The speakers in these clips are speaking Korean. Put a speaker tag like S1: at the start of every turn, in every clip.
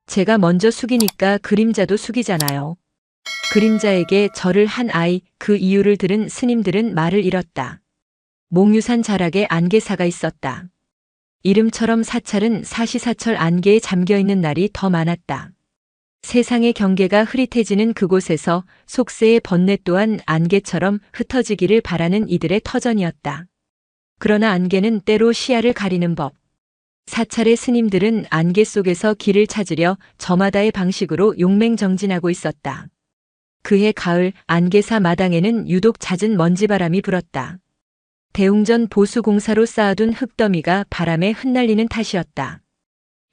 S1: 제가 먼저 숙이니까 그림자도 숙이잖아요. 그림자에게 절을 한 아이, 그 이유를 들은 스님들은 말을 잃었다. 몽유산 자락에 안개사가 있었다. 이름처럼 사찰은 사시사철 안개에 잠겨있는 날이 더 많았다. 세상의 경계가 흐릿해지는 그곳에서 속세의 번뇌 또한 안개처럼 흩어지기를 바라는 이들의 터전이었다. 그러나 안개는 때로 시야를 가리는 법. 사찰의 스님들은 안개 속에서 길을 찾으려 저마다의 방식으로 용맹정진하고 있었다. 그해 가을 안개사 마당에는 유독 잦은 먼지바람이 불었다. 대웅전 보수공사로 쌓아둔 흙더미가 바람에 흩날리는 탓이었다.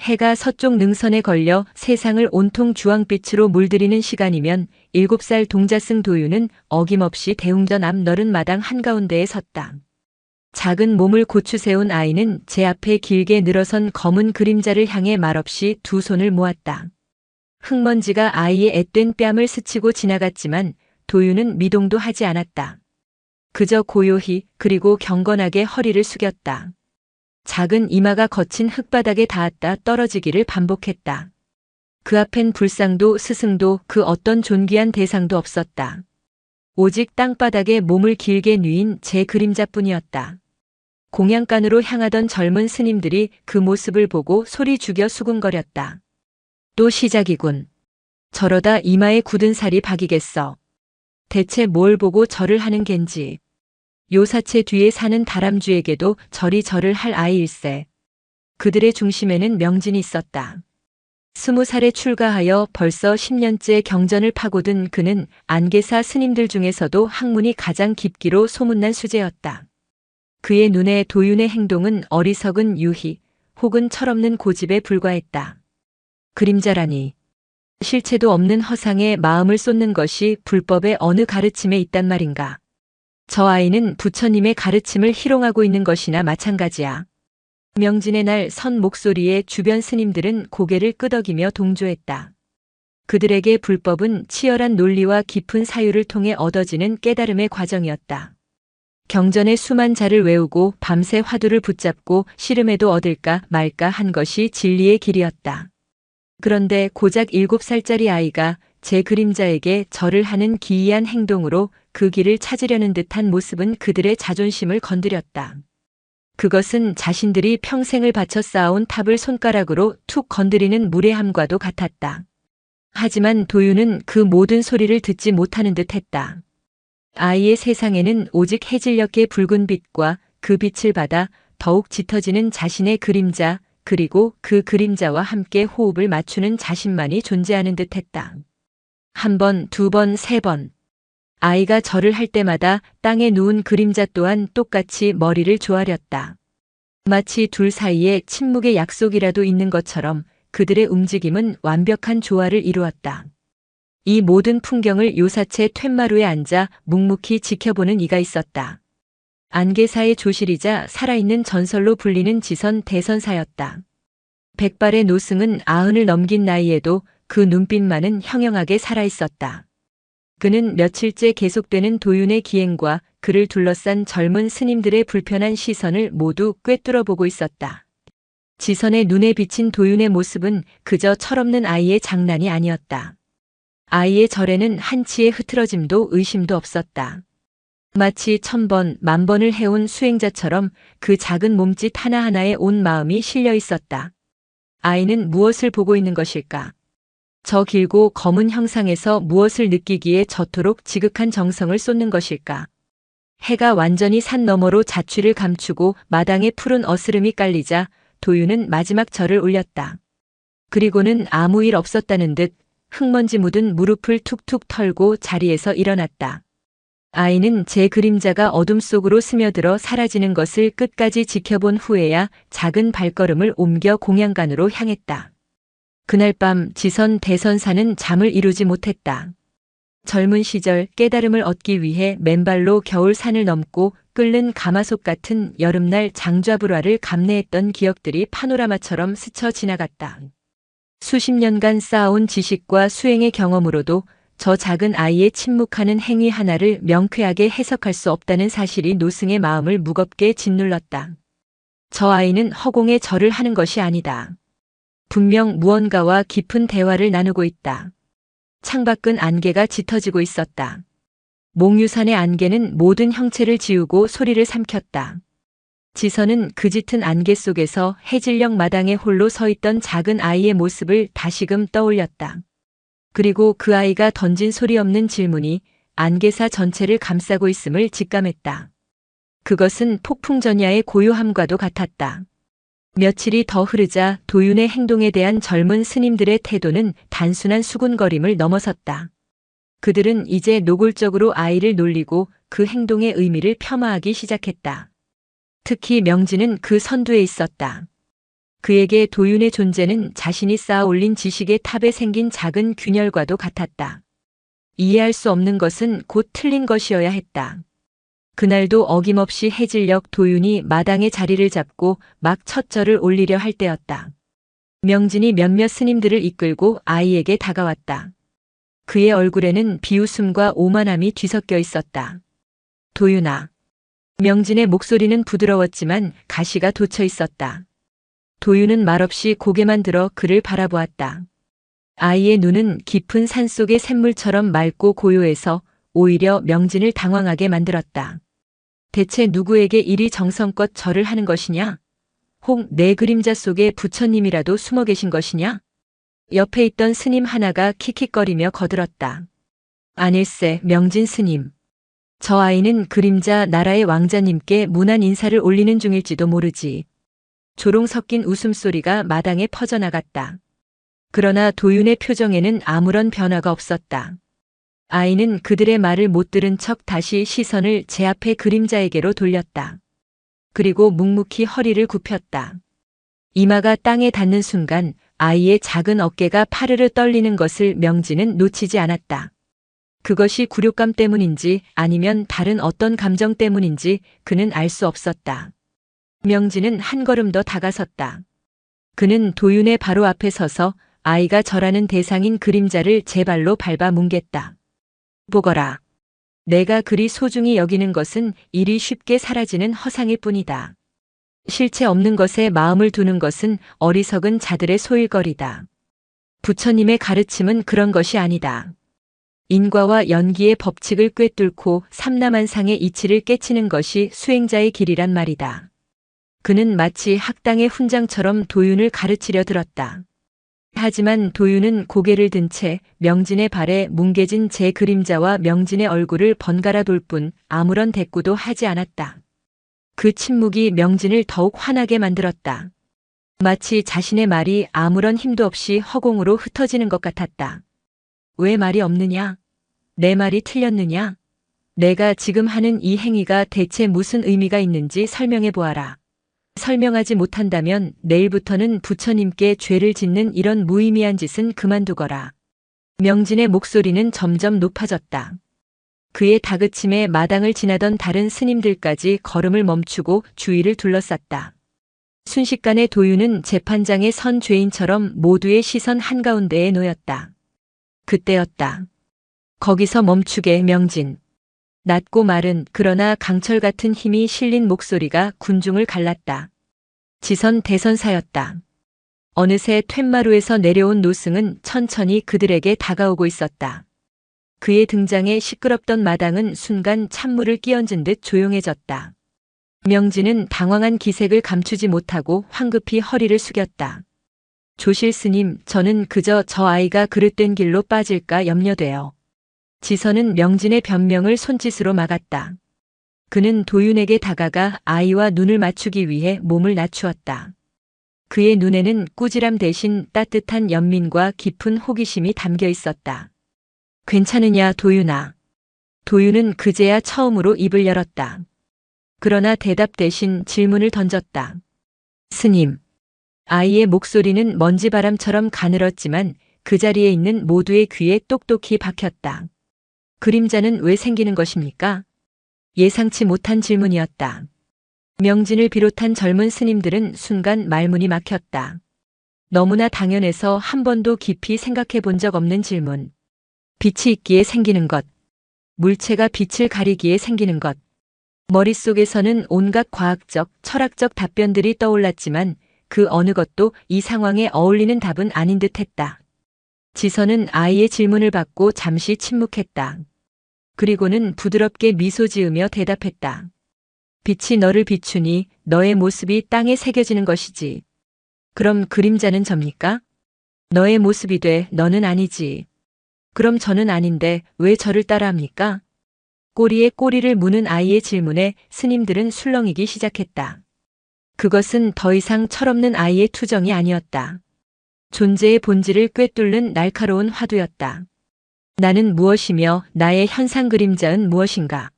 S1: 해가 서쪽 능선에 걸려 세상을 온통 주황빛으로 물들이는 시간이면 7살 동자승 도유는 어김없이 대웅전 앞 너른 마당 한가운데에 섰다. 작은 몸을 고추세운 아이는 제 앞에 길게 늘어선 검은 그림자를 향해 말없이 두 손을 모았다. 흙먼지가 아이의 앳된 뺨을 스치고 지나갔지만 도유는 미동도 하지 않았다. 그저 고요히 그리고 경건하게 허리를 숙였다. 작은 이마가 거친 흙바닥에 닿았다 떨어지기를 반복했다. 그 앞엔 불상도 스승도 그 어떤 존귀한 대상도 없었다. 오직 땅바닥에 몸을 길게 뉘인 제 그림자뿐이었다. 공양간으로 향하던 젊은 스님들이 그 모습을 보고 소리 죽여 수군거렸다. 또 시작이군. 저러다 이마에 굳은 살이 박이겠어. 대체 뭘 보고 절을 하는 겐지. 요사체 뒤에 사는 다람쥐에게도 절이 절을 할 아이일세. 그들의 중심에는 명진이 있었다. 20살에 출가하여 벌써 10년째 경전을 파고든 그는 안개사 스님들 중에서도 학문이 가장 깊기로 소문난 수재였다. 그의 눈에 도윤의 행동은 어리석은 유희 혹은 철없는 고집에 불과했다. 그림자라니. 실체도 없는 허상에 마음을 쏟는 것이 불법의 어느 가르침에 있단 말인가. 저 아이는 부처님의 가르침을 희롱하고 있는 것이나 마찬가지야. 명진의 날 선 목소리에 주변 스님들은 고개를 끄덕이며 동조했다. 그들에게 불법은 치열한 논리와 깊은 사유를 통해 얻어지는 깨달음의 과정이었다. 경전의 수만 자를 외우고 밤새 화두를 붙잡고 씨름해도 얻을까 말까 한 것이 진리의 길이었다. 그런데 고작 7살짜리 아이가 제 그림자에게 절을 하는 기이한 행동으로 그 길을 찾으려는 듯한 모습은 그들의 자존심을 건드렸다. 그것은 자신들이 평생을 바쳐 쌓아온 탑을 손가락으로 툭 건드리는 무례함과도 같았다. 하지만 도유는 그 모든 소리를 듣지 못하는 듯했다. 아이의 세상에는 오직 해질녘의 붉은 빛과 그 빛을 받아 더욱 짙어지는 자신의 그림자, 그리고 그 그림자와 함께 호흡을 맞추는 자신만이 존재하는 듯했다. 한 번, 두 번, 세 번. 아이가 절을 할 때마다 땅에 누운 그림자 또한 똑같이 머리를 조아렸다. 마치 둘 사이에 침묵의 약속이라도 있는 것처럼 그들의 움직임은 완벽한 조화를 이루었다. 이 모든 풍경을 요사체 툇마루에 앉아 묵묵히 지켜보는 이가 있었다. 안개사의 조실이자 살아있는 전설로 불리는 지선 대선사였다. 백발의 노승은 90을 넘긴 나이에도 그 눈빛만은 형형하게 살아있었다. 그는 며칠째 계속되는 도윤의 기행과 그를 둘러싼 젊은 스님들의 불편한 시선을 모두 꿰뚫어 보고 있었다. 지선의 눈에 비친 도윤의 모습은 그저 철없는 아이의 장난이 아니었다. 아이의 절에는 한치의 흐트러짐도 의심도 없었다. 마치 1000번, 10,000번을 해온 수행자처럼 그 작은 몸짓 하나하나에 온 마음이 실려 있었다. 아이는 무엇을 보고 있는 것일까? 저 길고 검은 형상에서 무엇을 느끼기에 저토록 지극한 정성을 쏟는 것일까? 해가 완전히 산 너머로 자취를 감추고 마당에 푸른 어스름이 깔리자 도유는 마지막 절을 올렸다. 그리고는 아무 일 없었다는 듯 흙먼지 묻은 무릎을 툭툭 털고 자리에서 일어났다. 아이는 제 그림자가 어둠 속으로 스며들어 사라지는 것을 끝까지 지켜본 후에야 작은 발걸음을 옮겨 공양간으로 향했다. 그날 밤 지선 대선사는 잠을 이루지 못했다. 젊은 시절 깨달음을 얻기 위해 맨발로 겨울 산을 넘고 끓는 가마솥 같은 여름날 장좌불화를 감내했던 기억들이 파노라마처럼 스쳐 지나갔다. 수십 년간 쌓아온 지식과 수행의 경험으로도 저 작은 아이의 침묵하는 행위 하나를 명쾌하게 해석할 수 없다는 사실이 노승의 마음을 무겁게 짓눌렀다. 저 아이는 허공에 절을 하는 것이 아니다. 분명 무언가와 깊은 대화를 나누고 있다. 창밖은 안개가 짙어지고 있었다. 몽유산의 안개는 모든 형체를 지우고 소리를 삼켰다. 지선은 그 짙은 안개 속에서 해질녘 마당에 홀로 서 있던 작은 아이의 모습을 다시금 떠올렸다. 그리고 그 아이가 던진 소리 없는 질문이 안개사 전체를 감싸고 있음을 직감했다. 그것은 폭풍전야의 고요함과도 같았다. 며칠이 더 흐르자 도윤의 행동에 대한 젊은 스님들의 태도는 단순한 수군거림을 넘어섰다. 그들은 이제 노골적으로 아이를 놀리고 그 행동의 의미를 폄하하기 시작했다. 특히 명진은 그 선두에 있었다. 그에게 도윤의 존재는 자신이 쌓아 올린 지식의 탑에 생긴 작은 균열과도 같았다. 이해할 수 없는 것은 곧 틀린 것이어야 했다. 그날도 어김없이 해질녘 도윤이 마당에 자리를 잡고 막 첫 절을 올리려 할 때였다. 명진이 몇몇 스님들을 이끌고 아이에게 다가왔다. 그의 얼굴에는 비웃음과 오만함이 뒤섞여 있었다. 도윤아. 명진의 목소리는 부드러웠지만 가시가 돋쳐 있었다. 도윤은 말없이 고개만 들어 그를 바라보았다. 아이의 눈은 깊은 산속의 샘물처럼 맑고 고요해서 오히려 명진을 당황하게 만들었다. 대체 누구에게 이리 정성껏 절을 하는 것이냐? 혹 내 그림자 속에 부처님이라도 숨어 계신 것이냐? 옆에 있던 스님 하나가 킥킥거리며 거들었다. 아닐세, 명진 스님. 저 아이는 그림자 나라의 왕자님께 무난 인사를 올리는 중일지도 모르지. 조롱 섞인 웃음소리가 마당에 퍼져나갔다. 그러나 도윤의 표정에는 아무런 변화가 없었다. 아이는 그들의 말을 못 들은 척 다시 시선을 제 앞의 그림자에게로 돌렸다. 그리고 묵묵히 허리를 굽혔다. 이마가 땅에 닿는 순간 아이의 작은 어깨가 파르르 떨리는 것을 명진은 놓치지 않았다. 그것이 굴욕감 때문인지 아니면 다른 어떤 감정 때문인지 그는 알 수 없었다. 명진은 한 걸음 더 다가섰다. 그는 도윤의 바로 앞에 서서 아이가 절하는 대상인 그림자를 제 발로 밟아 뭉갰다. 보거라. 내가 그리 소중히 여기는 것은 이리 쉽게 사라지는 허상일 뿐이다. 실체 없는 것에 마음을 두는 것은 어리석은 자들의 소일거리다. 부처님의 가르침은 그런 것이 아니다. 인과와 연기의 법칙을 꿰뚫고 삼라만상의 이치를 깨치는 것이 수행자의 길이란 말이다. 그는 마치 학당의 훈장처럼 도윤을 가르치려 들었다. 하지만 도윤은 고개를 든 채 명진의 발에 뭉개진 제 그림자와 명진의 얼굴을 번갈아 돌 뿐 아무런 대꾸도 하지 않았다. 그 침묵이 명진을 더욱 화나게 만들었다. 마치 자신의 말이 아무런 힘도 없이 허공으로 흩어지는 것 같았다. 왜 말이 없느냐? 내 말이 틀렸느냐? 내가 지금 하는 이 행위가 대체 무슨 의미가 있는지 설명해 보아라. 설명하지 못한다면 내일부터는 부처님께 죄를 짓는 이런 무의미한 짓은 그만두거라. 명진의 목소리는 점점 높아졌다. 그의 다그침에 마당을 지나던 다른 스님들까지 걸음을 멈추고 주위를 둘러쌌다. 순식간에 도윤은 재판장에 선 죄인처럼 모두의 시선 한가운데에 놓였다. 그때였다. 거기서 멈추게, 명진. 낮고 마른 그러나 강철 같은 힘이 실린 목소리가 군중을 갈랐다. 지선 대선사였다. 어느새 툇마루에서 내려온 노승은 천천히 그들에게 다가오고 있었다. 그의 등장에 시끄럽던 마당은 순간 찬물을 끼얹은 듯 조용해졌다. 명진은 당황한 기색을 감추지 못하고 황급히 허리를 숙였다. 조실 스님, 저는 그저 저 아이가 그릇된 길로 빠질까 염려돼요. 지선은 명진의 변명을 손짓으로 막았다. 그는 도윤에게 다가가 아이와 눈을 맞추기 위해 몸을 낮추었다. 그의 눈에는 꾸지람 대신 따뜻한 연민과 깊은 호기심이 담겨 있었다. 괜찮으냐, 도윤아. 도윤은 그제야 처음으로 입을 열었다. 그러나 대답 대신 질문을 던졌다. 스님. 아이의 목소리는 먼지바람처럼 가늘었지만 그 자리에 있는 모두의 귀에 똑똑히 박혔다. 그림자는 왜 생기는 것입니까? 예상치 못한 질문이었다. 명진을 비롯한 젊은 스님들은 순간 말문이 막혔다. 너무나 당연해서 한 번도 깊이 생각해 본 적 없는 질문. 빛이 있기에 생기는 것. 물체가 빛을 가리기에 생기는 것. 머릿속에서는 온갖 과학적, 철학적 답변들이 떠올랐지만 그 어느 것도 이 상황에 어울리는 답은 아닌 듯 했다. 지선은 아이의 질문을 받고 잠시 침묵했다. 그리고는 부드럽게 미소 지으며 대답했다. 빛이 너를 비추니 너의 모습이 땅에 새겨지는 것이지. 그럼 그림자는 접니까? 너의 모습이 돼 너는 아니지. 그럼 저는 아닌데 왜 저를 따라합니까? 꼬리에 꼬리를 무는 아이의 질문에 스님들은 술렁이기 시작했다. 그것은 더 이상 철없는 아이의 투정이 아니었다. 존재의 본질을 꿰뚫는 날카로운 화두였다. 나는 무엇이며 나의 현상 그림자는 무엇인가?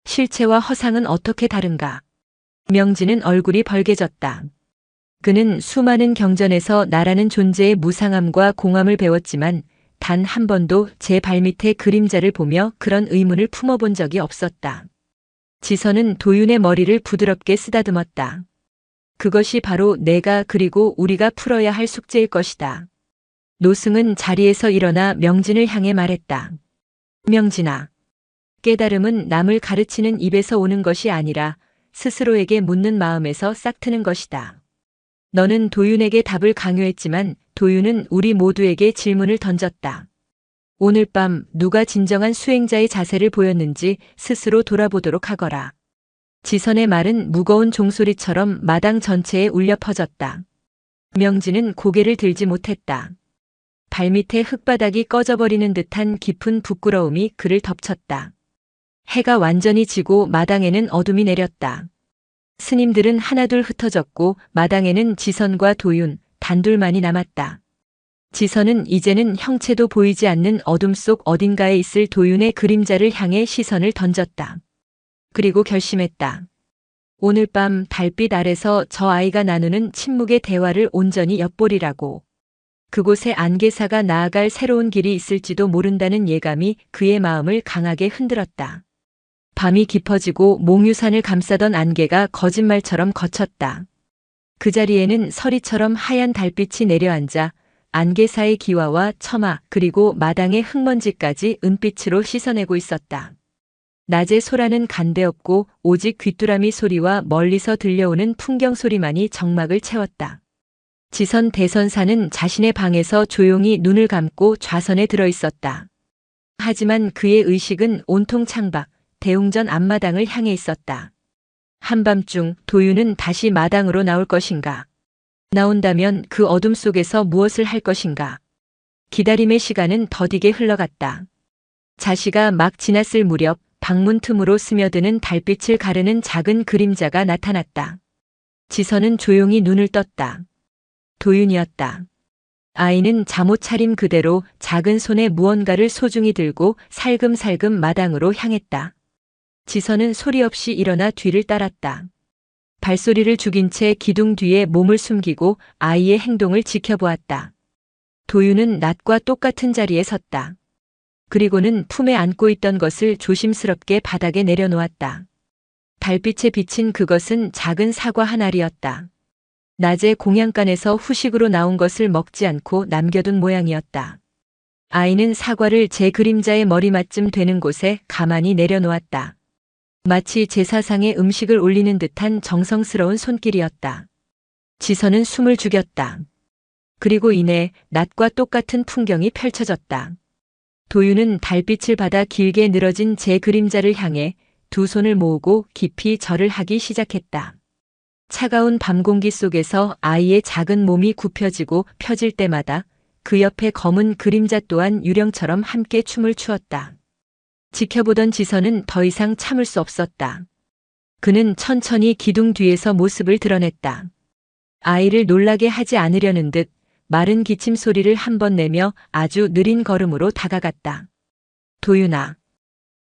S1: 실체와 허상은 어떻게 다른가? 명진은 얼굴이 벌개졌다. 그는 수많은 경전에서 나라는 존재의 무상함과 공함을 배웠지만 단 한 번도 제 발밑에 그림자를 보며 그런 의문을 품어본 적이 없었다. 지선은 도윤의 머리를 부드럽게 쓰다듬었다. 그것이 바로 내가 그리고 우리가 풀어야 할 숙제일 것이다. 노승은 자리에서 일어나 명진을 향해 말했다. 명진아, 깨달음은 남을 가르치는 입에서 오는 것이 아니라 스스로에게 묻는 마음에서 싹트는 것이다. 너는 도윤에게 답을 강요했지만 도윤은 우리 모두에게 질문을 던졌다. 오늘 밤 누가 진정한 수행자의 자세를 보였는지 스스로 돌아보도록 하거라. 지선의 말은 무거운 종소리처럼 마당 전체에 울려 퍼졌다. 명진은 고개를 들지 못했다. 발밑에 흙바닥이 꺼져버리는 듯한 깊은 부끄러움이 그를 덮쳤다. 해가 완전히 지고 마당에는 어둠이 내렸다. 스님들은 하나둘 흩어졌고 마당에는 지선과 도윤 단둘만이 남았다. 지선은 이제는 형체도 보이지 않는 어둠 속 어딘가에 있을 도윤의 그림자를 향해 시선을 던졌다. 그리고 결심했다. 오늘 밤 달빛 아래서 저 아이가 나누는 침묵의 대화를 온전히 엿보리라고. 그곳에 안개사가 나아갈 새로운 길이 있을지도 모른다는 예감이 그의 마음을 강하게 흔들었다. 밤이 깊어지고 몽유산을 감싸던 안개가 거짓말처럼 걷혔다. 그 자리에는 서리처럼 하얀 달빛이 내려앉아 안개사의 기와와 처마 그리고 마당의 흙먼지까지 은빛으로 씻어내고 있었다. 낮의 소라는 간데없고 오직 귀뚜라미 소리와 멀리서 들려오는 풍경 소리만이 정막을 채웠다. 지선 대선사는 자신의 방에서 조용히 눈을 감고 좌선에 들어 있었다. 하지만 그의 의식은 온통 창밖, 대웅전 앞마당을 향해 있었다. 한밤중 도윤은 다시 마당으로 나올 것인가? 나온다면 그 어둠 속에서 무엇을 할 것인가? 기다림의 시간은 더디게 흘러갔다. 자시가 막 지났을 무렵 방문 틈으로 스며드는 달빛을 가르는 작은 그림자가 나타났다. 지선은 조용히 눈을 떴다. 도윤이었다. 아이는 잠옷 차림 그대로 작은 손에 무언가를 소중히 들고 살금살금 마당으로 향했다. 지선은 소리 없이 일어나 뒤를 따랐다. 발소리를 죽인 채 기둥 뒤에 몸을 숨기고 아이의 행동을 지켜보았다. 도윤은 낮과 똑같은 자리에 섰다. 그리고는 품에 안고 있던 것을 조심스럽게 바닥에 내려놓았다. 달빛에 비친 그것은 작은 사과 한 알이었다. 낮에 공양간에서 후식으로 나온 것을 먹지 않고 남겨둔 모양이었다. 아이는 사과를 제 그림자의 머리맡쯤 되는 곳에 가만히 내려놓았다. 마치 제사상에 음식을 올리는 듯한 정성스러운 손길이었다. 지선은 숨을 죽였다. 그리고 이내 낮과 똑같은 풍경이 펼쳐졌다. 도윤은 달빛을 받아 길게 늘어진 제 그림자를 향해 두 손을 모으고 깊이 절을 하기 시작했다. 차가운 밤 공기 속에서 아이의 작은 몸이 굽혀지고 펴질 때마다 그 옆에 검은 그림자 또한 유령처럼 함께 춤을 추었다. 지켜보던 지선은 더 이상 참을 수 없었다. 그는 천천히 기둥 뒤에서 모습을 드러냈다. 아이를 놀라게 하지 않으려는 듯 마른 기침 소리를 한 번 내며 아주 느린 걸음으로 다가갔다. 도윤아.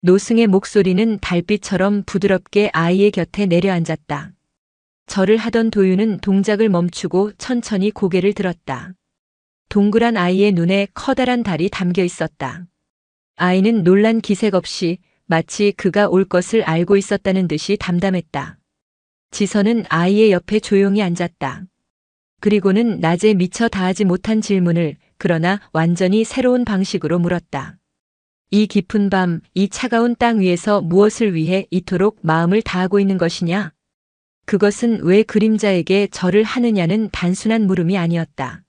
S1: 노승의 목소리는 달빛처럼 부드럽게 아이의 곁에 내려앉았다. 절을 하던 도윤은 동작을 멈추고 천천히 고개를 들었다. 동그란 아이의 눈에 커다란 달이 담겨 있었다. 아이는 놀란 기색 없이 마치 그가 올 것을 알고 있었다는 듯이 담담했다. 지선은 아이의 옆에 조용히 앉았다. 그리고는 낮에 미처 다하지 못한 질문을 그러나 완전히 새로운 방식으로 물었다. 이 깊은 밤, 이 차가운 땅 위에서 무엇을 위해 이토록 마음을 다하고 있는 것이냐? 그것은 왜 그림자에게 절을 하느냐는 단순한 물음이 아니었다.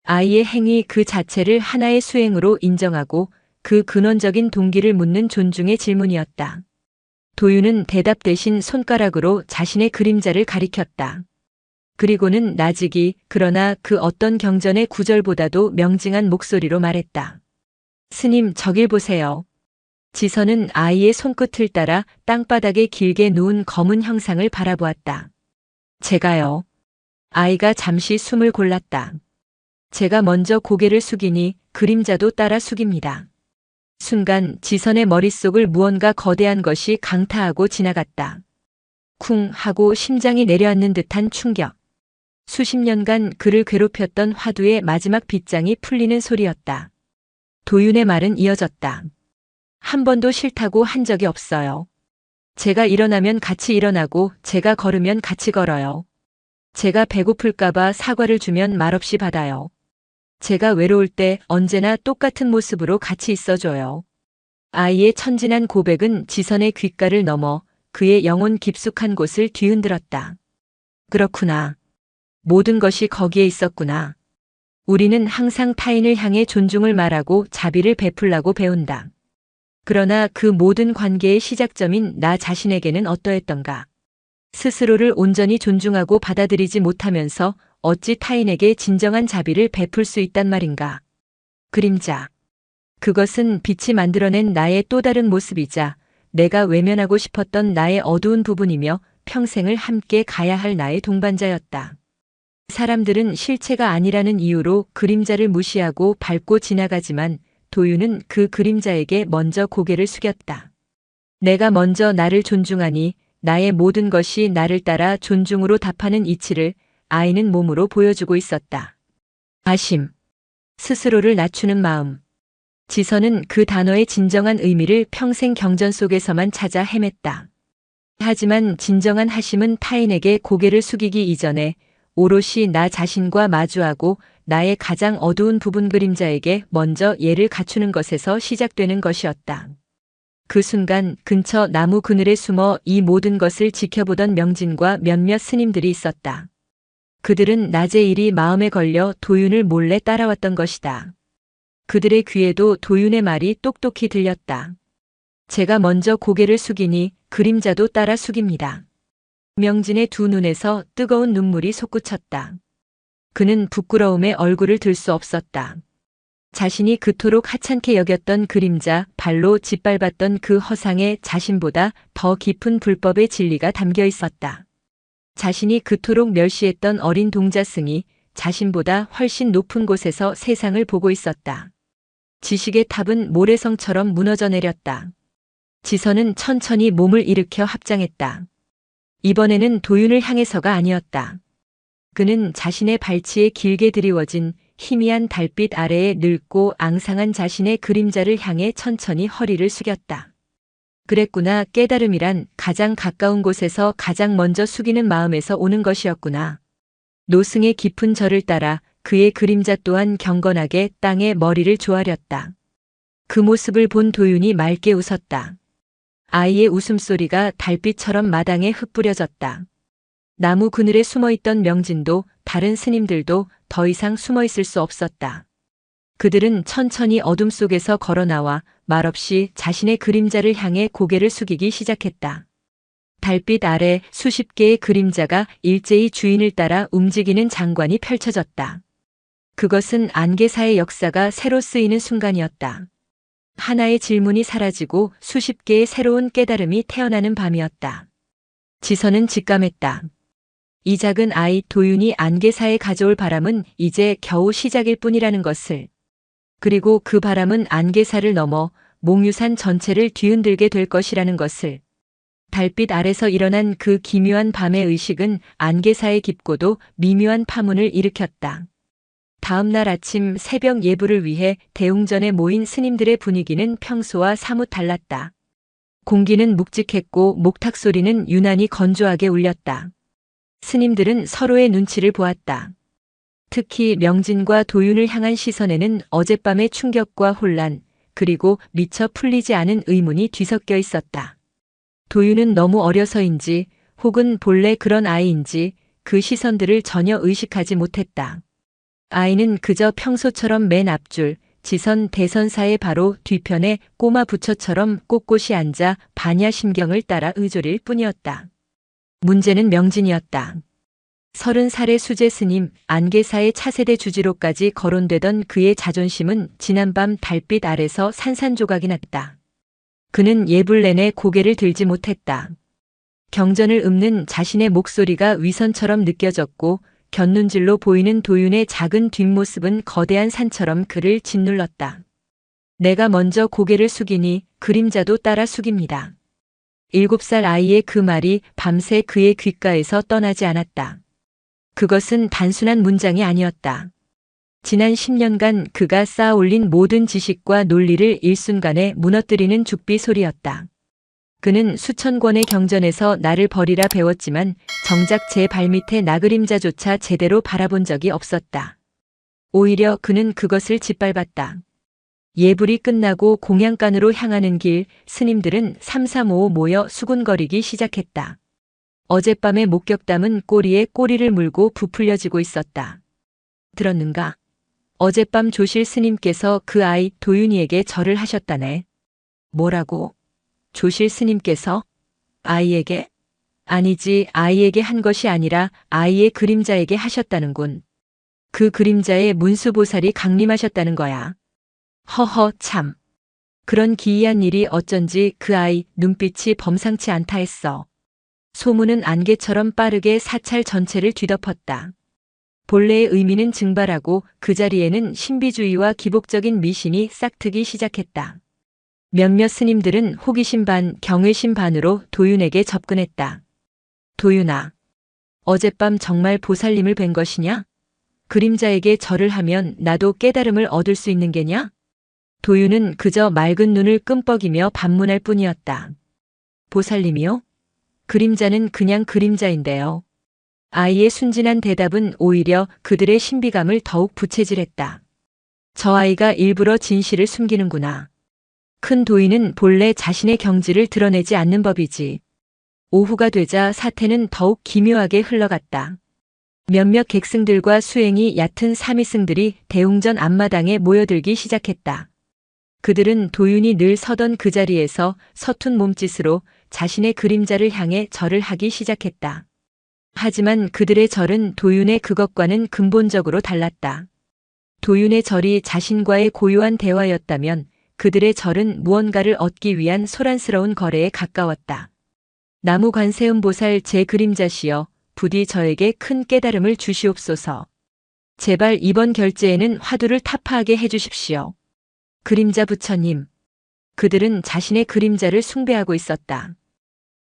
S1: 아이의 행위 그 자체를 하나의 수행으로 인정하고 그 근원적인 동기를 묻는 존중의 질문이었다. 도윤은 대답 대신 손가락으로 자신의 그림자를 가리켰다. 그리고는 나직이 그러나 그 어떤 경전의 구절보다도 명징한 목소리로 말했다. 스님, 저길 보세요. 지선은 아이의 손끝을 따라 땅바닥에 길게 누운 검은 형상을 바라보았다. 제가요. 아이가 잠시 숨을 골랐다. 제가 먼저 고개를 숙이니 그림자도 따라 숙입니다. 순간 지선의 머릿속을 무언가 거대한 것이 강타하고 지나갔다. 쿵 하고 심장이 내려앉는 듯한 충격. 수십 년간 그를 괴롭혔던 화두의 마지막 빗장이 풀리는 소리였다. 도윤의 말은 이어졌다. 한 번도 싫다고 한 적이 없어요. 제가 일어나면 같이 일어나고 제가 걸으면 같이 걸어요. 제가 배고플까봐 사과를 주면 말없이 받아요. 제가 외로울 때 언제나 똑같은 모습으로 같이 있어줘요. 아이의 천진한 고백은 지선의 귓가를 넘어 그의 영혼 깊숙한 곳을 뒤흔들었다. 그렇구나. 모든 것이 거기에 있었구나. 우리는 항상 타인을 향해 존중을 말하고 자비를 베풀라고 배운다. 그러나 그 모든 관계의 시작점인 나 자신에게는 어떠했던가? 스스로를 온전히 존중하고 받아들이지 못하면서 어찌 타인에게 진정한 자비를 베풀 수 있단 말인가? 그림자. 그것은 빛이 만들어낸 나의 또 다른 모습이자 내가 외면하고 싶었던 나의 어두운 부분이며 평생을 함께 가야 할 나의 동반자였다. 사람들은 실체가 아니라는 이유로 그림자를 무시하고 밟고 지나가지만 도윤은 그 그림자에게 먼저 고개를 숙였다. 내가 먼저 나를 존중하니 나의 모든 것이 나를 따라 존중으로 답하는 이치를 아이는 몸으로 보여주고 있었다. 아심. 스스로를 낮추는 마음. 지선은 그 단어의 진정한 의미를 평생 경전 속에서만 찾아 헤맸다. 하지만 진정한 하심은 타인에게 고개를 숙이기 이전에 오롯이 나 자신과 마주하고 나의 가장 어두운 부분 그림자에게 먼저 예를 갖추는 것에서 시작되는 것이었다. 그 순간 근처 나무 그늘에 숨어 이 모든 것을 지켜보던 명진과 몇몇 스님들이 있었다. 그들은 낮의 일이 마음에 걸려 도윤을 몰래 따라왔던 것이다. 그들의 귀에도 도윤의 말이 똑똑히 들렸다. 제가 먼저 고개를 숙이니 그림자도 따라 숙입니다. 명진의 두 눈에서 뜨거운 눈물이 솟구쳤다. 그는 부끄러움에 얼굴을 들 수 없었다. 자신이 그토록 하찮게 여겼던 그림자, 발로 짓밟았던 그 허상에 자신보다 더 깊은 불법의 진리가 담겨 있었다. 자신이 그토록 멸시했던 어린 동자승이 자신보다 훨씬 높은 곳에서 세상을 보고 있었다. 지식의 탑은 모래성처럼 무너져 내렸다. 지선은 천천히 몸을 일으켜 합장했다. 이번에는 도윤을 향해서가 아니었다. 그는 자신의 발치에 길게 드리워진 희미한 달빛 아래에 늙고 앙상한 자신의 그림자를 향해 천천히 허리를 숙였다. 그랬구나. 깨달음이란 가장 가까운 곳에서 가장 먼저 숙이는 마음에서 오는 것이었구나. 노승의 깊은 절을 따라 그의 그림자 또한 경건하게 땅에 머리를 조아렸다. 그 모습을 본 도윤이 맑게 웃었다. 아이의 웃음소리가 달빛처럼 마당에 흩뿌려졌다. 나무 그늘에 숨어있던 명진도 다른 스님들도 더 이상 숨어있을 수 없었다. 그들은 천천히 어둠 속에서 걸어나와 말없이 자신의 그림자를 향해 고개를 숙이기 시작했다. 달빛 아래 수십 개의 그림자가 일제히 주인을 따라 움직이는 장관이 펼쳐졌다. 그것은 안개사의 역사가 새로 쓰이는 순간이었다. 하나의 질문이 사라지고 수십 개의 새로운 깨달음이 태어나는 밤이었다. 지선은 직감했다. 이 작은 아이 도윤이 안개사에 가져올 바람은 이제 겨우 시작일 뿐이라는 것을. 그리고 그 바람은 안개사를 넘어 몽유산 전체를 뒤흔들게 될 것이라는 것을. 달빛 아래서 일어난 그 기묘한 밤의 의식은 안개사의 깊고도 미묘한 파문을 일으켰다. 다음 날 아침 새벽 예불을 위해 대웅전에 모인 스님들의 분위기는 평소와 사뭇 달랐다. 공기는 묵직했고 목탁 소리는 유난히 건조하게 울렸다. 스님들은 서로의 눈치를 보았다. 특히 명진과 도윤을 향한 시선에는 어젯밤의 충격과 혼란, 그리고 미처 풀리지 않은 의문이 뒤섞여 있었다. 도윤은 너무 어려서인지 혹은 본래 그런 아이인지 그 시선들을 전혀 의식하지 못했다. 아이는 그저 평소처럼 맨 앞줄, 지선 대선사의 바로 뒤편에 꼬마 부처처럼 꼿꼿이 앉아 반야심경을 따라 의존일 뿐이었다. 문제는 명진이었다. 30살의 수제 스님 안개사의 차세대 주지로까지 거론되던 그의 자존심은 지난밤 달빛 아래서 산산조각이 났다. 그는 예불 내내 고개를 들지 못했다. 경전을 읊는 자신의 목소리가 위선처럼 느껴졌고 곁눈질로 보이는 도윤의 작은 뒷모습은 거대한 산처럼 그를 짓눌렀다. 내가 먼저 고개를 숙이니 그림자도 따라 숙입니다. 7살 아이의 그 말이 밤새 그의 귓가에서 떠나지 않았다. 그것은 단순한 문장이 아니었다. 지난 10년간 그가 쌓아 올린 모든 지식과 논리를 일순간에 무너뜨리는 죽비 소리였다. 그는 수천 권의 경전에서 나를 버리라 배웠지만 정작 제 발밑에 나그림자조차 제대로 바라본 적이 없었다. 오히려 그는 그것을 짓밟았다. 예불이 끝나고 공양간으로 향하는 길, 스님들은 삼삼오오 모여 수군거리기 시작했다. 어젯밤의 목격담은 꼬리에 꼬리를 물고 부풀려지고 있었다. 들었는가? 어젯밤 조실 스님께서 그 아이 도윤이에게 절을 하셨다네. 뭐라고? 조실 스님께서? 아이에게? 아니지, 아이에게 한 것이 아니라 아이의 그림자에게 하셨다는군. 그 그림자에 문수보살이 강림하셨다는 거야. 허허 참. 그런 기이한 일이 어쩐지 그 아이 눈빛이 범상치 않다 했어. 소문은 안개처럼 빠르게 사찰 전체를 뒤덮었다. 본래의 의미는 증발하고 그 자리에는 신비주의와 기복적인 미신이 싹트기 시작했다. 몇몇 스님들은 호기심 반 경외심 반으로 도윤에게 접근했다. 도윤아, 어젯밤 정말 보살님을 뵌 것이냐? 그림자에게 절을 하면 나도 깨달음을 얻을 수 있는 게냐? 도윤은 그저 맑은 눈을 끔뻑이며 반문할 뿐이었다. 보살님이요? 그림자는 그냥 그림자인데요. 아이의 순진한 대답은 오히려 그들의 신비감을 더욱 부채질했다. 저 아이가 일부러 진실을 숨기는구나. 큰 도인은 본래 자신의 경지를 드러내지 않는 법이지. 오후가 되자 사태는 더욱 기묘하게 흘러갔다. 몇몇 객승들과 수행이 얕은 사미승들이 대웅전 앞마당에 모여들기 시작했다. 그들은 도윤이 늘 서던 그 자리에서 서툰 몸짓으로 자신의 그림자를 향해 절을 하기 시작했다. 하지만 그들의 절은 도윤의 그것과는 근본적으로 달랐다. 도윤의 절이 자신과의 고요한 대화였다면 그들의 절은 무언가를 얻기 위한 소란스러운 거래에 가까웠다. 나무 관세음보살 제 그림자시여, 부디 저에게 큰 깨달음을 주시옵소서. 제발 이번 결제에는 화두를 타파하게 해주십시오. 그림자 부처님. 그들은 자신의 그림자를 숭배하고 있었다.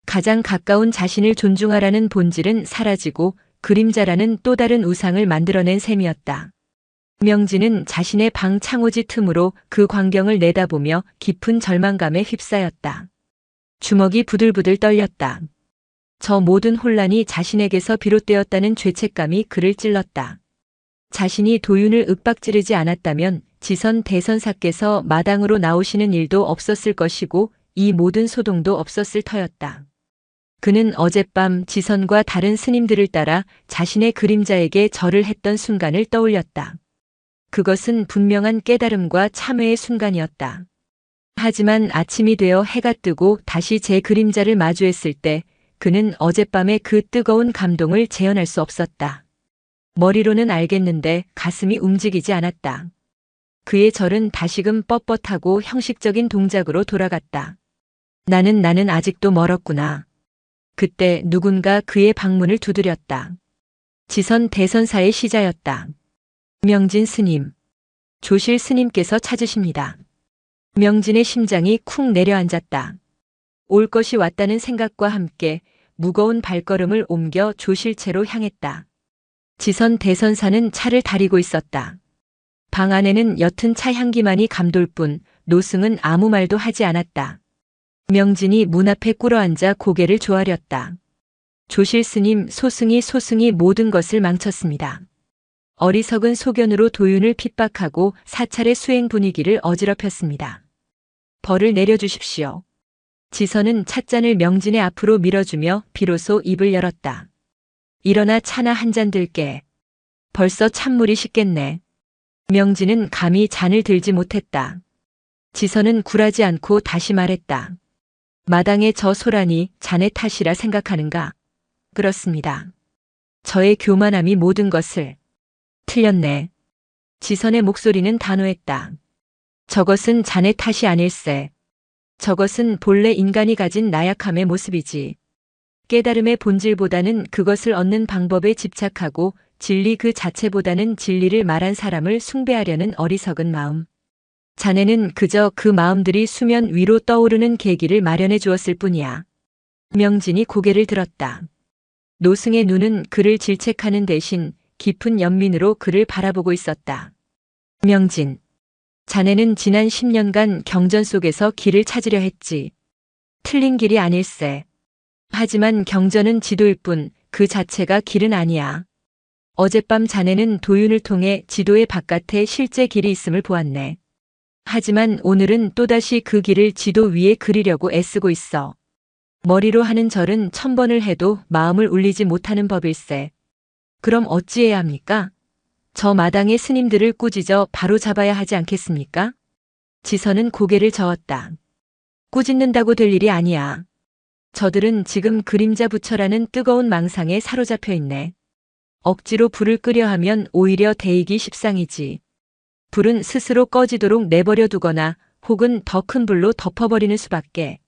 S1: 가장 가까운 자신을 존중하라는 본질은 사라지고 그림자라는 또 다른 우상을 만들어낸 셈이었다. 명진은 자신의 방 창호지 틈으로 그 광경을 내다보며 깊은 절망감에 휩싸였다. 주먹이 부들부들 떨렸다. 저 모든 혼란이 자신에게서 비롯되었다는 죄책감이 그를 찔렀다. 자신이 도윤을 윽박지르지 않았다면 지선 대선사께서 마당으로 나오시는 일도 없었을 것이고 이 모든 소동도 없었을 터였다. 그는 어젯밤 지선과 다른 스님들을 따라 자신의 그림자에게 절을 했던 순간을 떠올렸다. 그것은 분명한 깨달음과 참회의 순간이었다. 하지만 아침이 되어 해가 뜨고 다시 제 그림자를 마주했을 때 그는 어젯밤의 그 뜨거운 감동을 재현할 수 없었다. 머리로는 알겠는데 가슴이 움직이지 않았다. 그의 절은 다시금 뻣뻣하고 형식적인 동작으로 돌아갔다. 나는 아직도 멀었구나. 그때 누군가 그의 방문을 두드렸다. 지선 대선사의 시자였다. 명진 스님. 조실 스님께서 찾으십니다. 명진의 심장이 쿵 내려앉았다. 올 것이 왔다는 생각과 함께 무거운 발걸음을 옮겨 조실체로 향했다. 지선 대선사는 차를 다리고 있었다. 방 안에는 옅은 차 향기만이 감돌 뿐 노승은 아무 말도 하지 않았다. 명진이 문 앞에 꿇어앉아 고개를 조아렸다. 조실 스님, 소승이 모든 것을 망쳤습니다. 어리석은 소견으로 도윤을 핍박하고 사찰의 수행 분위기를 어지럽혔습니다. 벌을 내려주십시오. 지선은 찻잔을 명진의 앞으로 밀어주며 비로소 입을 열었다. 일어나 차나 한 잔 들게. 벌써 찬물이 식겠네. 명진은 감히 잔을 들지 못했다. 지선은 굴하지 않고 다시 말했다. 마당에 저 소란이 자네 탓이라 생각하는가? 그렇습니다. 저의 교만함이 모든 것을. 틀렸네. 지선의 목소리는 단호했다. 저것은 자네 탓이 아닐세. 저것은 본래 인간이 가진 나약함의 모습이지. 깨달음의 본질보다는 그것을 얻는 방법에 집착하고 진리 그 자체보다는 진리를 말한 사람을 숭배하려는 어리석은 마음. 자네는 그저 그 마음들이 수면 위로 떠오르는 계기를 마련해 주었을 뿐이야. 명진이 고개를 들었다. 노승의 눈은 그를 질책하는 대신 깊은 연민으로 그를 바라보고 있었다. 명진, 자네는 지난 10년간 경전 속에서 길을 찾으려 했지. 틀린 길이 아닐세. 하지만 경전은 지도일 뿐 그 자체가 길은 아니야. 어젯밤 자네는 도윤을 통해 지도의 바깥에 실제 길이 있음을 보았네. 하지만 오늘은 또다시 그 길을 지도 위에 그리려고 애쓰고 있어. 머리로 하는 절은 1000번을 해도 마음을 울리지 못하는 법일세. 그럼 어찌해야 합니까? 저 마당의 스님들을 꾸짖어 바로 잡아야 하지 않겠습니까? 지선은 고개를 저었다. 꾸짖는다고 될 일이 아니야. 저들은 지금 그림자 부처라는 뜨거운 망상에 사로잡혀 있네. 억지로 불을 끄려 하면 오히려 데이기 십상이지. 불은 스스로 꺼지도록 내버려 두거나 혹은 더 큰 불로 덮어버리는 수밖에.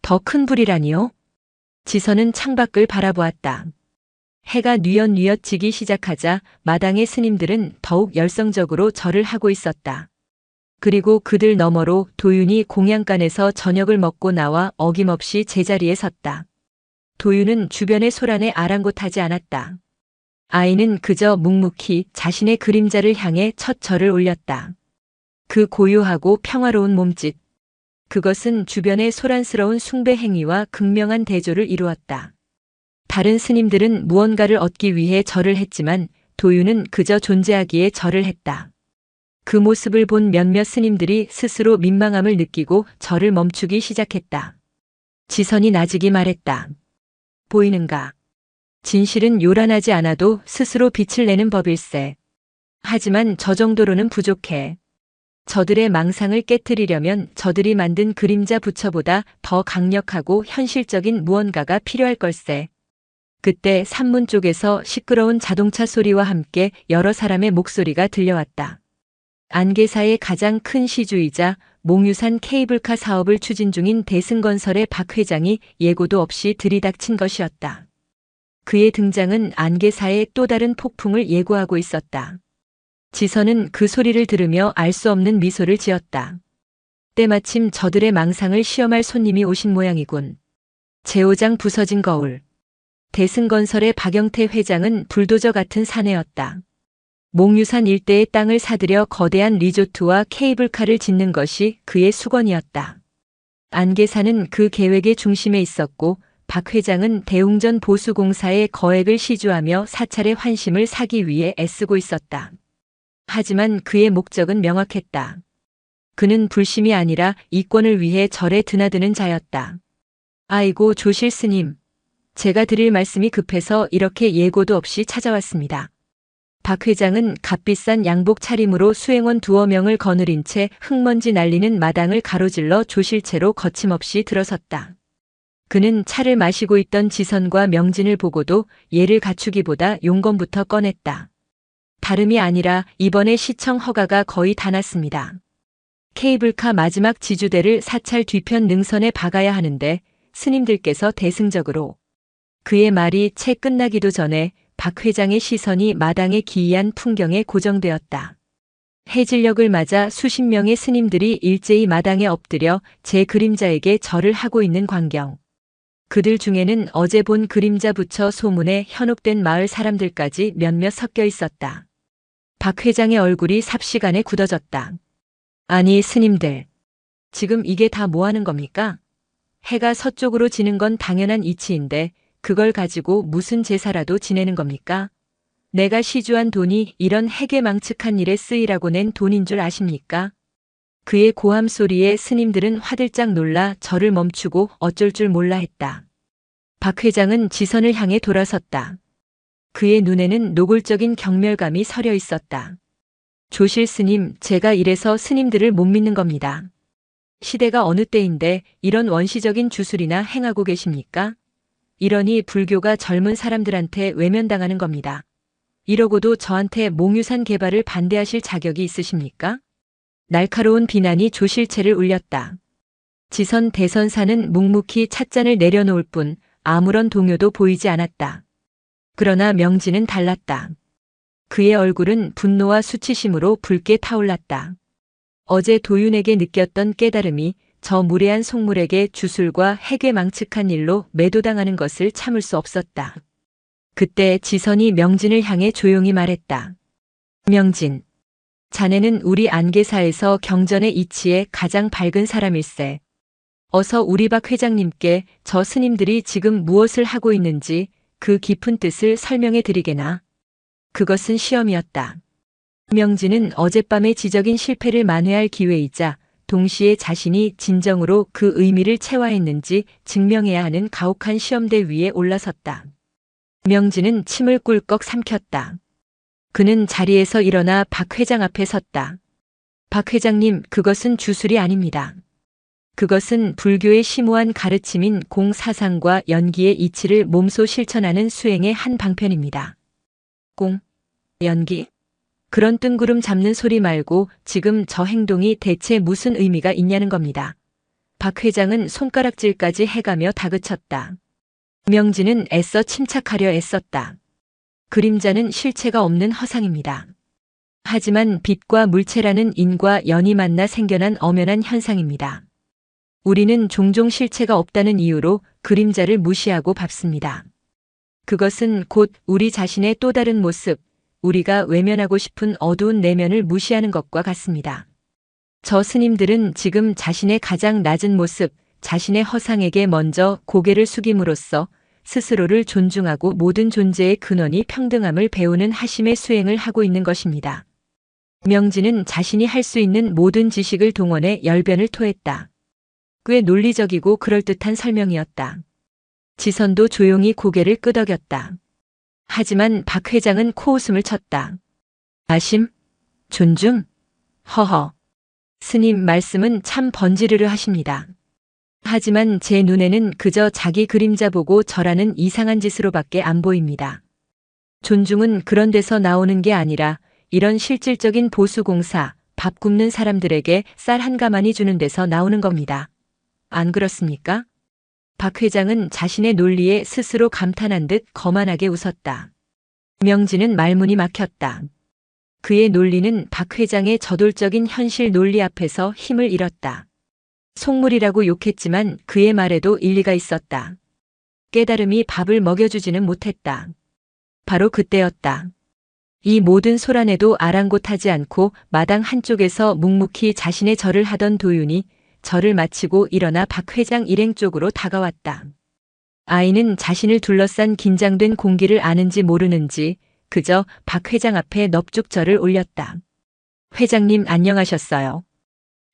S1: 더 큰 불이라니요? 지선은 창밖을 바라보았다. 해가 뉘엿뉘엿 지기 시작하자 마당의 스님들은 더욱 열성적으로 절을 하고 있었다. 그리고 그들 너머로 도윤이 공양간에서 저녁을 먹고 나와 어김없이 제자리에 섰다. 도윤은 주변의 소란에 아랑곳하지 않았다. 아이는 그저 묵묵히 자신의 그림자를 향해 첫 절을 올렸다. 그 고요하고 평화로운 몸짓. 그것은 주변의 소란스러운 숭배 행위와 극명한 대조를 이루었다. 다른 스님들은 무언가를 얻기 위해 절을 했지만 도윤은 그저 존재하기에 절을 했다. 그 모습을 본 몇몇 스님들이 스스로 민망함을 느끼고 절을 멈추기 시작했다. 지선이 나직이 말했다. 보이는가? 진실은 요란하지 않아도 스스로 빛을 내는 법일세. 하지만 저 정도로는 부족해. 저들의 망상을 깨트리려면 저들이 만든 그림자 부처보다 더 강력하고 현실적인 무언가가 필요할 걸세. 그때 산문 쪽에서 시끄러운 자동차 소리와 함께 여러 사람의 목소리가 들려왔다. 안개사의 가장 큰 시주이자 몽유산 케이블카 사업을 추진 중인 대승건설의 박 회장이 예고도 없이 들이닥친 것이었다. 그의 등장은 안개사의 또 다른 폭풍을 예고하고 있었다. 지선은 그 소리를 들으며 알 수 없는 미소를 지었다. 때마침 저들의 망상을 시험할 손님이 오신 모양이군. 제오장 부서진 거울. 대승건설의 박영태 회장은 불도저 같은 사내였다. 몽유산 일대의 땅을 사들여 거대한 리조트와 케이블카를 짓는 것이 그의 수건이었다. 안개사는 그 계획의 중심에 있었고 박 회장은 대웅전 보수공사의 거액을 시주하며 사찰의 환심을 사기 위해 애쓰고 있었다. 하지만 그의 목적은 명확했다. 그는 불심이 아니라 이권을 위해 절에 드나드는 자였다. 아이고 조실 스님. 제가 드릴 말씀이 급해서 이렇게 예고도 없이 찾아왔습니다. 박 회장은 값비싼 양복 차림으로 수행원 2~0명을 거느린 채 흙먼지 날리는 마당을 가로질러 조실체로 거침없이 들어섰다. 그는 차를 마시고 있던 지선과 명진을 보고도 예를 갖추기보다 용건부터 꺼냈다. 다름이 아니라 이번에 시청 허가가 거의 다 났습니다. 케이블카 마지막 지주대를 사찰 뒤편 능선에 박아야 하는데 스님들께서 대승적으로. 그의 말이 채 끝나기도 전에 박 회장의 시선이 마당의 기이한 풍경에 고정되었다. 해질녘을 맞아 수십 명의 스님들이 일제히 마당에 엎드려 제 그림자에게 절을 하고 있는 광경. 그들 중에는 어제 본 그림자 부처 소문에 현혹된 마을 사람들까지 몇몇 섞여 있었다. 박 회장의 얼굴이 삽시간에 굳어졌다. 아니 스님들, 지금 이게 다 뭐 하는 겁니까? 해가 서쪽으로 지는 건 당연한 이치인데 그걸 가지고 무슨 제사라도 지내는 겁니까? 내가 시주한 돈이 이런 해괴망측한 일에 쓰이라고 낸 돈인 줄 아십니까? 그의 고함 소리에 스님들은 화들짝 놀라 절을 멈추고 어쩔 줄 몰라 했다. 박 회장은 지선을 향해 돌아섰다. 그의 눈에는 노골적인 경멸감이 서려 있었다. 조실 스님, 제가 이래서 스님들을 못 믿는 겁니다. 시대가 어느 때인데 이런 원시적인 주술이나 행하고 계십니까? 이러니 불교가 젊은 사람들한테 외면당하는 겁니다. 이러고도 저한테 몽유산 개발을 반대하실 자격이 있으십니까? 날카로운 비난이 조실체를 울렸다. 지선 대선사는 묵묵히 찻잔을 내려놓을 뿐 아무런 동요도 보이지 않았다. 그러나 명진은 달랐다. 그의 얼굴은 분노와 수치심으로 붉게 타올랐다. 어제 도윤에게 느꼈던 깨달음이 저 무례한 속물에게 주술과 핵에 망측한 일로 매도당하는 것을 참을 수 없었다. 그때 지선이 명진을 향해 조용히 말했다. 명진, 자네는 우리 안계사에서 경전의 이치에 가장 밝은 사람일세. 어서 우리 박 회장님께 저 스님들이 지금 무엇을 하고 있는지 그 깊은 뜻을 설명해 드리게나. 그것은 시험이었다. 명진은 어젯밤의 지적인 실패를 만회할 기회이자 동시에 자신이 진정으로 그 의미를 체화했는지 증명해야 하는 가혹한 시험대 위에 올라섰다. 명진은 침을 꿀꺽 삼켰다. 그는 자리에서 일어나 박 회장 앞에 섰다. 박 회장님, 그것은 주술이 아닙니다. 그것은 불교의 심오한 가르침인 공사상과 연기의 이치를 몸소 실천하는 수행의 한 방편입니다. 공, 연기. 그런 뜬구름 잡는 소리 말고 지금 저 행동이 대체 무슨 의미가 있냐는 겁니다. 박 회장은 손가락질까지 해가며 다그쳤다. 명진은 애써 침착하려 애썼다. 그림자는 실체가 없는 허상입니다. 하지만 빛과 물체라는 인과 연이 만나 생겨난 엄연한 현상입니다. 우리는 종종 실체가 없다는 이유로 그림자를 무시하고 밟습니다. 그것은 곧 우리 자신의 또 다른 모습, 우리가 외면하고 싶은 어두운 내면을 무시하는 것과 같습니다. 저 스님들은 지금 자신의 가장 낮은 모습, 자신의 허상에게 먼저 고개를 숙임으로써 스스로를 존중하고 모든 존재의 근원이 평등함을 배우는 하심의 수행을 하고 있는 것입니다. 명진은 자신이 할 수 있는 모든 지식을 동원해 열변을 토했다. 꽤 논리적이고 그럴듯한 설명이었다. 지선도 조용히 고개를 끄덕였다. 하지만 박 회장은 코웃음을 쳤다. 아심? 존중? 허허. 스님 말씀은 참 번지르르 하십니다. 하지만 제 눈에는 그저 자기 그림자 보고 절하는 이상한 짓으로밖에 안 보입니다. 존중은 그런 데서 나오는 게 아니라 이런 실질적인 보수공사, 밥 굽는 사람들에게 쌀 한 가마니 주는 데서 나오는 겁니다. 안 그렇습니까? 박 회장은 자신의 논리에 스스로 감탄한 듯 거만하게 웃었다. 명진은 말문이 막혔다. 그의 논리는 박 회장의 저돌적인 현실 논리 앞에서 힘을 잃었다. 속물이라고 욕했지만 그의 말에도 일리가 있었다. 깨달음이 밥을 먹여주지는 못했다. 바로 그때였다. 이 모든 소란에도 아랑곳하지 않고 마당 한쪽에서 묵묵히 자신의 절을 하던 도윤이 절을 마치고 일어나 박 회장 일행 쪽으로 다가왔다. 아이는 자신을 둘러싼 긴장된 공기를 아는지 모르는지 그저 박 회장 앞에 넙죽절을 올렸다. 회장님 안녕하셨어요.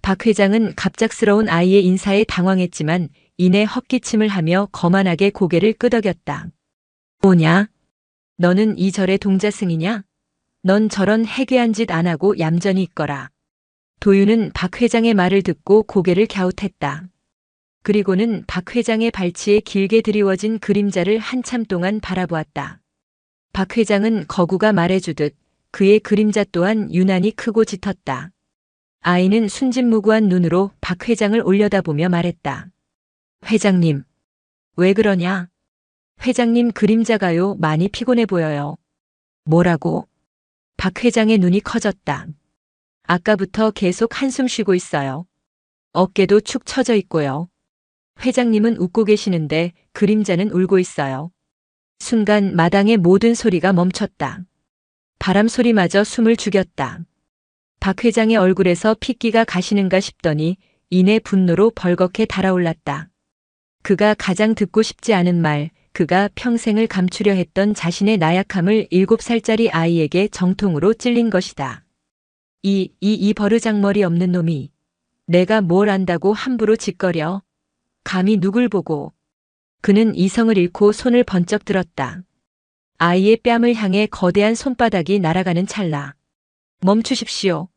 S1: 박 회장은 갑작스러운 아이의 인사에 당황했지만 이내 헛기침을 하며 거만하게 고개를 끄덕였다. 뭐냐? 너는 이 절의 동자승이냐? 넌 저런 해괴한 짓 안 하고 얌전히 있거라. 도윤은 박 회장의 말을 듣고 고개를 갸웃했다. 그리고는 박 회장의 발치에 길게 드리워진 그림자를 한참 동안 바라보았다. 박 회장은 거구가 말해주듯 그의 그림자 또한 유난히 크고 짙었다. 아이는 순진무구한 눈으로 박 회장을 올려다보며 말했다. 회장님, 왜 그러냐? 회장님 그림자가요 많이 피곤해 보여요. 뭐라고? 박 회장의 눈이 커졌다. 아까부터 계속 한숨 쉬고 있어요. 어깨도 축 처져 있고요. 회장님은 웃고 계시는데 그림자는 울고 있어요. 순간 마당의 모든 소리가 멈췄다. 바람 소리마저 숨을 죽였다. 박 회장의 얼굴에서 핏기가 가시는가 싶더니 이내 분노로 벌겋게 달아올랐다. 그가 가장 듣고 싶지 않은 말, 그가 평생을 감추려 했던 자신의 나약함을 7살짜리 아이에게 정통으로 찔린 것이다. 이 버르장머리 없는 놈이 내가 뭘 안다고 함부로 짓거려. 감히 누굴 보고. 그는 이성을 잃고 손을 번쩍 들었다. 아이의 뺨을 향해 거대한 손바닥이 날아가는 찰나. 멈추십시오.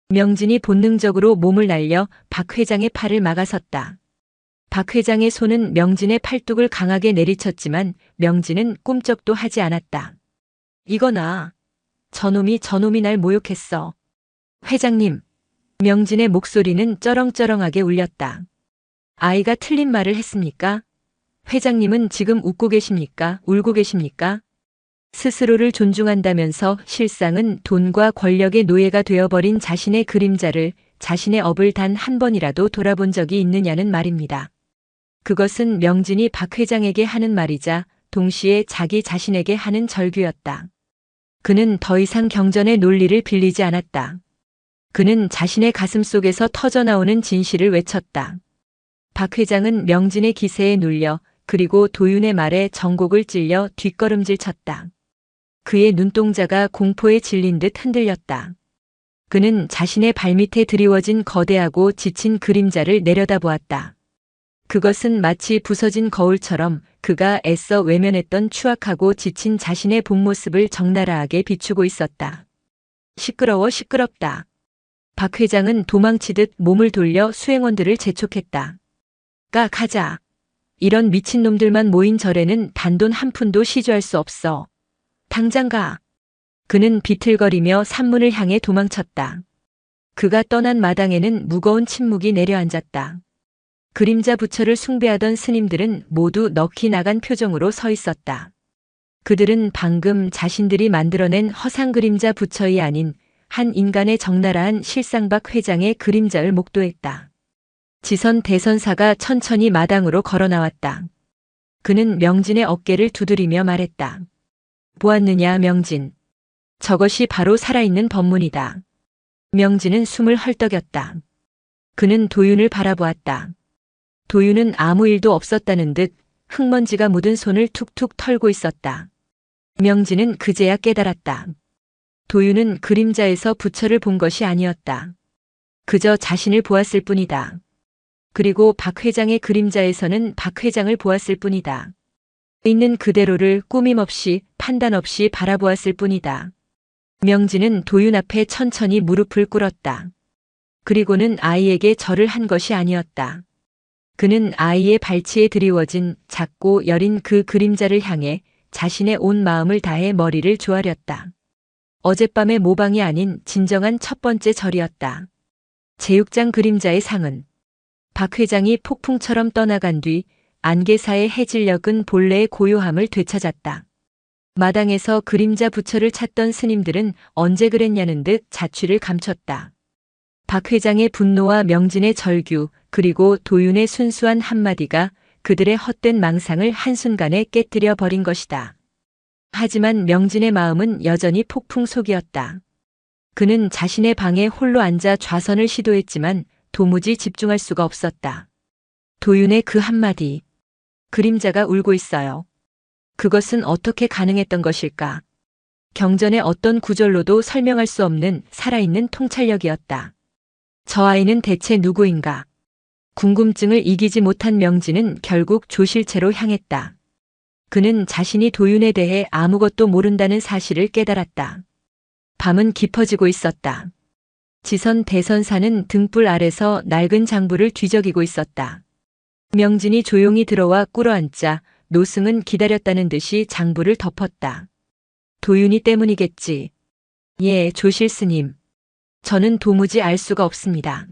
S1: 명진이 본능적으로 몸을 날려 박 회장의 팔을 막아섰다. 박 회장의 손은 명진의 팔뚝을 강하게 내리쳤지만 명진은 꿈쩍도 하지 않았다. 이거나. 저놈이 날 모욕했어. 회장님. 명진의 목소리는 쩌렁쩌렁하게 울렸다. 아이가 틀린 말을 했습니까? 회장님은 지금 웃고 계십니까? 울고 계십니까? 스스로를 존중한다면서 실상은 돈과 권력의 노예가 되어버린 자신의 그림자를, 자신의 업을 단 한 번이라도 돌아본 적이 있느냐는 말입니다. 그것은 명진이 박 회장에게 하는 말이자 동시에 자기 자신에게 하는 절규였다. 그는 더 이상 경전의 논리를 빌리지 않았다. 그는 자신의 가슴 속에서 터져나오는 진실을 외쳤다. 박 회장은 명진의 기세에 눌려 그리고 도윤의 말에 정곡을 찔려 뒷걸음질 쳤다. 그의 눈동자가 공포에 질린 듯 흔들렸다. 그는 자신의 발밑에 드리워진 거대하고 지친 그림자를 내려다보았다. 그것은 마치 부서진 거울처럼 그가 애써 외면했던 추악하고 지친 자신의 본 모습을 적나라하게 비추고 있었다. 시끄러워 시끄럽다. 박 회장은 도망치듯 몸을 돌려 수행원들을 재촉했다. 가자. 이런 미친놈들만 모인 절에는 단돈 한 푼도 시주할 수 없어. 당장 가. 그는 비틀거리며 산문을 향해 도망쳤다. 그가 떠난 마당에는 무거운 침묵이 내려앉았다. 그림자 부처를 숭배하던 스님들은 모두 넋이 나간 표정으로 서 있었다. 그들은 방금 자신들이 만들어낸 허상 그림자 부처이 아닌 한 인간의 적나라한 실상박 회장의 그림자를 목도했다. 지선 대선사가 천천히 마당으로 걸어 나왔다. 그는 명진의 어깨를 두드리며 말했다. 보았느냐 명진. 저것이 바로 살아있는 법문이다. 명진은 숨을 헐떡였다. 그는 도윤을 바라보았다. 도윤은 아무 일도 없었다는 듯 흙먼지가 묻은 손을 툭툭 털고 있었다. 명진은 그제야 깨달았다. 도윤은 그림자에서 부처를 본 것이 아니었다. 그저 자신을 보았을 뿐이다. 그리고 박 회장의 그림자에서는 박 회장을 보았을 뿐이다. 있는 그대로를 꾸밈 없이 판단 없이 바라보았을 뿐이다. 명진은 도윤 앞에 천천히 무릎을 꿇었다. 그리고는 아이에게 절을 한 것이 아니었다. 그는 아이의 발치에 드리워진 작고 여린 그 그림자를 향해 자신의 온 마음을 다해 머리를 조아렸다. 어젯밤의 모방이 아닌 진정한 첫 번째 절이었다. 제육장 그림자의 상은 박 회장이 폭풍처럼 떠나간 뒤 안개사의 해질녘은 본래의 고요함을 되찾았다. 마당에서 그림자 부처를 찾던 스님들은 언제 그랬냐는 듯 자취를 감췄다. 박 회장의 분노와 명진의 절규 그리고 도윤의 순수한 한마디가 그들의 헛된 망상을 한순간에 깨뜨려 버린 것이다. 하지만 명진의 마음은 여전히 폭풍 속이었다. 그는 자신의 방에 홀로 앉아 좌선을 시도했지만 도무지 집중할 수가 없었다. 도윤의 그 한마디. 그림자가 울고 있어요. 그것은 어떻게 가능했던 것일까? 경전의 어떤 구절로도 설명할 수 없는 살아있는 통찰력이었다. 저 아이는 대체 누구인가? 궁금증을 이기지 못한 명진은 결국 조실체로 향했다. 그는 자신이 도윤에 대해 아무것도 모른다는 사실을 깨달았다. 밤은 깊어지고 있었다. 지선 대선사는 등불 아래서 낡은 장부를 뒤적이고 있었다. 명진이 조용히 들어와 꿇어앉자 노승은 기다렸다는 듯이 장부를 덮었다. 도윤이 때문이겠지. 예, 조실 스님. 저는 도무지 알 수가 없습니다.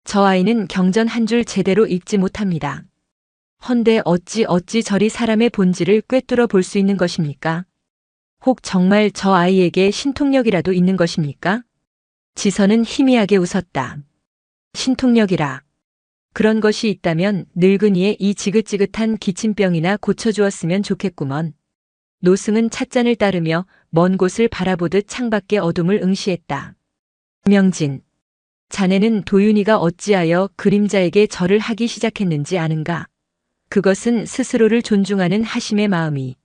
S1: 저 아이는 경전 한 줄 제대로 읽지 못합니다. 헌데 어찌 저리 사람의 본질을 꿰뚫어 볼 수 있는 것입니까? 혹 정말 저 아이에게 신통력이라도 있는 것입니까? 지선은 희미하게 웃었다. 신통력이라. 그런 것이 있다면 늙은이의 이 지긋지긋한 기침병이나 고쳐주었으면 좋겠구먼. 노승은 찻잔을 따르며 먼 곳을 바라보듯 창밖의 어둠을 응시했다. 명진. 자네는 도윤이가 어찌하여 그림자에게 절을 하기 시작했는지 아는가? 그것은 스스로를 존중하는 하심의 마음이.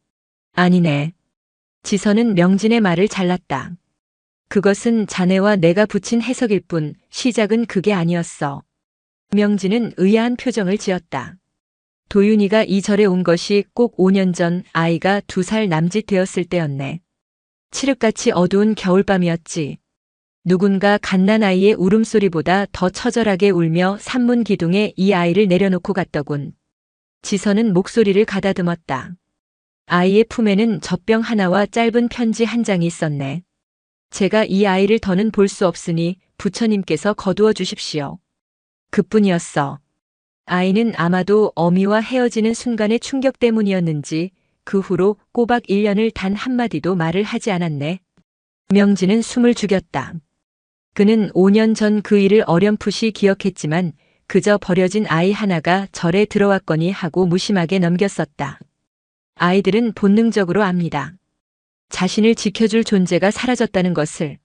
S1: 아니네. 지선은 명진의 말을 잘랐다. 그것은 자네와 내가 붙인 해석일 뿐 시작은 그게 아니었어. 명진은 의아한 표정을 지었다. 도윤이가 이 절에 온 것이 꼭 5년 전 아이가 2살 남짓 되었을 때였네. 칠흑같이 어두운 겨울밤이었지. 누군가 갓난아이의 울음소리보다 더 처절하게 울며 산문 기둥에 이 아이를 내려놓고 갔더군. 지선은 목소리를 가다듬었다. 아이의 품에는 젖병 하나와 짧은 편지 한 장이 있었네. 제가 이 아이를 더는 볼 수 없으니 부처님께서 거두어 주십시오. 그뿐이었어. 아이는 아마도 어미와 헤어지는 순간의 충격 때문이었는지 그 후로 꼬박 1년을 단 한마디도 말을 하지 않았네. 명진은 숨을 죽였다. 그는 5년 전 그 일을 어렴풋이 기억했지만 그저 버려진 아이 하나가 절에 들어왔거니 하고 무심하게 넘겼었다. 아이들은 본능적으로 압니다. 자신을 지켜줄 존재가 사라졌다는 것을.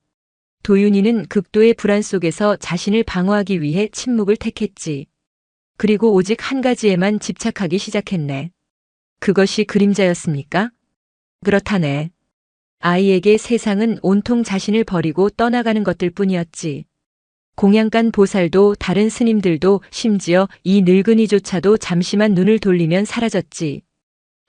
S1: 도윤이는 극도의 불안 속에서 자신을 방어하기 위해 침묵을 택했지. 그리고 오직 한 가지에만 집착하기 시작했네. 그것이 그림자였습니까? 그렇다네. 아이에게 세상은 온통 자신을 버리고 떠나가는 것들 뿐이었지. 공양간 보살도 다른 스님들도 심지어 이 늙은이조차도 잠시만 눈을 돌리면 사라졌지.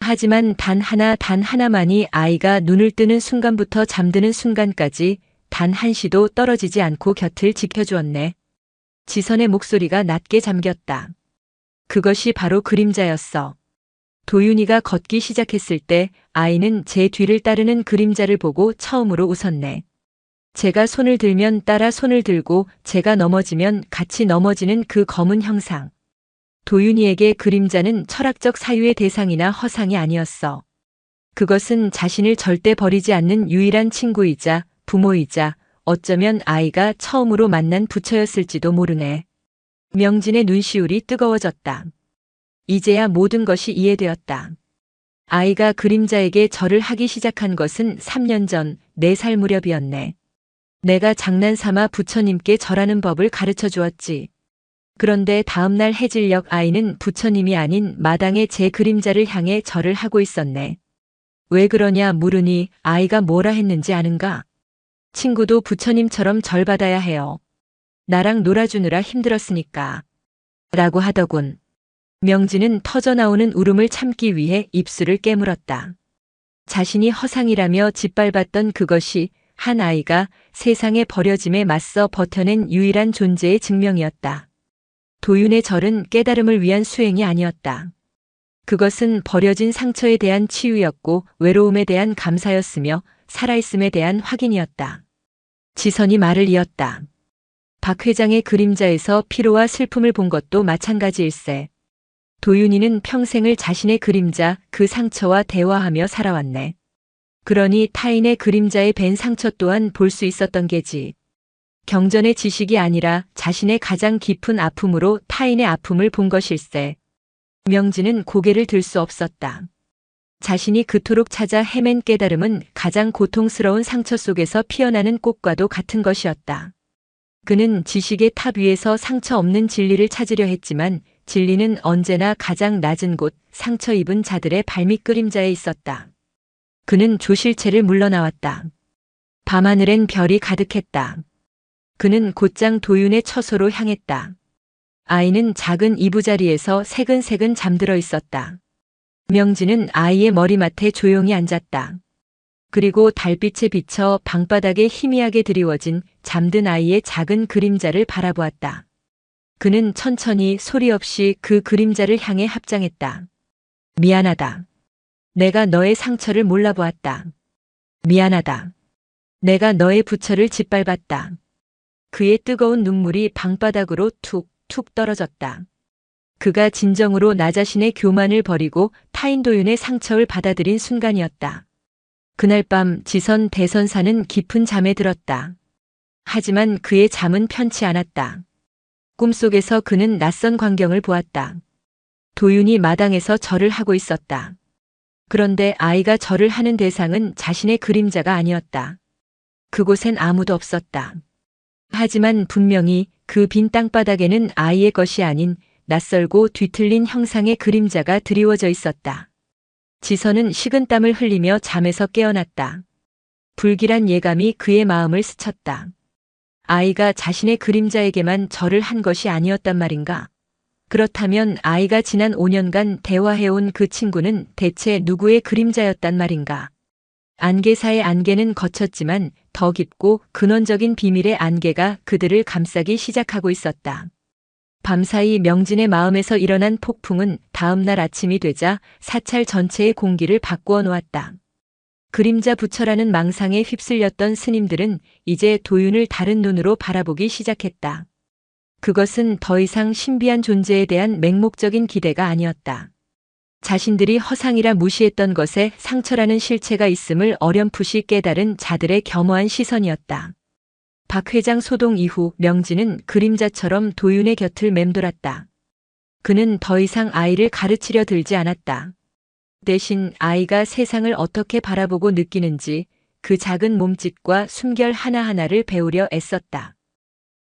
S1: 하지만 단 하나만이 아이가 눈을 뜨는 순간부터 잠드는 순간까지 단 한시도 떨어지지 않고 곁을 지켜주었네. 지선의 목소리가 낮게 잠겼다. 그것이 바로 그림자였어. 도윤이가 걷기 시작했을 때 아이는 제 뒤를 따르는 그림자를 보고 처음으로 웃었네. 제가 손을 들면 따라 손을 들고 제가 넘어지면 같이 넘어지는 그 검은 형상. 도윤이에게 그림자는 철학적 사유의 대상이나 허상이 아니었어. 그것은 자신을 절대 버리지 않는 유일한 친구이자 부모이자 어쩌면 아이가 처음으로 만난 부처였을지도 모르네. 명진의 눈시울이 뜨거워졌다. 이제야 모든 것이 이해되었다. 아이가 그림자에게 절을 하기 시작한 것은 3년 전 4살 무렵이었네. 내가 장난삼아 부처님께 절하는 법을 가르쳐 주었지. 그런데 다음날 해질녘 아이는 부처님이 아닌 마당에 제 그림자를 향해 절을 하고 있었네. 왜 그러냐 물으니 아이가 뭐라 했는지 아는가? 친구도 부처님처럼 절 받아야 해요. 나랑 놀아주느라 힘들었으니까. 라고 하더군. 명진은 터져나오는 울음을 참기 위해 입술을 깨물었다. 자신이 허상이라며 짓밟았던 그것이 한 아이가 세상의 버려짐에 맞서 버텨낸 유일한 존재의 증명이었다. 도윤의 절은 깨달음을 위한 수행이 아니었다. 그것은 버려진 상처에 대한 치유였고 외로움에 대한 감사였으며 살아있음에 대한 확인이었다. 지선이 말을 이었다. 박 회장의 그림자에서 피로와 슬픔을 본 것도 마찬가지일세. 도윤이는 평생을 자신의 그림자, 그 상처와 대화하며 살아왔네. 그러니 타인의 그림자에 밴 상처 또한 볼 수 있었던 게지. 경전의 지식이 아니라 자신의 가장 깊은 아픔으로 타인의 아픔을 본 것일세. 명진은 고개를 들 수 없었다. 자신이 그토록 찾아 헤맨 깨달음은 가장 고통스러운 상처 속에서 피어나는 꽃과도 같은 것이었다. 그는 지식의 탑 위에서 상처 없는 진리를 찾으려 했지만 진리는 언제나 가장 낮은 곳, 상처 입은 자들의 발밑 그림자에 있었다. 그는 조실체를 물러나왔다. 밤하늘엔 별이 가득했다. 그는 곧장 도윤의 처소로 향했다. 아이는 작은 이부자리에서 새근새근 잠들어 있었다. 명진은 아이의 머리맡에 조용히 앉았다. 그리고 달빛에 비쳐 방바닥에 희미하게 드리워진 잠든 아이의 작은 그림자를 바라보았다. 그는 천천히 소리 없이 그 그림자를 향해 합장했다. 미안하다. 내가 너의 상처를 몰라보았다. 미안하다. 내가 너의 부처를 짓밟았다. 그의 뜨거운 눈물이 방바닥으로 툭툭 떨어졌다. 그가 진정으로 나 자신의 교만을 버리고 타인 도윤의 상처를 받아들인 순간이었다. 그날 밤 지선 대선사는 깊은 잠에 들었다. 하지만 그의 잠은 편치 않았다. 꿈속에서 그는 낯선 광경을 보았다. 도윤이 마당에서 절을 하고 있었다. 그런데 아이가 절을 하는 대상은 자신의 그림자가 아니었다. 그곳엔 아무도 없었다. 하지만 분명히 그 빈 땅바닥에는 아이의 것이 아닌 낯설고 뒤틀린 형상의 그림자가 드리워져 있었다. 지선은 식은땀을 흘리며 잠에서 깨어났다. 불길한 예감이 그의 마음을 스쳤다. 아이가 자신의 그림자에게만 절을 한 것이 아니었단 말인가? 그렇다면 아이가 지난 5년간 대화해온 그 친구는 대체 누구의 그림자였단 말인가? 안개사의 안개는 거쳤지만 더 깊고 근원적인 비밀의 안개가 그들을 감싸기 시작하고 있었다. 밤사이 명진의 마음에서 일어난 폭풍은 다음 날 아침이 되자 사찰 전체의 공기를 바꾸어 놓았다. 그림자 부처라는 망상에 휩쓸렸던 스님들은 이제 도윤을 다른 눈으로 바라보기 시작했다. 그것은 더 이상 신비한 존재에 대한 맹목적인 기대가 아니었다. 자신들이 허상이라 무시했던 것에 상처라는 실체가 있음을 어렴풋이 깨달은 자들의 겸허한 시선이었다. 박 회장 소동 이후 명진은 그림자처럼 도윤의 곁을 맴돌았다. 그는 더 이상 아이를 가르치려 들지 않았다. 대신 아이가 세상을 어떻게 바라보고 느끼는지 그 작은 몸짓과 숨결 하나하나를 배우려 애썼다.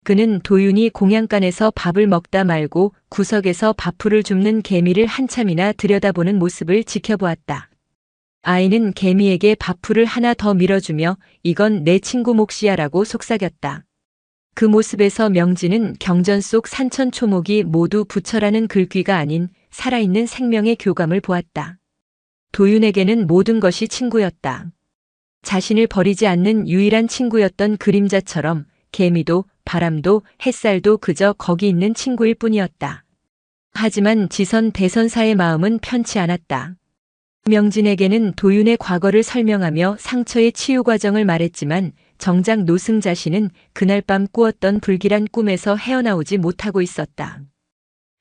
S1: 그는 도윤이 공양간에서 밥을 먹다 말고 구석에서 밥풀을 줍는 개미를 한참이나 들여다보는 모습을 지켜보았다. 아이는 개미에게 밥풀을 하나 더 밀어주며 이건 내 친구 몫이야라고 속삭였다. 그 모습에서 명진은 경전 속 산천초목이 모두 부처라는 글귀가 아닌 살아있는 생명의 교감을 보았다. 도윤에게는 모든 것이 친구였다. 자신을 버리지 않는 유일한 친구였던 그림자처럼 개미도 바람도 햇살도 그저 거기 있는 친구일 뿐이었다. 하지만 지선 대선사의 마음은 편치 않았다. 명진에게는 도윤의 과거를 설명하며 상처의 치유 과정을 말했지만 정작 노승 자신은 그날 밤 꾸었던 불길한 꿈에서 헤어나오지 못하고 있었다.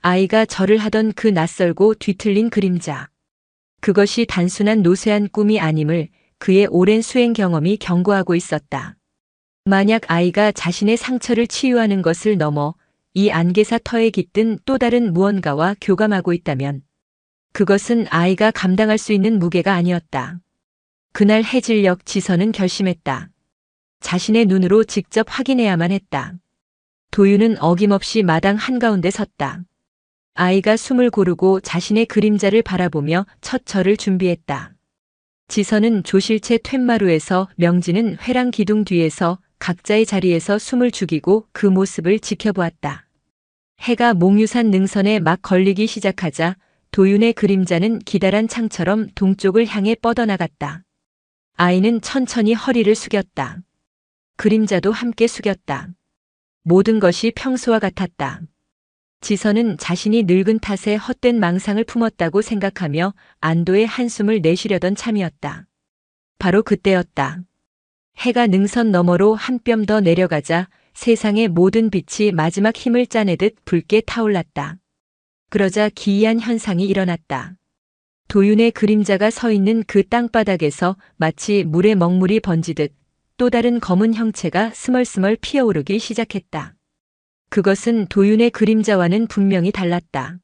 S1: 아이가 절을 하던 그 낯설고 뒤틀린 그림자. 그것이 단순한 노쇠한 꿈이 아님을 그의 오랜 수행 경험이 경고하고 있었다. 만약 아이가 자신의 상처를 치유하는 것을 넘어 이 안개사 터에 깃든 또 다른 무언가와 교감하고 있다면 그것은 아이가 감당할 수 있는 무게가 아니었다. 그날 해질녘 지선은 결심했다. 자신의 눈으로 직접 확인해야만 했다. 도윤은 어김없이 마당 한가운데 섰다. 아이가 숨을 고르고 자신의 그림자를 바라보며 첫 절을 준비했다. 지선은 조실체 툇마루에서 명진은 회랑 기둥 뒤에서 각자의 자리에서 숨을 죽이고 그 모습을 지켜보았다. 해가 몽유산 능선에 막 걸리기 시작하자 도윤의 그림자는 기다란 창처럼 동쪽을 향해 뻗어나갔다. 아이는 천천히 허리를 숙였다. 그림자도 함께 숙였다. 모든 것이 평소와 같았다. 지선은 자신이 늙은 탓에 헛된 망상을 품었다고 생각하며 안도의 한숨을 내쉬려던 참이었다. 바로 그때였다. 해가 능선 너머로 한 뼘 더 내려가자 세상의 모든 빛이 마지막 힘을 짜내듯 붉게 타올랐다. 그러자 기이한 현상이 일어났다. 도윤의 그림자가 서 있는 그 땅바닥에서 마치 물에 먹물이 번지듯 또 다른 검은 형체가 스멀스멀 피어오르기 시작했다. 그것은 도윤의 그림자와는 분명히 달랐다.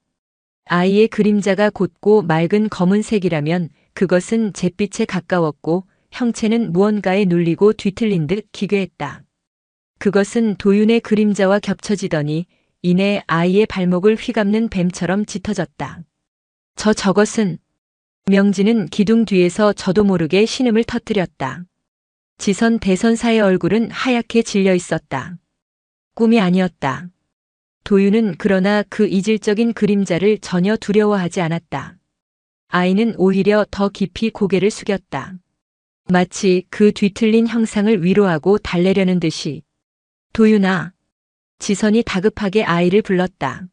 S1: 아이의 그림자가 곧고 맑은 검은색이라면 그것은 잿빛에 가까웠고 형체는 무언가에 눌리고 뒤틀린 듯 기괴했다. 그것은 도윤의 그림자와 겹쳐지더니 이내 아이의 발목을 휘감는 뱀처럼 짙어졌다. 저것은 명진은 기둥 뒤에서 저도 모르게 신음을 터뜨렸다. 지선 대선사의 얼굴은 하얗게 질려 있었다. 꿈이 아니었다. 도윤은 그러나 그 이질적인 그림자를 전혀 두려워하지 않았다. 아이는 오히려 더 깊이 고개를 숙였다. 마치 그 뒤틀린 형상을 위로하고 달래려는 듯이. 도윤아. 지선이 다급하게 아이를 불렀다.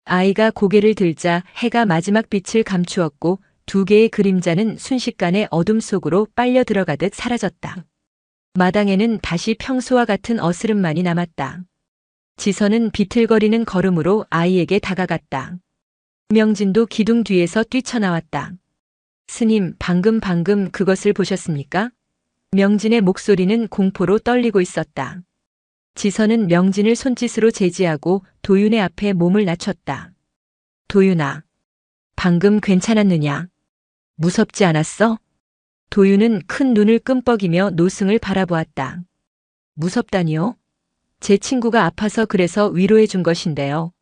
S1: 아이가 고개를 들자 해가 마지막 빛을 감추었고 두 개의 그림자는 순식간에 어둠 속으로 빨려 들어가듯 사라졌다. 마당에는 다시 평소와 같은 어스름만이 남았다. 지선은 비틀거리는 걸음으로 아이에게 다가갔다. 명진도 기둥 뒤에서 뛰쳐나왔다. 스님, 방금 그것을 보셨습니까? 명진의 목소리는 공포로 떨리고 있었다. 지선은 명진을 손짓으로 제지하고 도윤의 앞에 몸을 낮췄다. 도윤아, 방금 괜찮았느냐? 무섭지 않았어? 도윤은 큰 눈을 끔뻑이며 노승을 바라보았다. 무섭다니요? 제 친구가 아파서 그래서 위로해 준 것인데요.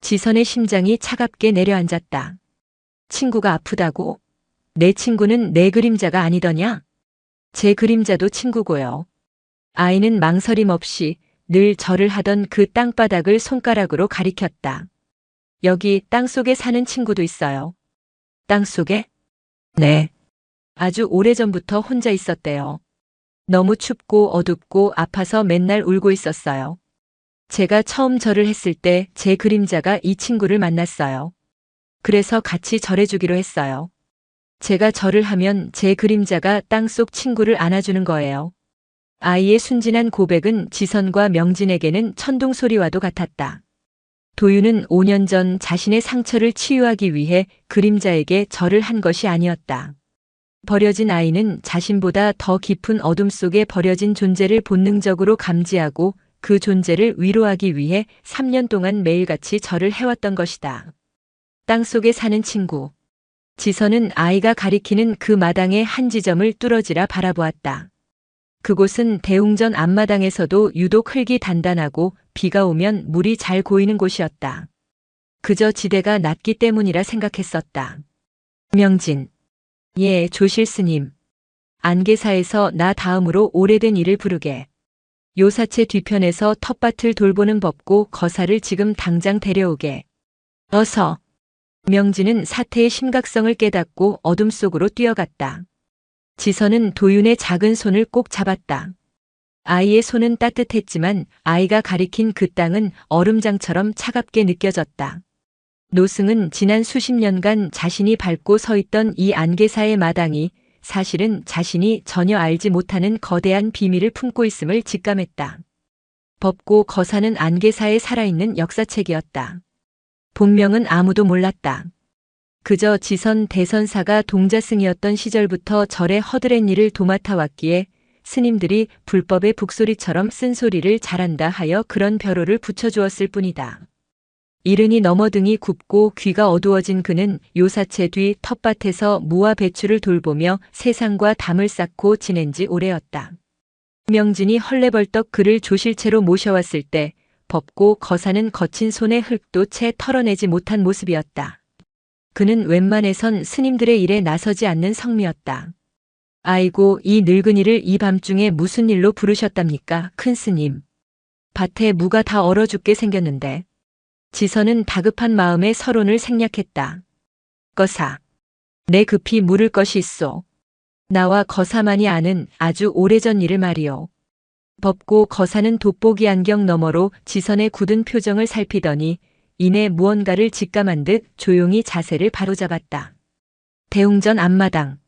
S1: 지선의 심장이 차갑게 내려앉았다. 친구가 아프다고? 내 친구는 내 그림자가 아니더냐? 제 그림자도 친구고요. 아이는 망설임 없이 늘 절을 하던 그 땅바닥을 손가락으로 가리켰다. 여기 땅속에 사는 친구도 있어요. 땅속에? 네. 아주 오래전부터 혼자 있었대요. 너무 춥고 어둡고 아파서 맨날 울고 있었어요. 제가 처음 절을 했을 때 제 그림자가 이 친구를 만났어요. 그래서 같이 절해주기로 했어요. 제가 절을 하면 제 그림자가 땅속 친구를 안아주는 거예요. 아이의 순진한 고백은 지선과 명진에게는 천둥 소리와도 같았다. 도윤은 5년 전 자신의 상처를 치유하기 위해 그림자에게 절을 한 것이 아니었다. 버려진 아이는 자신보다 더 깊은 어둠 속에 버려진 존재를 본능적으로 감지하고 그 존재를 위로하기 위해 3년 동안 매일같이 절을 해왔던 것이다. 땅속에 사는 친구. 지선은 아이가 가리키는 그 마당의 한 지점을 뚫어지라 바라보았다. 그곳은 대웅전 앞마당에서도 유독 흙이 단단하고 비가 오면 물이 잘 고이는 곳이었다. 그저 지대가 낮기 때문이라 생각했었다. 명진. 예, 조실 스님. 안개사에서 나 다음으로 오래된 이를 부르게. 요사체 뒤편에서 텃밭을 돌보는 법고 거사를 지금 당장 데려오게. 어서. 명진은 사태의 심각성을 깨닫고 어둠 속으로 뛰어갔다. 지선은 도윤의 작은 손을 꼭 잡았다. 아이의 손은 따뜻했지만 아이가 가리킨 그 땅은 얼음장처럼 차갑게 느껴졌다. 노승은 지난 수십 년간 자신이 밟고 서 있던 이 안개사의 마당이 사실은 자신이 전혀 알지 못하는 거대한 비밀을 품고 있음을 직감했다. 법고 거사는 안개사에 살아있는 역사책이었다. 본명은 아무도 몰랐다. 그저 지선 대선사가 동자승이었던 시절부터 절의 허드렛 일을 도맡아 왔기에 스님들이 불법의 북소리처럼 쓴소리를 잘한다 하여 그런 벼로를 붙여주었을 뿐이다. 이른이 넘어 등이 굽고 귀가 어두워진 그는 요사체 뒤 텃밭에서 무와 배추를 돌보며 세상과 담을 쌓고 지낸 지 오래였다. 명진이 헐레벌떡 그를 조실체로 모셔왔을 때 법고 거사는 거친 손의 흙도 채 털어내지 못한 모습이었다. 그는 웬만해선 스님들의 일에 나서지 않는 성미였다. 아이고, 이 늙은이를 이 밤중에 무슨 일로 부르셨답니까, 큰 스님. 밭에 무가 다 얼어 죽게 생겼는데. 지선은 다급한 마음에 서론을 생략했다. 거사. 내 급히 물을 것이 있소. 나와 거사만이 아는 아주 오래전 일을 말이오. 법고 거사는 돋보기 안경 너머로 지선의 굳은 표정을 살피더니 이내 무언가를 직감한 듯 조용히 자세를 바로잡았다. 대웅전 앞마당.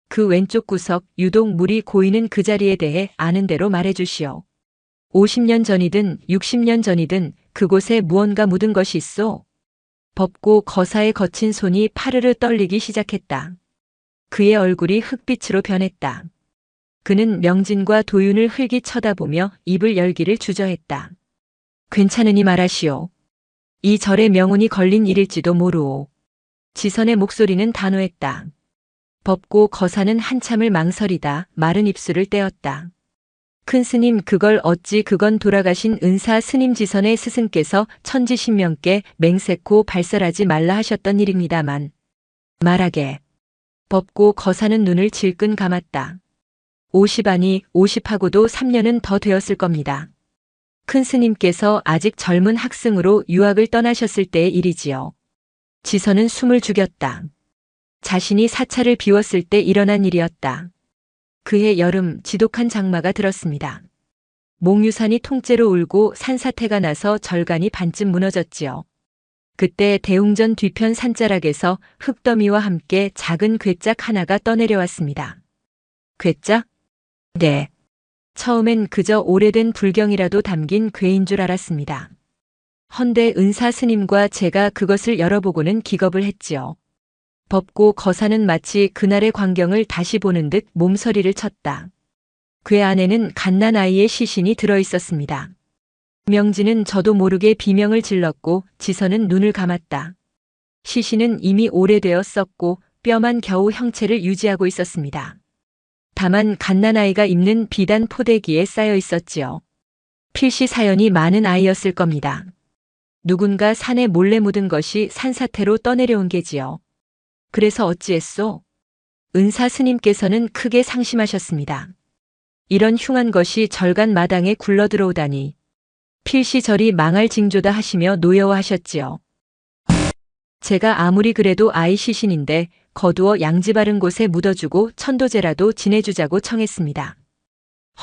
S1: 그 왼쪽 구석 유독 물이 고이는 그 자리에 대해 아는 대로 말해주시오. 50년 전이든 60년 전이든 그곳에 무언가 묻은 것이 있소. 법고 거사의 거친 손이 파르르 떨리기 시작했다. 그의 얼굴이 흙빛으로 변했다. 그는 명진과 도윤을 흘기 쳐다보며 입을 열기를 주저했다. 괜찮으니 말하시오. 이 절에 명운이 걸린 일일지도 모르오. 지선의 목소리는 단호했다. 법고 거사는 한참을 망설이다 마른 입술을 떼었다. 큰 스님, 그걸 어찌 그건 돌아가신 은사 스님 지선의 스승께서 천지신명께 맹세코 발설하지 말라 하셨던 일입니다만. 말하게. 법고 거사는 눈을 질끈 감았다. 50아니 50하고도 3년은 더 되었을 겁니다. 큰 스님께서 아직 젊은 학생으로 유학을 떠나셨을 때의 일이지요. 지선은 숨을 죽였다. 자신이 사찰을 비웠을 때 일어난 일이었다. 그해 여름 지독한 장마가 들었습니다. 몽유산이 통째로 울고 산사태가 나서 절간이 반쯤 무너졌지요. 그때 대웅전 뒤편 산자락에서 흙더미와 함께 작은 괴짝 하나가 떠내려왔습니다. 괴짝? 네. 처음엔 그저 오래된 불경이라도 담긴 괴인 줄 알았습니다. 헌데 은사 스님과 제가 그것을 열어보고는 기겁을 했지요. 법고 거사는 마치 그날의 광경을 다시 보는 듯 몸서리를 쳤다. 괴 안에는 갓난아이의 시신이 들어있었습니다. 명진은 저도 모르게 비명을 질렀고 지선은 눈을 감았다. 시신은 이미 오래되어 썩고 뼈만 겨우 형체를 유지하고 있었습니다. 다만 갓난아이가 입는 비단 포대기에 쌓여 있었지요. 필시 사연이 많은 아이였을 겁니다. 누군가 산에 몰래 묻은 것이 산사태로 떠내려온 게지요. 그래서 어찌했소? 은사 스님께서는 크게 상심하셨습니다. 이런 흉한 것이 절간 마당에 굴러 들어오다니. 필시 절이 망할 징조다 하시며 노여워하셨지요. 제가 아무리 그래도 아이 시신인데 거두어 양지 바른 곳에 묻어주고 천도제라도 지내주자고 청했습니다.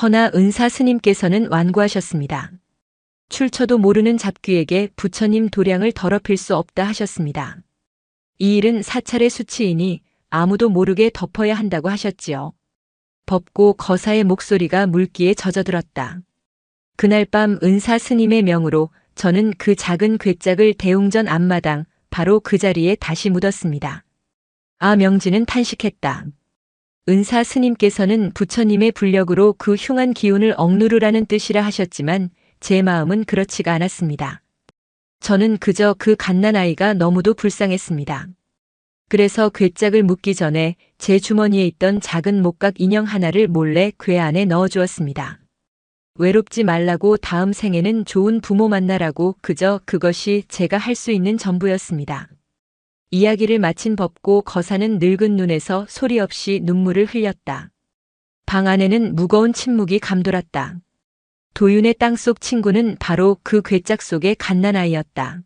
S1: 허나 은사 스님께서는 완고하셨습니다. 출처도 모르는 잡귀에게 부처님 도량을 더럽힐 수 없다 하셨습니다. 이 일은 사찰의 수치이니 아무도 모르게 덮어야 한다고 하셨지요. 법고 거사의 목소리가 물기에 젖어들었다. 그날 밤 은사 스님의 명으로 저는 그 작은 괴짝을 대웅전 앞마당 바로 그 자리에 다시 묻었습니다. 아, 명진은 탄식했다. 은사 스님께서는 부처님의 불력으로 그 흉한 기운을 억누르라는 뜻이라 하셨지만 제 마음은 그렇지가 않았습니다. 저는 그저 그 갓난아이가 너무도 불쌍했습니다. 그래서 괴짝을 묻기 전에 제 주머니에 있던 작은 목각 인형 하나를 몰래 궤 안에 넣어주었습니다. 외롭지 말라고 다음 생에는 좋은 부모 만나라고 그저 그것이 제가 할 수 있는 전부였습니다. 이야기를 마친 법고 거사는 늙은 눈에서 소리 없이 눈물을 흘렸다. 방 안에는 무거운 침묵이 감돌았다. 도윤의 땅속 친구는 바로 그 괴짝 속의 갓난아이였다.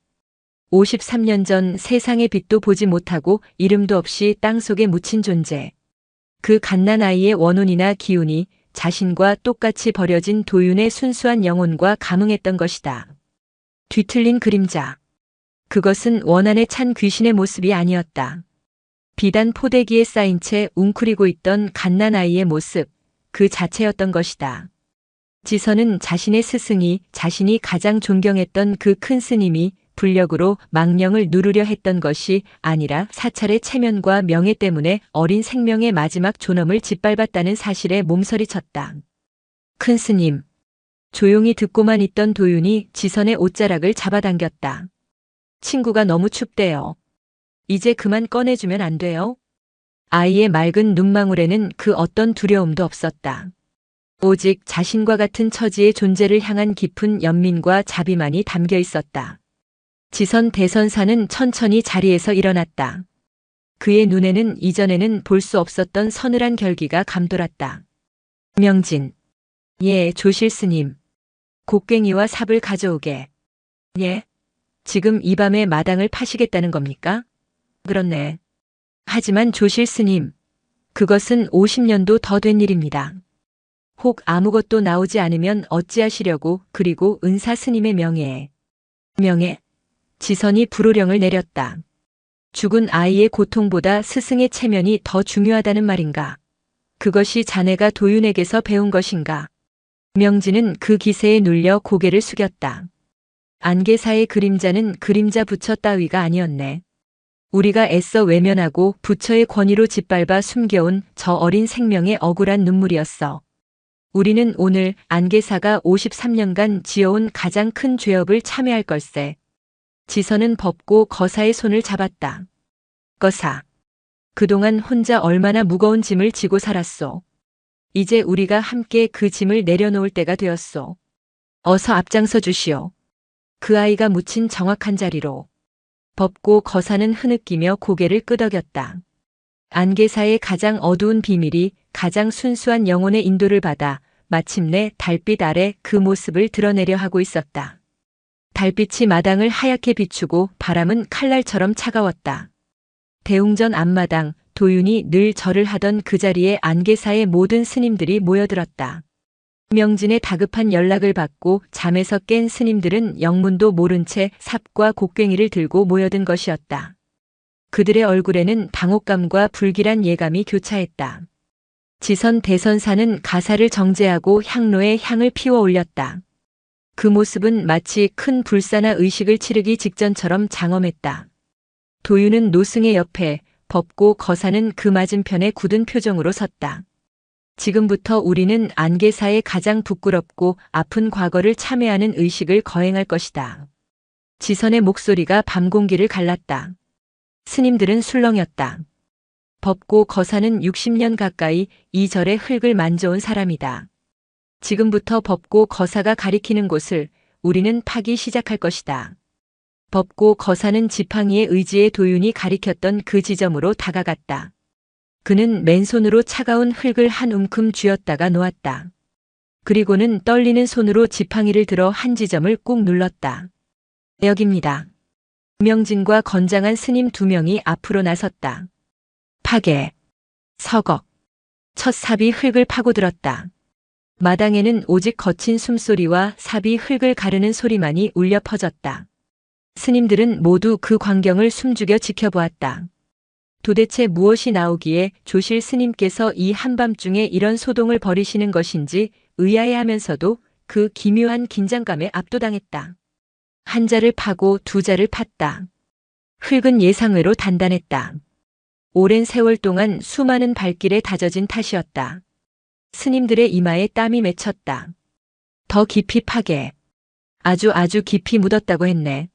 S1: 53년 전 세상의 빛도 보지 못하고 이름도 없이 땅속에 묻힌 존재. 그 갓난아이의 원혼이나 기운이 자신과 똑같이 버려진 도윤의 순수한 영혼과 감응했던 것이다. 뒤틀린 그림자. 그것은 원한에 찬 귀신의 모습이 아니었다. 비단 포대기에 쌓인 채 웅크리고 있던 갓난아이의 모습, 그 자체였던 것이다. 지선은 자신의 스승이 자신이 가장 존경했던 그 큰 스님이 불력으로 망령을 누르려 했던 것이 아니라 사찰의 체면과 명예 때문에 어린 생명의 마지막 존엄을 짓밟았다는 사실에 몸서리쳤다. 큰 스님. 조용히 듣고만 있던 도윤이 지선의 옷자락을 잡아당겼다. 친구가 너무 춥대요. 이제 그만 꺼내주면 안 돼요? 아이의 맑은 눈망울에는 그 어떤 두려움도 없었다. 오직 자신과 같은 처지의 존재를 향한 깊은 연민과 자비만이 담겨 있었다. 지선 대선사는 천천히 자리에서 일어났다. 그의 눈에는 이전에는 볼 수 없었던 서늘한 결기가 감돌았다. 명진. 예, 조실스님. 곡괭이와 삽을 가져오게. 예? 지금 이 밤에 마당을 파시겠다는 겁니까? 그렇네. 하지만 조실스님, 그것은 50년도 더 된 일입니다. 혹 아무것도 나오지 않으면 어찌하시려고. 그리고 은사 스님의 명예에. 명예? 지선이 불호령을 내렸다. 죽은 아이의 고통보다 스승의 체면이 더 중요하다는 말인가? 그것이 자네가 도윤에게서 배운 것인가? 명진은 그 기세에 눌려 고개를 숙였다. 안개사의 그림자는 그림자 부처 따위가 아니었네. 우리가 애써 외면하고 부처의 권위로 짓밟아 숨겨온 저 어린 생명의 억울한 눈물이었어. 우리는 오늘 안개사가 53년간 지어온 가장 큰 죄업을 참회할 걸세. 지선은 법고 거사의 손을 잡았다. 거사. 그동안 혼자 얼마나 무거운 짐을 지고 살았소. 이제 우리가 함께 그 짐을 내려놓을 때가 되었소. 어서 앞장서 주시오. 그 아이가 묻힌 정확한 자리로. 법고 거사는 흐느끼며 고개를 끄덕였다. 안개사의 가장 어두운 비밀이 가장 순수한 영혼의 인도를 받아 마침내 달빛 아래 그 모습을 드러내려 하고 있었다. 달빛이 마당을 하얗게 비추고 바람은 칼날처럼 차가웠다. 대웅전 앞마당, 도윤이 늘 절을 하던 그 자리에 안개사의 모든 스님들이 모여들었다. 명진의 다급한 연락을 받고 잠에서 깬 스님들은 영문도 모른 채 삽과 곡괭이를 들고 모여든 것이었다. 그들의 얼굴에는 당혹감과 불길한 예감이 교차했다. 지선 대선사는 가사를 정제하고 향로에 향을 피워 올렸다. 그 모습은 마치 큰 불사나 의식을 치르기 직전처럼 장엄했다. 도윤은 노승의 옆에, 법고 거사는 그 맞은편에 굳은 표정으로 섰다. 지금부터 우리는 안개사의 가장 부끄럽고 아픈 과거를 참회하는 의식을 거행할 것이다. 지선의 목소리가 밤 공기를 갈랐다. 스님들은 술렁였다. 법고 거사는 60년 가까이 이 절의 흙을 만져온 사람이다. 지금부터 법고 거사가 가리키는 곳을 우리는 파기 시작할 것이다. 법고 거사는 지팡이의 의지의 도윤이 가리켰던 그 지점으로 다가갔다. 그는 맨손으로 차가운 흙을 한 움큼 쥐었다가 놓았다. 그리고는 떨리는 손으로 지팡이를 들어 한 지점을 꾹 눌렀다. 여깁니다. 명진과 건장한 스님 두 명이 앞으로 나섰다. 파괴, 서걱, 첫 삽이 흙을 파고들었다. 마당에는 오직 거친 숨소리와 삽이 흙을 가르는 소리만이 울려 퍼졌다. 스님들은 모두 그 광경을 숨죽여 지켜보았다. 도대체 무엇이 나오기에 조실 스님께서 이 한밤중에 이런 소동을 벌이시는 것인지 의아해하면서도 그 기묘한 긴장감에 압도당했다. 한 자를 파고 두 자를 팠다. 흙은 예상외로 단단했다. 오랜 세월 동안 수많은 발길에 다져진 탓이었다. 스님들의 이마에 땀이 맺혔다. 더 깊이 파게. 아주 깊이 묻었다고 했네.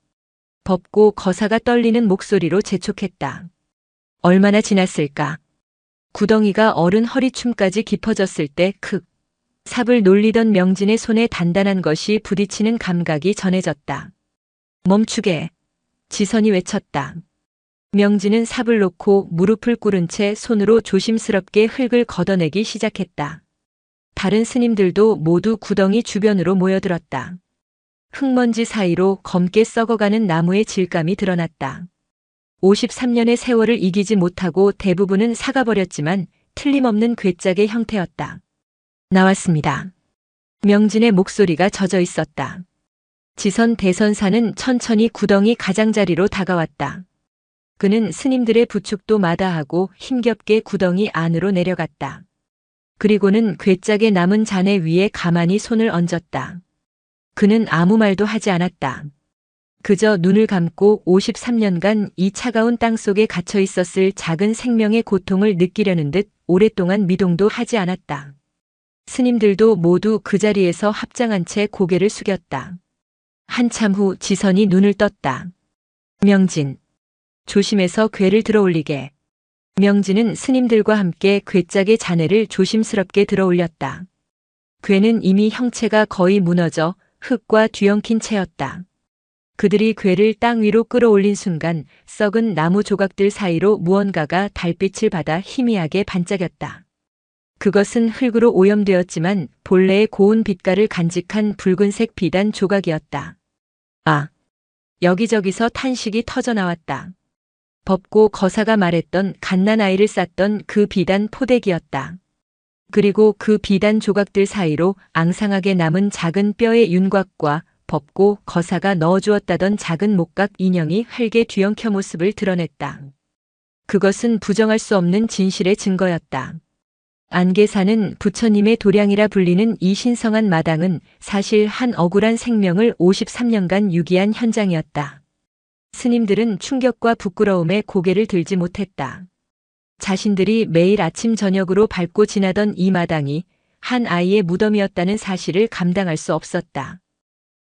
S1: 법고 거사가 떨리는 목소리로 재촉했다. 얼마나 지났을까? 구덩이가 어른 허리춤까지 깊어졌을 때 삽을 놀리던 명진의 손에 단단한 것이 부딪히는 감각이 전해졌다. 멈추게. 지선이 외쳤다. 명진은 삽을 놓고 무릎을 꿇은 채 손으로 조심스럽게 흙을 걷어내기 시작했다. 다른 스님들도 모두 구덩이 주변으로 모여들었다. 흙먼지 사이로 검게 썩어가는 나무의 질감이 드러났다. 53년의 세월을 이기지 못하고 대부분은 사가버렸지만 틀림없는 괴짝의 형태였다. 나왔습니다. 명진의 목소리가 젖어 있었다. 지선 대선사는 천천히 구덩이 가장자리로 다가왔다. 그는 스님들의 부축도 마다하고 힘겹게 구덩이 안으로 내려갔다. 그리고는 괴짝에 남은 잔해 위에 가만히 손을 얹었다. 그는 아무 말도 하지 않았다. 그저 눈을 감고 53년간 이 차가운 땅 속에 갇혀 있었을 작은 생명의 고통을 느끼려는 듯 오랫동안 미동도 하지 않았다. 스님들도 모두 그 자리에서 합장한 채 고개를 숙였다. 한참 후 지선이 눈을 떴다. 명진. 조심해서 궤를 들어올리게. 명진은 스님들과 함께 괴짝의 잔해를 조심스럽게 들어올렸다. 궤는 이미 형체가 거의 무너져 흙과 뒤엉킨 채였다. 그들이 궤를 땅 위로 끌어올린 순간 썩은 나무 조각들 사이로 무언가가 달빛을 받아 희미하게 반짝였다. 그것은 흙으로 오염되었지만 본래의 고운 빛깔을 간직한 붉은색 비단 조각이었다. 아! 여기저기서 탄식이 터져나왔다. 법고 거사가 말했던 갓난아이를 쌌던 그 비단 포대기였다. 그리고 그 비단 조각들 사이로 앙상하게 남은 작은 뼈의 윤곽과 법고 거사가 넣어주었다던 작은 목각 인형이 흙에 뒤엉켜 모습을 드러냈다. 그것은 부정할 수 없는 진실의 증거였다. 안계사는 부처님의 도량이라 불리는 이 신성한 마당은 사실 한 억울한 생명을 53년간 유기한 현장이었다. 스님들은 충격과 부끄러움에 고개를 들지 못했다. 자신들이 매일 아침 저녁으로 밟고 지나던 이 마당이 한 아이의 무덤이었다는 사실을 감당할 수 없었다.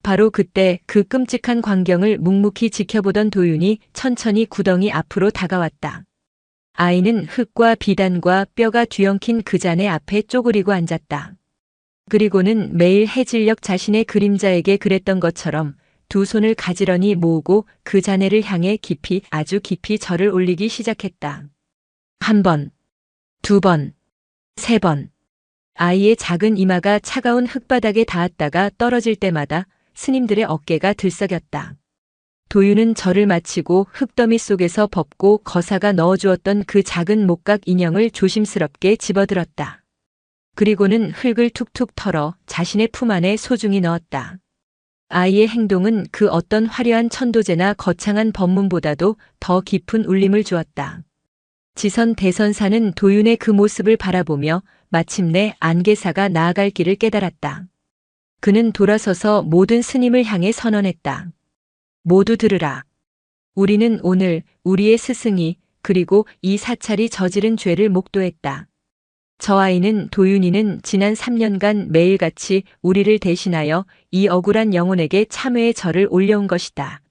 S1: 바로 그때 그 끔찍한 광경을 묵묵히 지켜보던 도윤이 천천히 구덩이 앞으로 다가왔다. 아이는 흙과 비단과 뼈가 뒤엉킨 그 잔해 앞에 쪼그리고 앉았다. 그리고는 매일 해질녘 자신의 그림자에게 그랬던 것처럼 두 손을 가지런히 모으고 그 잔해를 향해 깊이 아주 깊이 절을 올리기 시작했다. 한 번, 두 번, 세 번. 아이의 작은 이마가 차가운 흙바닥에 닿았다가 떨어질 때마다 스님들의 어깨가 들썩였다. 도윤은 절을 마치고 흙더미 속에서 법고 거사가 넣어주었던 그 작은 목각 인형을 조심스럽게 집어들었다. 그리고는 흙을 툭툭 털어 자신의 품 안에 소중히 넣었다. 아이의 행동은 그 어떤 화려한 천도제나 거창한 법문보다도 더 깊은 울림을 주었다. 지선 대선사는 도윤의 그 모습을 바라보며 마침내 안계사가 나아갈 길을 깨달았다. 그는 돌아서서 모든 스님을 향해 선언했다. 모두 들으라. 우리는 오늘 우리의 스승이 그리고 이 사찰이 저지른 죄를 목도했다. 저 아이는 도윤이는 지난 3년간 매일같이 우리를 대신하여 이 억울한 영혼에게 참회의 절을 올려온 것이다.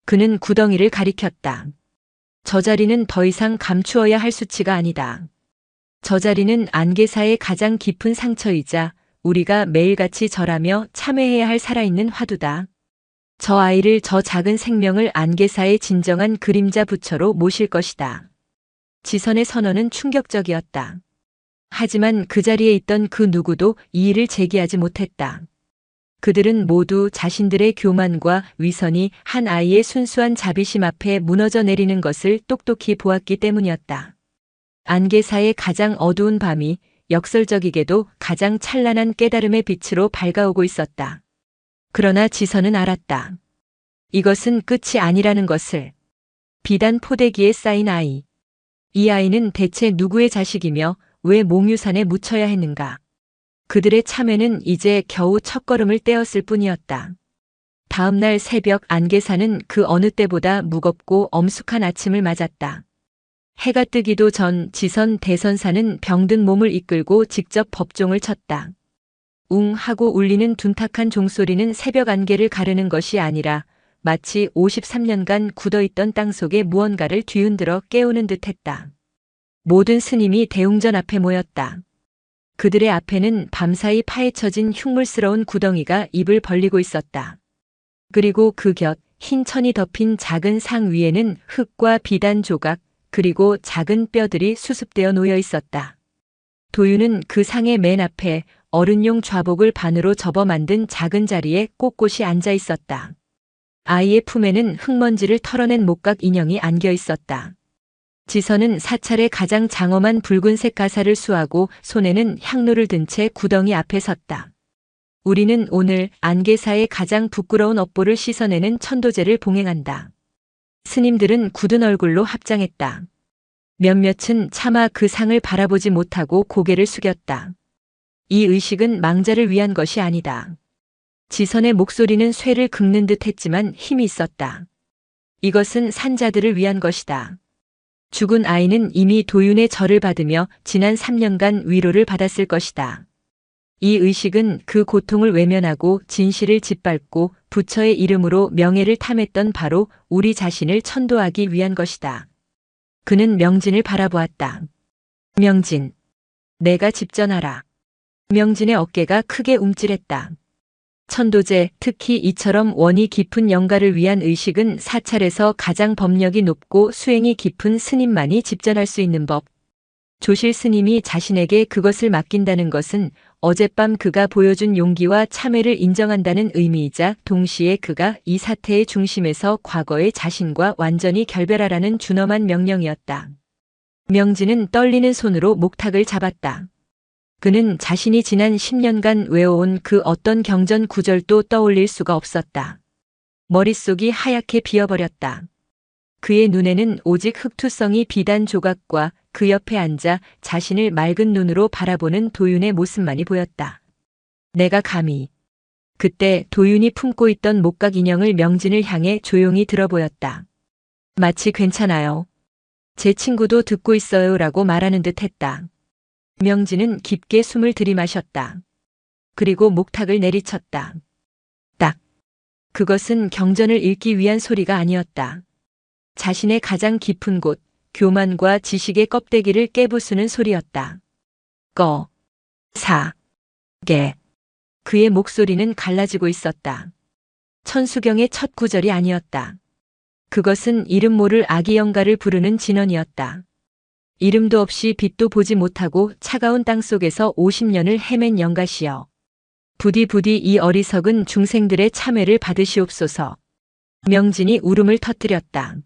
S1: 그는 구덩이를 가리켰다. 저 자리는 더 이상 감추어야 할 수치가 아니다. 저 자리는 안계사의 가장 깊은 상처이자 우리가 매일같이 절하며 참회해야 할 살아있는 화두다. 저 아이를 저 작은 생명을 안계사의 진정한 그림자 부처로 모실 것이다. 지선의 선언은 충격적이었다. 하지만 그 자리에 있던 그 누구도 이의를 제기하지 못했다. 그들은 모두 자신들의 교만과 위선이 한 아이의 순수한 자비심 앞에 무너져 내리는 것을 똑똑히 보았기 때문이었다. 안개사의 가장 어두운 밤이 역설적이게도 가장 찬란한 깨달음의 빛으로 밝아오고 있었다. 그러나 지선은 알았다. 이것은 끝이 아니라는 것을. 비단 포대기에 쌓인 아이. 이 아이는 대체 누구의 자식이며 왜 몽유산에 묻혀야 했는가? 그들의 참회는 이제 겨우 첫걸음을 떼었을 뿐이었다. 다음 날 새벽 안개사는 그 어느 때보다 무겁고 엄숙한 아침을 맞았다. 해가 뜨기도 전 지선 대선사는 병든 몸을 이끌고 직접 법종을 쳤다. 웅 하고 울리는 둔탁한 종소리는 새벽 안개를 가르는 것이 아니라 마치 53년간 굳어있던 땅속에 무언가를 뒤흔들어 깨우는 듯했다. 모든 스님이 대웅전 앞에 모였다. 그들의 앞에는 밤사이 파헤쳐진 흉물스러운 구덩이가 입을 벌리고 있었다. 그리고 그 곁 흰 천이 덮인 작은 상 위에는 흙과 비단 조각, 그리고 작은 뼈들이 수습되어 놓여 있었다. 도유는 그 상의 맨 앞에 어른용 좌복을 반으로 접어 만든 작은 자리에 꼿꼿이 앉아 있었다. 아이의 품에는 흙먼지를 털어낸 목각 인형이 안겨 있었다. 지선은 사찰의 가장 장엄한 붉은색 가사를 수하고 손에는 향로를 든 채 구덩이 앞에 섰다. 우리는 오늘 안개사의 가장 부끄러운 업보를 씻어내는 천도제를 봉행한다. 스님들은 굳은 얼굴로 합장했다. 몇몇은 차마 그 상을 바라보지 못하고 고개를 숙였다. 이 의식은 망자를 위한 것이 아니다. 지선의 목소리는 쇠를 긁는 듯 했지만 힘이 있었다. 이것은 산자들을 위한 것이다. 죽은 아이는 이미 도윤의 절을 받으며 지난 3년간 위로를 받았을 것이다. 이 의식은 그 고통을 외면하고 진실을 짓밟고 부처의 이름으로 명예를 탐했던 바로 우리 자신을 천도하기 위한 것이다. 그는 명진을 바라보았다. 명진, 내가 집전하라. 명진의 어깨가 크게 움찔했다. 천도제, 특히 이처럼 원이 깊은 영가를 위한 의식은 사찰에서 가장 법력이 높고 수행이 깊은 스님만이 집전할 수 있는 법. 조실 스님이 자신에게 그것을 맡긴다는 것은 어젯밤 그가 보여준 용기와 참회를 인정한다는 의미이자 동시에 그가 이 사태의 중심에서 과거의 자신과 완전히 결별하라는 준엄한 명령이었다. 명진은 떨리는 손으로 목탁을 잡았다. 그는 자신이 지난 10년간 외워온 그 어떤 경전 구절도 떠올릴 수가 없었다. 머릿속이 하얗게 비어버렸다. 그의 눈에는 오직 흑투성이 비단 조각과 그 옆에 앉아 자신을 맑은 눈으로 바라보는 도윤의 모습만이 보였다. 내가 감히. 그때 도윤이 품고 있던 목각 인형을 명진을 향해 조용히 들어보였다. 마치 괜찮아요. 제 친구도 듣고 있어요 라고 말하는 듯 했다. 명진은 깊게 숨을 들이마셨다. 그리고 목탁을 내리쳤다. 딱. 그것은 경전을 읽기 위한 소리가 아니었다. 자신의 가장 깊은 곳, 교만과 지식의 껍데기를 깨부수는 소리였다. 꺼. 사. 개. 그의 목소리는 갈라지고 있었다. 천수경의 첫 구절이 아니었다. 그것은 이름 모를 아기 영가를 부르는 진언이었다. 이름도 없이 빛도 보지 못하고 차가운 땅속에서 50년을 헤맨 영가시여. 부디 이 어리석은 중생들의 참회를 받으시옵소서. 명진이 울음을 터뜨렸다.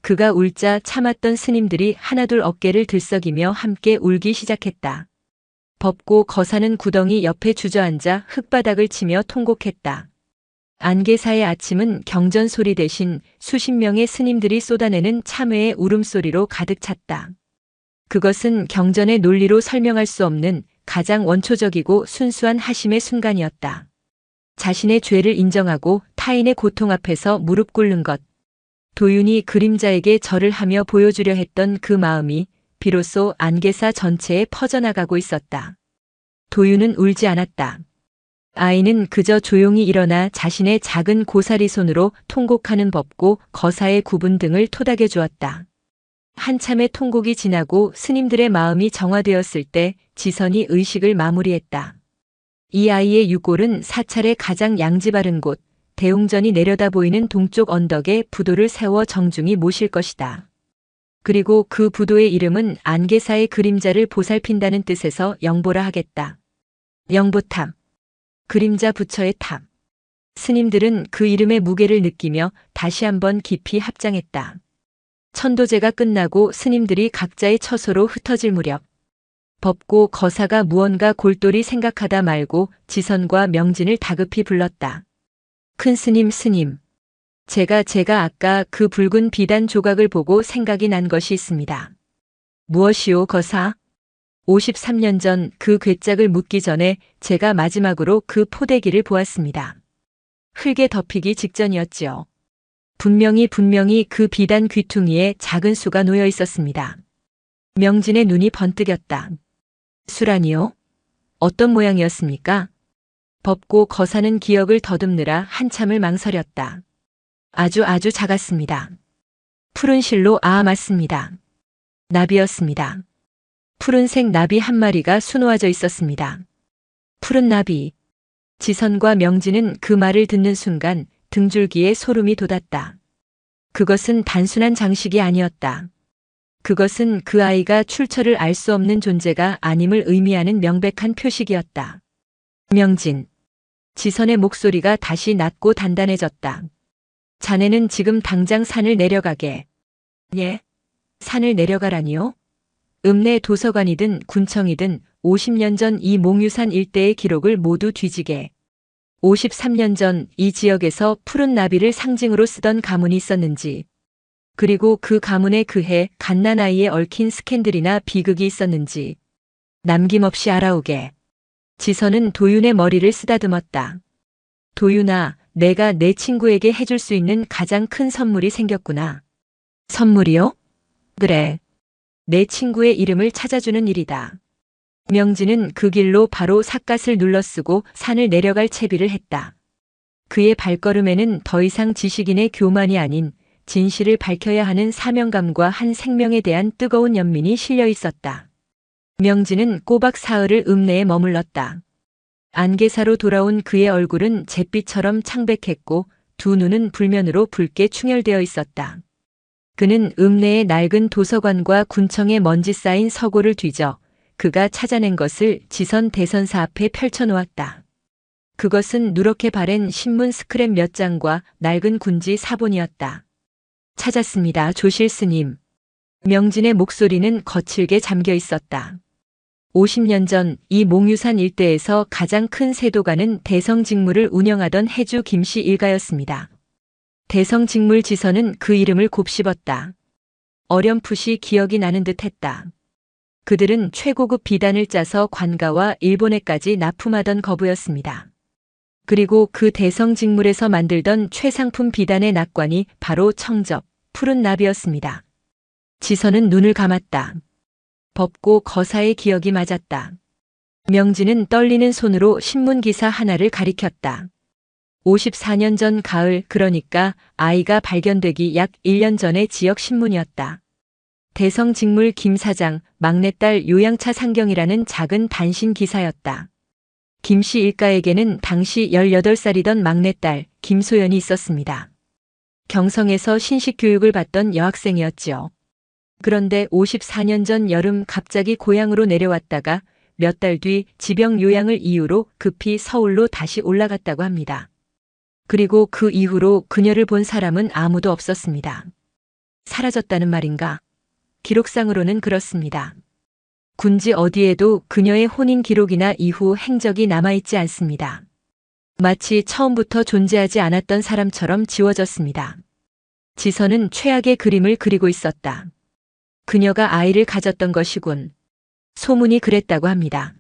S1: 그가 울자 참았던 스님들이 하나둘 어깨를 들썩이며 함께 울기 시작했다. 법고 거사는 구덩이 옆에 주저앉아 흙바닥을 치며 통곡했다. 안개사의 아침은 경전 소리 대신 수십 명의 스님들이 쏟아내는 참회의 울음소리로 가득 찼다. 그것은 경전의 논리로 설명할 수 없는 가장 원초적이고 순수한 하심의 순간이었다. 자신의 죄를 인정하고 타인의 고통 앞에서 무릎 꿇는 것. 도윤이 그림자에게 절을 하며 보여주려 했던 그 마음이 비로소 안개사 전체에 퍼져나가고 있었다. 도윤은 울지 않았다. 아이는 그저 조용히 일어나 자신의 작은 고사리 손으로 통곡하는 법고 거사의 구분 등을 토닥여 주었다. 한참의 통곡이 지나고 스님들의 마음이 정화되었을 때 지선이 의식을 마무리했다. 이 아이의 유골은 사찰의 가장 양지 바른 곳, 대웅전이 내려다 보이는 동쪽 언덕에 부도를 세워 정중히 모실 것이다. 그리고 그 부도의 이름은 안개사의 그림자를 보살핀다는 뜻에서 영보라 하겠다. 영보탑. 그림자 부처의 탑. 스님들은 그 이름의 무게를 느끼며 다시 한번 깊이 합장했다. 천도제가 끝나고 스님들이 각자의 처소로 흩어질 무렵 법고 거사가 무언가 골똘히 생각하다 말고 지선과 명진을 다급히 불렀다. 큰 스님 스님. 제가 아까 그 붉은 비단 조각을 보고 생각이 난 것이 있습니다. 무엇이오 거사? 53년 전 그 괴짝을 묻기 전에 제가 마지막으로 그 포대기를 보았습니다. 흙에 덮이기 직전이었지요. 분명히 그 비단 귀퉁이에 작은 수가 놓여 있었습니다. 명진의 눈이 번뜩였다. 수라니요? 어떤 모양이었습니까? 법고 거사는 기억을 더듬느라 한참을 망설였다. 아주 작았습니다. 푸른 실로 맞습니다. 나비였습니다. 푸른색 나비 한 마리가 수놓아져 있었습니다. 푸른 나비. 지선과 명진은 그 말을 듣는 순간 등줄기에 소름이 돋았다. 그것은 단순한 장식이 아니었다. 그것은 그 아이가 출처를 알 수 없는 존재가 아님을 의미하는 명백한 표식이었다. 명진. 지선의 목소리가 다시 낮고 단단해졌다. 자네는 지금 당장 산을 내려가게. 예? 산을 내려가라니요? 읍내 도서관이든 군청이든 50년 전 이 몽유산 일대의 기록을 모두 뒤지게. 53년 전 이 지역에서 푸른 나비를 상징으로 쓰던 가문이 있었는지, 그리고 그 가문의 그해 갓난아이에 얽힌 스캔들이나 비극이 있었는지 남김없이 알아오게. 지선은 도윤의 머리를 쓰다듬었다. 도윤아, 내가 내 친구에게 해줄 수 있는 가장 큰 선물이 생겼구나. 선물이요? 그래. 내 친구의 이름을 찾아주는 일이다. 명진은 그 길로 바로 삿갓을 눌러쓰고 산을 내려갈 채비를 했다. 그의 발걸음에는 더 이상 지식인의 교만이 아닌 진실을 밝혀야 하는 사명감과 한 생명에 대한 뜨거운 연민이 실려 있었다. 명진은 꼬박 사흘을 읍내에 머물렀다. 안개사로 돌아온 그의 얼굴은 잿빛처럼 창백했고 두 눈은 불면으로 붉게 충혈되어 있었다. 그는 읍내의 낡은 도서관과 군청에 먼지 쌓인 서고를 뒤져 그가 찾아낸 것을 지선 대선사 앞에 펼쳐놓았다. 그것은 누렇게 바랜 신문 스크랩 몇 장과 낡은 군지 사본이었다. 찾았습니다, 조실 스님. 명진의 목소리는 거칠게 잠겨 있었다. 50년 전 이 몽유산 일대에서 가장 큰 세도가는 대성직물을 운영하던 해주 김씨 일가였습니다. 대성직물 지선은 그 이름을 곱씹었다. 어렴풋이 기억이 나는 듯 했다. 그들은 최고급 비단을 짜서 관가와 일본에까지 납품하던 거부였습니다. 그리고 그 대성직물에서 만들던 최상품 비단의 낙관이 바로 청접, 푸른 나비였습니다. 지선은 눈을 감았다. 법고 거사의 기억이 맞았다. 명진은 떨리는 손으로 신문기사 하나를 가리켰다. 54년 전 가을, 그러니까 아이가 발견되기 약 1년 전의 지역 신문이었다. 대성직물 김 사장, 막내딸 요양차 상경이라는 작은 단신 기사였다. 김씨 일가에게는 당시 18살이던 막내딸 김소연이 있었습니다. 경성에서 신식 교육을 받던 여학생이었지요. 그런데 54년 전 여름 갑자기 고향으로 내려왔다가 몇 달 뒤 지병 요양을 이유로 급히 서울로 다시 올라갔다고 합니다. 그리고 그 이후로 그녀를 본 사람은 아무도 없었습니다. 사라졌다는 말인가? 기록상으로는 그렇습니다. 군지 어디에도 그녀의 혼인 기록이나 이후 행적이 남아있지 않습니다. 마치 처음부터 존재하지 않았던 사람처럼 지워졌습니다. 지선은 최악의 그림을 그리고 있었다. 그녀가 아이를 가졌던 것이군. 소문이 그랬다고 합니다.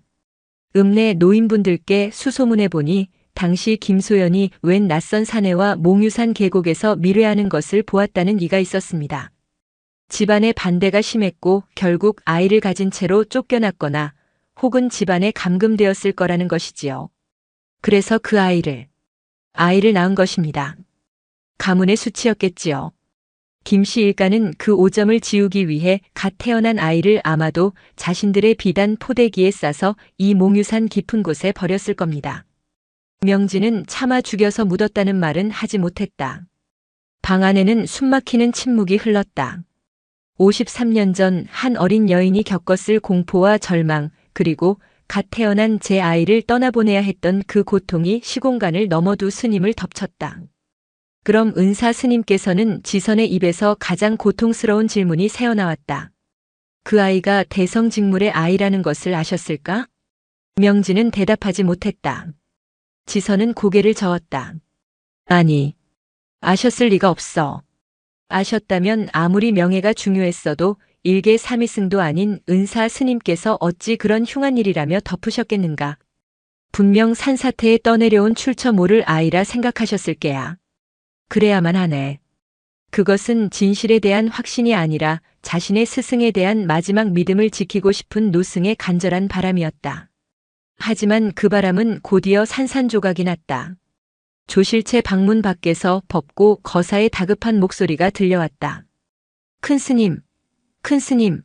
S1: 읍내 노인분들께 수소문해 보니 당시 김소연이 웬 낯선 사내와 몽유산 계곡에서 미뢰하는 것을 보았다는 이가 있었습니다. 집안의 반대가 심했고 결국 아이를 가진 채로 쫓겨났거나 혹은 집안에 감금되었을 거라는 것이지요. 그래서 그 아이를 낳은 것입니다. 가문의 수치였겠지요. 김씨 일가는 그 오점을 지우기 위해 갓 태어난 아이를 아마도 자신들의 비단 포대기에 싸서 이 몽유산 깊은 곳에 버렸을 겁니다. 명진은 차마 죽여서 묻었다는 말은 하지 못했다. 방 안에는 숨막히는 침묵이 흘렀다. 53년 전 한 어린 여인이 겪었을 공포와 절망, 그리고 갓 태어난 제 아이를 떠나보내야 했던 그 고통이 시공간을 넘어두 스님을 덮쳤다. 그럼 은사 스님께서는 지선의 입에서 가장 고통스러운 질문이 새어나왔다. 그 아이가 대성직물의 아이라는 것을 아셨을까? 명진은 대답하지 못했다. 지선은 고개를 저었다. 아니, 아셨을 리가 없어. 아셨다면 아무리 명예가 중요했어도 일개 삼위승도 아닌 은사 스님께서 어찌 그런 흉한 일이라며 덮으셨겠는가. 분명 산사태에 떠내려온 출처 모를 아이라 생각하셨을 게야. 그래야만 하네. 그것은 진실에 대한 확신이 아니라 자신의 스승에 대한 마지막 믿음을 지키고 싶은 노승의 간절한 바람이었다. 하지만 그 바람은 곧이어 산산조각이 났다. 조실체 방문 밖에서 법고 거사의 다급한 목소리가 들려왔다. 큰 스님, 큰 스님,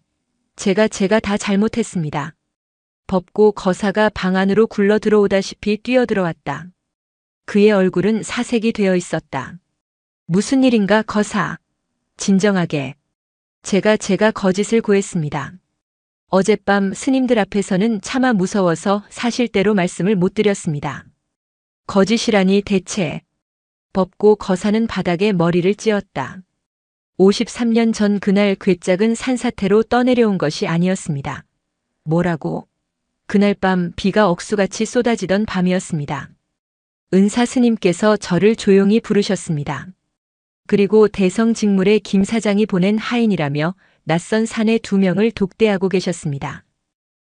S1: 제가 다 잘못했습니다. 법고 거사가 방 안으로 굴러 들어오다시피 뛰어들어왔다. 그의 얼굴은 사색이 되어 있었다. 무슨 일인가 거사. 진정하게. 제가 거짓을 고했습니다. 어젯밤 스님들 앞에서는 차마 무서워서 사실대로 말씀을 못 드렸습니다. 거짓이라니 대체. 법고 거사는 바닥에 머리를 찧었다. 53년 전 그날 괴짝은 산사태로 떠내려온 것이 아니었습니다. 뭐라고? 그날 밤 비가 억수같이 쏟아지던 밤이었습니다. 은사 스님께서 저를 조용히 부르셨습니다. 그리고 대성직물의 김 사장이 보낸 하인이라며 낯선 사내 2명을 독대하고 계셨습니다.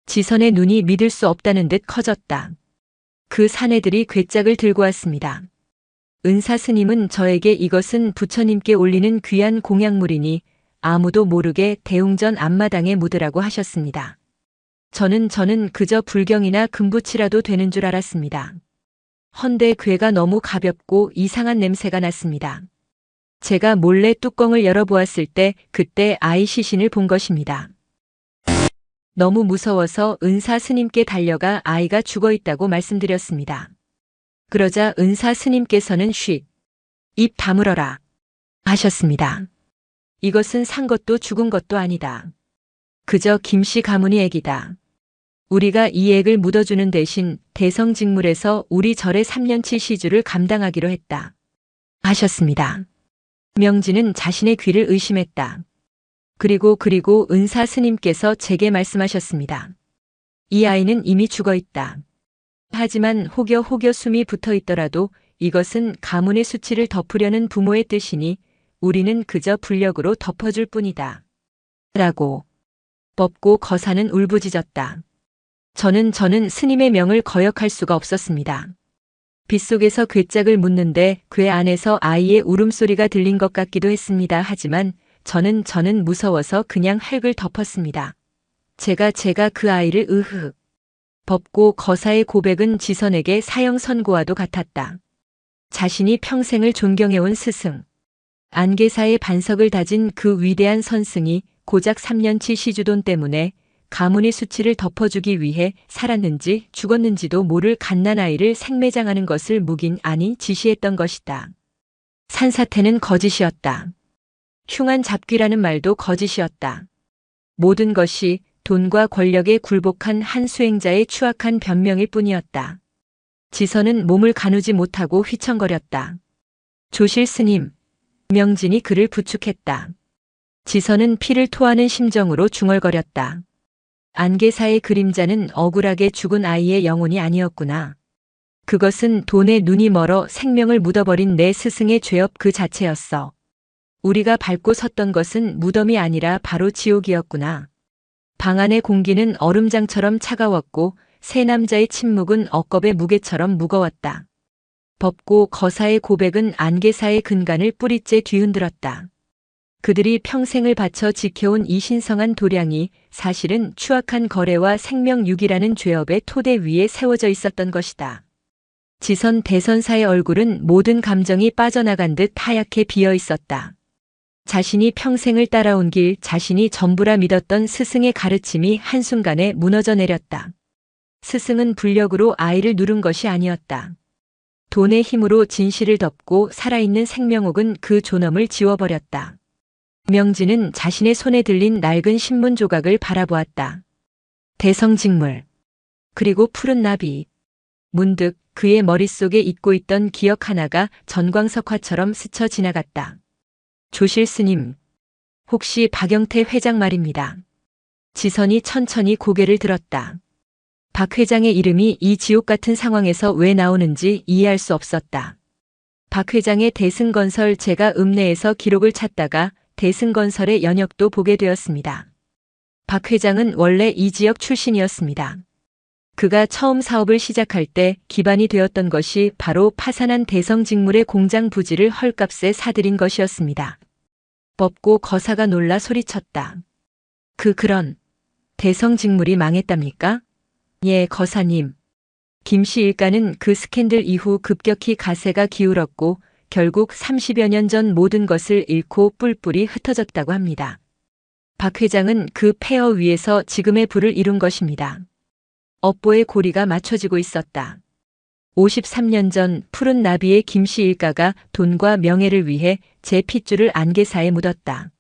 S1: 지선의 눈이 믿을 수 없다는 듯 커졌다. 그 사내들이 괴짝을 들고 왔습니다. 은사 스님은 저에게 이것은 부처님께 올리는 귀한 공약물이니 아무도 모르게 대웅전 앞마당에 묻으라고 하셨습니다. 저는 그저 불경이나 금붙이라도 되는 줄 알았습니다. 헌데 괴가 너무 가볍고 이상한 냄새가 났습니다. 제가 몰래 뚜껑을 열어보았을 때 그때 아이 시신을 본 것입니다. 너무 무서워서 은사 스님께 달려가 아이가 죽어 있다고 말씀드렸습니다. 그러자 은사 스님께서는 쉿, 입 다물어라 하셨습니다. 이것은 산 것도 죽은 것도 아니다. 그저 김씨 가문이 애기다. 우리가 이 액을 묻어주는 대신 대성직물에서 우리 절의 3년치 시주를 감당하기로 했다. 하셨습니다. 명진은 자신의 귀를 의심했다. 그리고 은사 스님께서 제게 말씀하셨습니다. 이 아이는 이미 죽어 있다. 하지만 혹여 숨이 붙어 있더라도 이것은 가문의 수치를 덮으려는 부모의 뜻이니 우리는 그저 불력으로 덮어줄 뿐이다. 라고. 법고 거사는 울부짖었다. 저는 스님의 명을 거역할 수가 없었습니다. 빗속에서 괴짝을 묻는데 괴 안에서 아이의 울음소리가 들린 것 같기도 했습니다. 하지만 저는 무서워서 그냥 흙을 덮었습니다. 제가 그 아이를 법고 거사의 고백은 지선에게 사형 선고와도 같았다. 자신이 평생을 존경해온 스승. 안개사의 반석을 다진 그 위대한 선승이 고작 3년치 시주돈 때문에 가문의 수치를 덮어주기 위해 살았는지 죽었는지도 모를 갓난아이를 생매장하는 것을 묵인 아니 지시했던 것이다. 산사태는 거짓이었다. 흉한 잡귀라는 말도 거짓이었다. 모든 것이 돈과 권력에 굴복한 한 수행자의 추악한 변명일 뿐이었다. 지선은 몸을 가누지 못하고 휘청거렸다. 조실 스님. 명진이 그를 부축했다. 지선은 피를 토하는 심정으로 중얼거렸다. 안개사의 그림자는 억울하게 죽은 아이의 영혼이 아니었구나. 그것은 돈에 눈이 멀어 생명을 묻어버린 내 스승의 죄업 그 자체였어. 우리가 밟고 섰던 것은 무덤이 아니라 바로 지옥이었구나. 방 안의 공기는 얼음장처럼 차가웠고 세 남자의 침묵은 억겁의 무게처럼 무거웠다. 법고 거사의 고백은 안개사의 근간을 뿌리째 뒤흔들었다. 그들이 평생을 바쳐 지켜온 이 신성한 도량이 사실은 추악한 거래와 생명유기라는 죄업의 토대 위에 세워져 있었던 것이다. 지선 대선사의 얼굴은 모든 감정이 빠져나간 듯 하얗게 비어 있었다. 자신이 평생을 따라온 길, 자신이 전부라 믿었던 스승의 가르침이 한순간에 무너져 내렸다. 스승은 불력으로 아이를 누른 것이 아니었다. 돈의 힘으로 진실을 덮고 살아있는 생명옥은 그 존엄을 지워버렸다. 명진은 자신의 손에 들린 낡은 신문 조각을 바라보았다. 대성직물, 그리고 푸른 나비. 문득 그의 머릿속에 잊고 있던 기억 하나가 전광석화처럼 스쳐 지나갔다. 조실 스님, 혹시 박영태 회장 말입니다. 지선이 천천히 고개를 들었다. 박 회장의 이름이 이 지옥 같은 상황에서 왜 나오는지 이해할 수 없었다. 박 회장의 대승건설, 제가 읍내에서 기록을 찾다가 대승건설의 연역도 보게 되었습니다. 박 회장은 원래 이 지역 출신이었습니다. 그가 처음 사업을 시작할 때 기반이 되었던 것이 바로 파산한 대성직물의 공장 부지를 헐값에 사들인 것이었습니다. 법고 거사가 놀라 소리쳤다. 그런 대성직물이 망했답니까? 예, 거사님. 김씨 일가는 그 스캔들 이후 급격히 가세가 기울었고 결국 30여 년 전 모든 것을 잃고 뿔뿔이 흩어졌다고 합니다. 박 회장은 그 폐허 위에서 지금의 부를 이룬 것입니다. 업보의 고리가 맞춰지고 있었다. 53년 전 푸른 나비의 김씨 일가가 돈과 명예를 위해 제 핏줄을 안개사에 묻었다.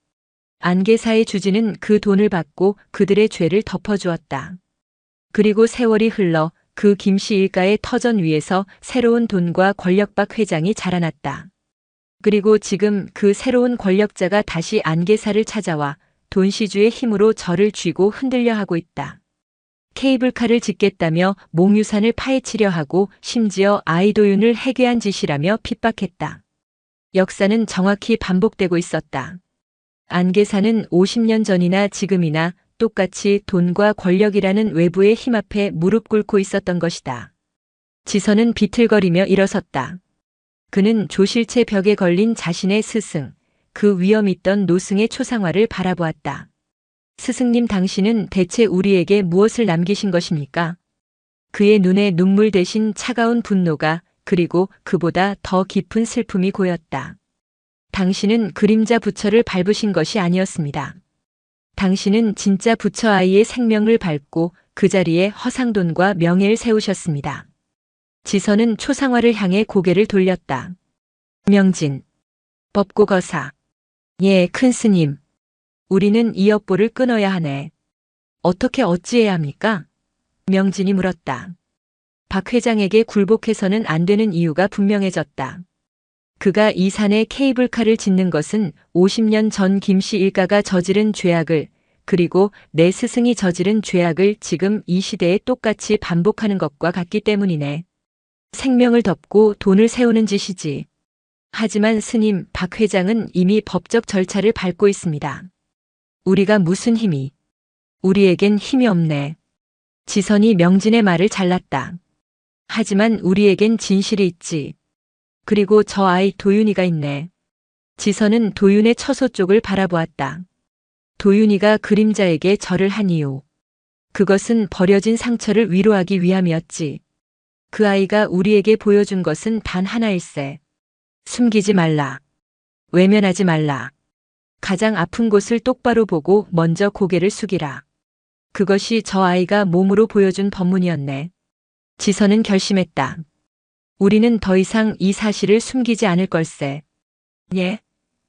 S1: 안개사의 주지는 그 돈을 받고 그들의 죄를 덮어주었다. 그리고 세월이 흘러 그 김씨 일가의 터전 위에서 새로운 돈과 권력박 회장이 자라났다. 그리고 지금 그 새로운 권력자가 다시 안개사를 찾아와 돈시주의 힘으로 저를 쥐고 흔들려 하고 있다. 케이블카를 짓겠다며 몽유산을 파헤치려 하고 심지어 아이도윤을 해괴한 짓이라며 핍박했다. 역사는 정확히 반복되고 있었다. 안개사는 50년 전이나 지금이나 똑같이 돈과 권력이라는 외부의 힘 앞에 무릎 꿇고 있었던 것이다. 지선은 비틀거리며 일어섰다. 그는 조실체 벽에 걸린 자신의 스승, 그 위엄 있던 노승의 초상화를 바라보았다. 스승님, 당신은 대체 우리에게 무엇을 남기신 것입니까? 그의 눈에 눈물 대신 차가운 분노가, 그리고 그보다 더 깊은 슬픔이 고였다. 당신은 그림자 부처를 밟으신 것이 아니었습니다. 당신은 진짜 부처 아이의 생명을 밟고 그 자리에 허상돈과 명예를 세우셨습니다. 지선은 초상화를 향해 고개를 돌렸다. 명진, 법고거사. 예, 큰 스님. 우리는 이 업보를 끊어야 하네. 어떻게 어찌해야 합니까? 명진이 물었다. 박 회장에게 굴복해서는 안 되는 이유가 분명해졌다. 그가 이 산에 케이블카를 짓는 것은 50년 전 김씨 일가가 저지른 죄악을, 그리고 내 스승이 저지른 죄악을 지금 이 시대에 똑같이 반복하는 것과 같기 때문이네. 생명을 덮고 돈을 세우는 짓이지. 하지만 스님, 박 회장은 이미 법적 절차를 밟고 있습니다. 우리가 무슨 힘이? 우리에겐 힘이 없네. 지선이 명진의 말을 잘랐다. 하지만 우리에겐 진실이 있지. 그리고 저 아이 도윤이가 있네. 지선은 도윤의 처소 쪽을 바라보았다. 도윤이가 그림자에게 절을 한 이유. 그것은 버려진 상처를 위로하기 위함이었지. 그 아이가 우리에게 보여준 것은 단 하나일세. 숨기지 말라. 외면하지 말라. 가장 아픈 곳을 똑바로 보고 먼저 고개를 숙이라. 그것이 저 아이가 몸으로 보여준 법문이었네. 지선은 결심했다. 우리는 더 이상 이 사실을 숨기지 않을 걸세. 예?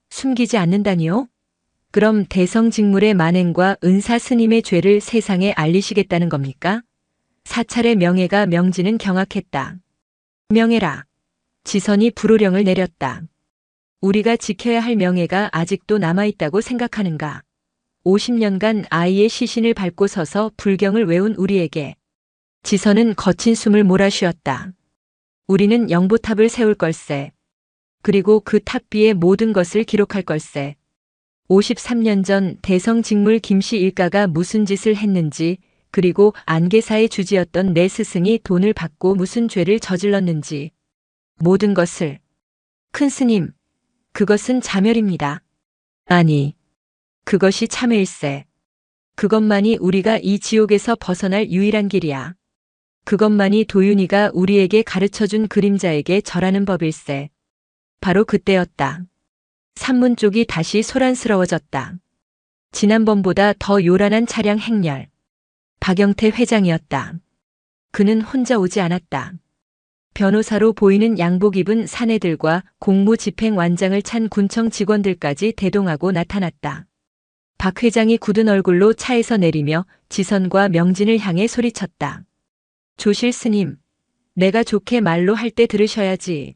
S1: 숨기지 않는다니요? 그럼 대성직물의 만행과 은사 스님의 죄를 세상에 알리시겠다는 겁니까? 사찰의 명예가 명진은 경악했다. 명예라. 지선이 불호령을 내렸다. 우리가 지켜야 할 명예가 아직도 남아있다고 생각하는가? 50년간 아이의 시신을 밟고 서서 불경을 외운 우리에게. 지선은 거친 숨을 몰아쉬었다. 우리는 영보탑을 세울 걸세. 그리고 그 탑 위에 모든 것을 기록할 걸세. 53년 전 대성직물 김씨 일가가 무슨 짓을 했는지, 그리고 안개사의 주지였던 내 스승이 돈을 받고 무슨 죄를 저질렀는지. 모든 것을. 큰 스님, 그것은 자멸입니다. 아니, 그것이 참회일세. 그것만이 우리가 이 지옥에서 벗어날 유일한 길이야. 그것만이 도윤이가 우리에게 가르쳐준 그림자에게 절하는 법일세. 바로 그때였다. 산문 쪽이 다시 소란스러워졌다. 지난번보다 더 요란한 차량 행렬. 박영태 회장이었다. 그는 혼자 오지 않았다. 변호사로 보이는 양복 입은 사내들과 공무집행완장을 찬 군청 직원들까지 대동하고 나타났다. 박 회장이 굳은 얼굴로 차에서 내리며 지선과 명진을 향해 소리쳤다. 조실 스님, 내가 좋게 말로 할 때 들으셔야지.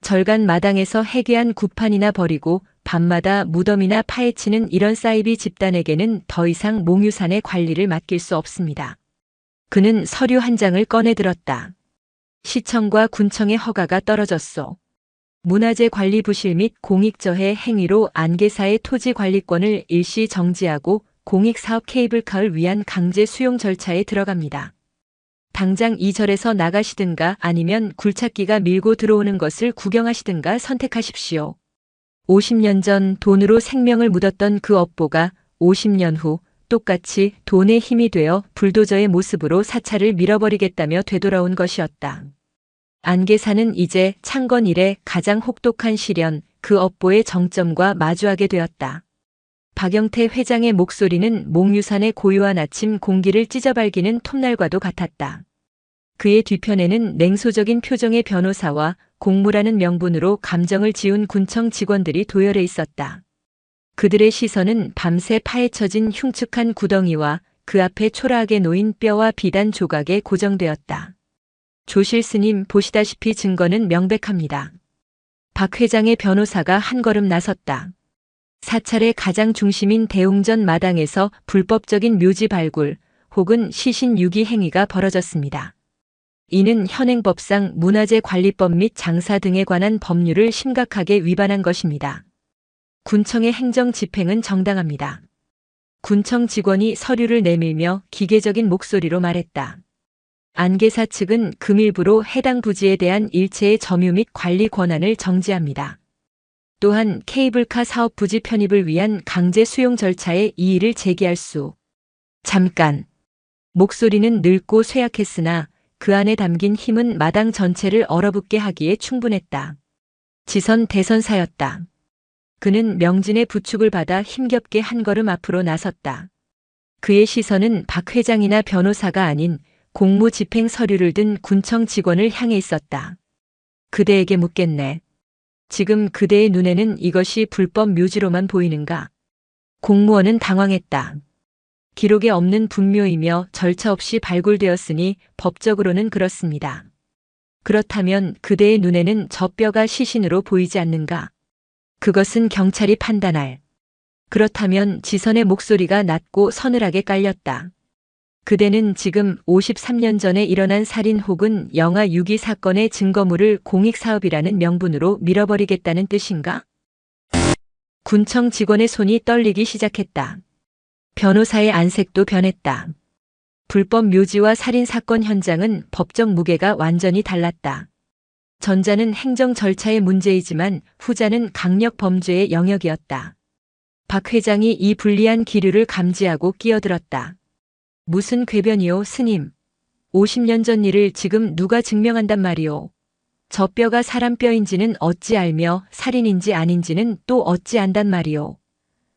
S1: 절간 마당에서 해괴한 구판이나 버리고 밤마다 무덤이나 파헤치는 이런 사이비 집단에게는 더 이상 몽유산의 관리를 맡길 수 없습니다. 그는 서류 한 장을 꺼내 들었다. 시청과 군청의 허가가 떨어졌소. 문화재 관리 부실 및 공익저해 행위로 안개사의 토지 관리권을 일시 정지하고 공익사업 케이블카를 위한 강제 수용 절차에 들어갑니다. 당장 이 절에서 나가시든가 아니면 굴착기가 밀고 들어오는 것을 구경하시든가 선택하십시오. 50년 전 돈으로 생명을 묻었던 그 업보가 50년 후 똑같이 돈의 힘이 되어 불도저의 모습으로 사찰을 밀어버리겠다며 되돌아온 것이었다. 안개사는 이제 창건 이래 가장 혹독한 시련, 그 업보의 정점과 마주하게 되었다. 박영태 회장의 목소리는 몽유산의 고요한 아침 공기를 찢어발기는 톱날과도 같았다. 그의 뒤편에는 냉소적인 표정의 변호사와 공무라는 명분으로 감정을 지운 군청 직원들이 도열해 있었다. 그들의 시선은 밤새 파헤쳐진 흉측한 구덩이와 그 앞에 초라하게 놓인 뼈와 비단 조각에 고정되었다. 조실 스님, 보시다시피 증거는 명백합니다. 박 회장의 변호사가 한 걸음 나섰다. 사찰의 가장 중심인 대웅전 마당에서 불법적인 묘지 발굴 혹은 시신 유기 행위가 벌어졌습니다. 이는 현행법상 문화재관리법 및 장사 등에 관한 법률을 심각하게 위반한 것입니다. 군청의 행정 집행은 정당합니다. 군청 직원이 서류를 내밀며 기계적인 목소리로 말했다. 안개사 측은 금일부로 해당 부지에 대한 일체의 점유 및 관리 권한을 정지합니다. 또한 케이블카 사업 부지 편입을 위한 강제 수용 절차에 이의를 제기할 수. 잠깐. 목소리는 늙고 쇠약했으나 그 안에 담긴 힘은 마당 전체를 얼어붙게 하기에 충분했다. 지선 대선사였다. 그는 명진의 부축을 받아 힘겹게 한 걸음 앞으로 나섰다. 그의 시선은 박 회장이나 변호사가 아닌 공무 집행 서류를 든 군청 직원을 향해 있었다. 그대에게 묻겠네. 지금 그대의 눈에는 이것이 불법 묘지로만 보이는가? 공무원은 당황했다. 기록에 없는 분묘이며 절차 없이 발굴되었으니 법적으로는 그렇습니다. 그렇다면 그대의 눈에는 저 뼈가 시신으로 보이지 않는가? 그것은 경찰이 판단할. 그렇다면 지선의 목소리가 낮고 서늘하게 깔렸다. 그대는 지금 53년 전에 일어난 살인 혹은 영아 유기 사건의 증거물을 공익사업이라는 명분으로 밀어버리겠다는 뜻인가? 군청 직원의 손이 떨리기 시작했다. 변호사의 안색도 변했다. 불법 묘지와 살인 사건 현장은 법적 무게가 완전히 달랐다. 전자는 행정 절차의 문제이지만 후자는 강력 범죄의 영역이었다. 박 회장이 이 불리한 기류를 감지하고 끼어들었다. 무슨 궤변이오, 스님. 50년 전 일을 지금 누가 증명한단 말이오. 저 뼈가 사람 뼈인지는 어찌 알며 살인인지 아닌지는 또 어찌 안단 말이오.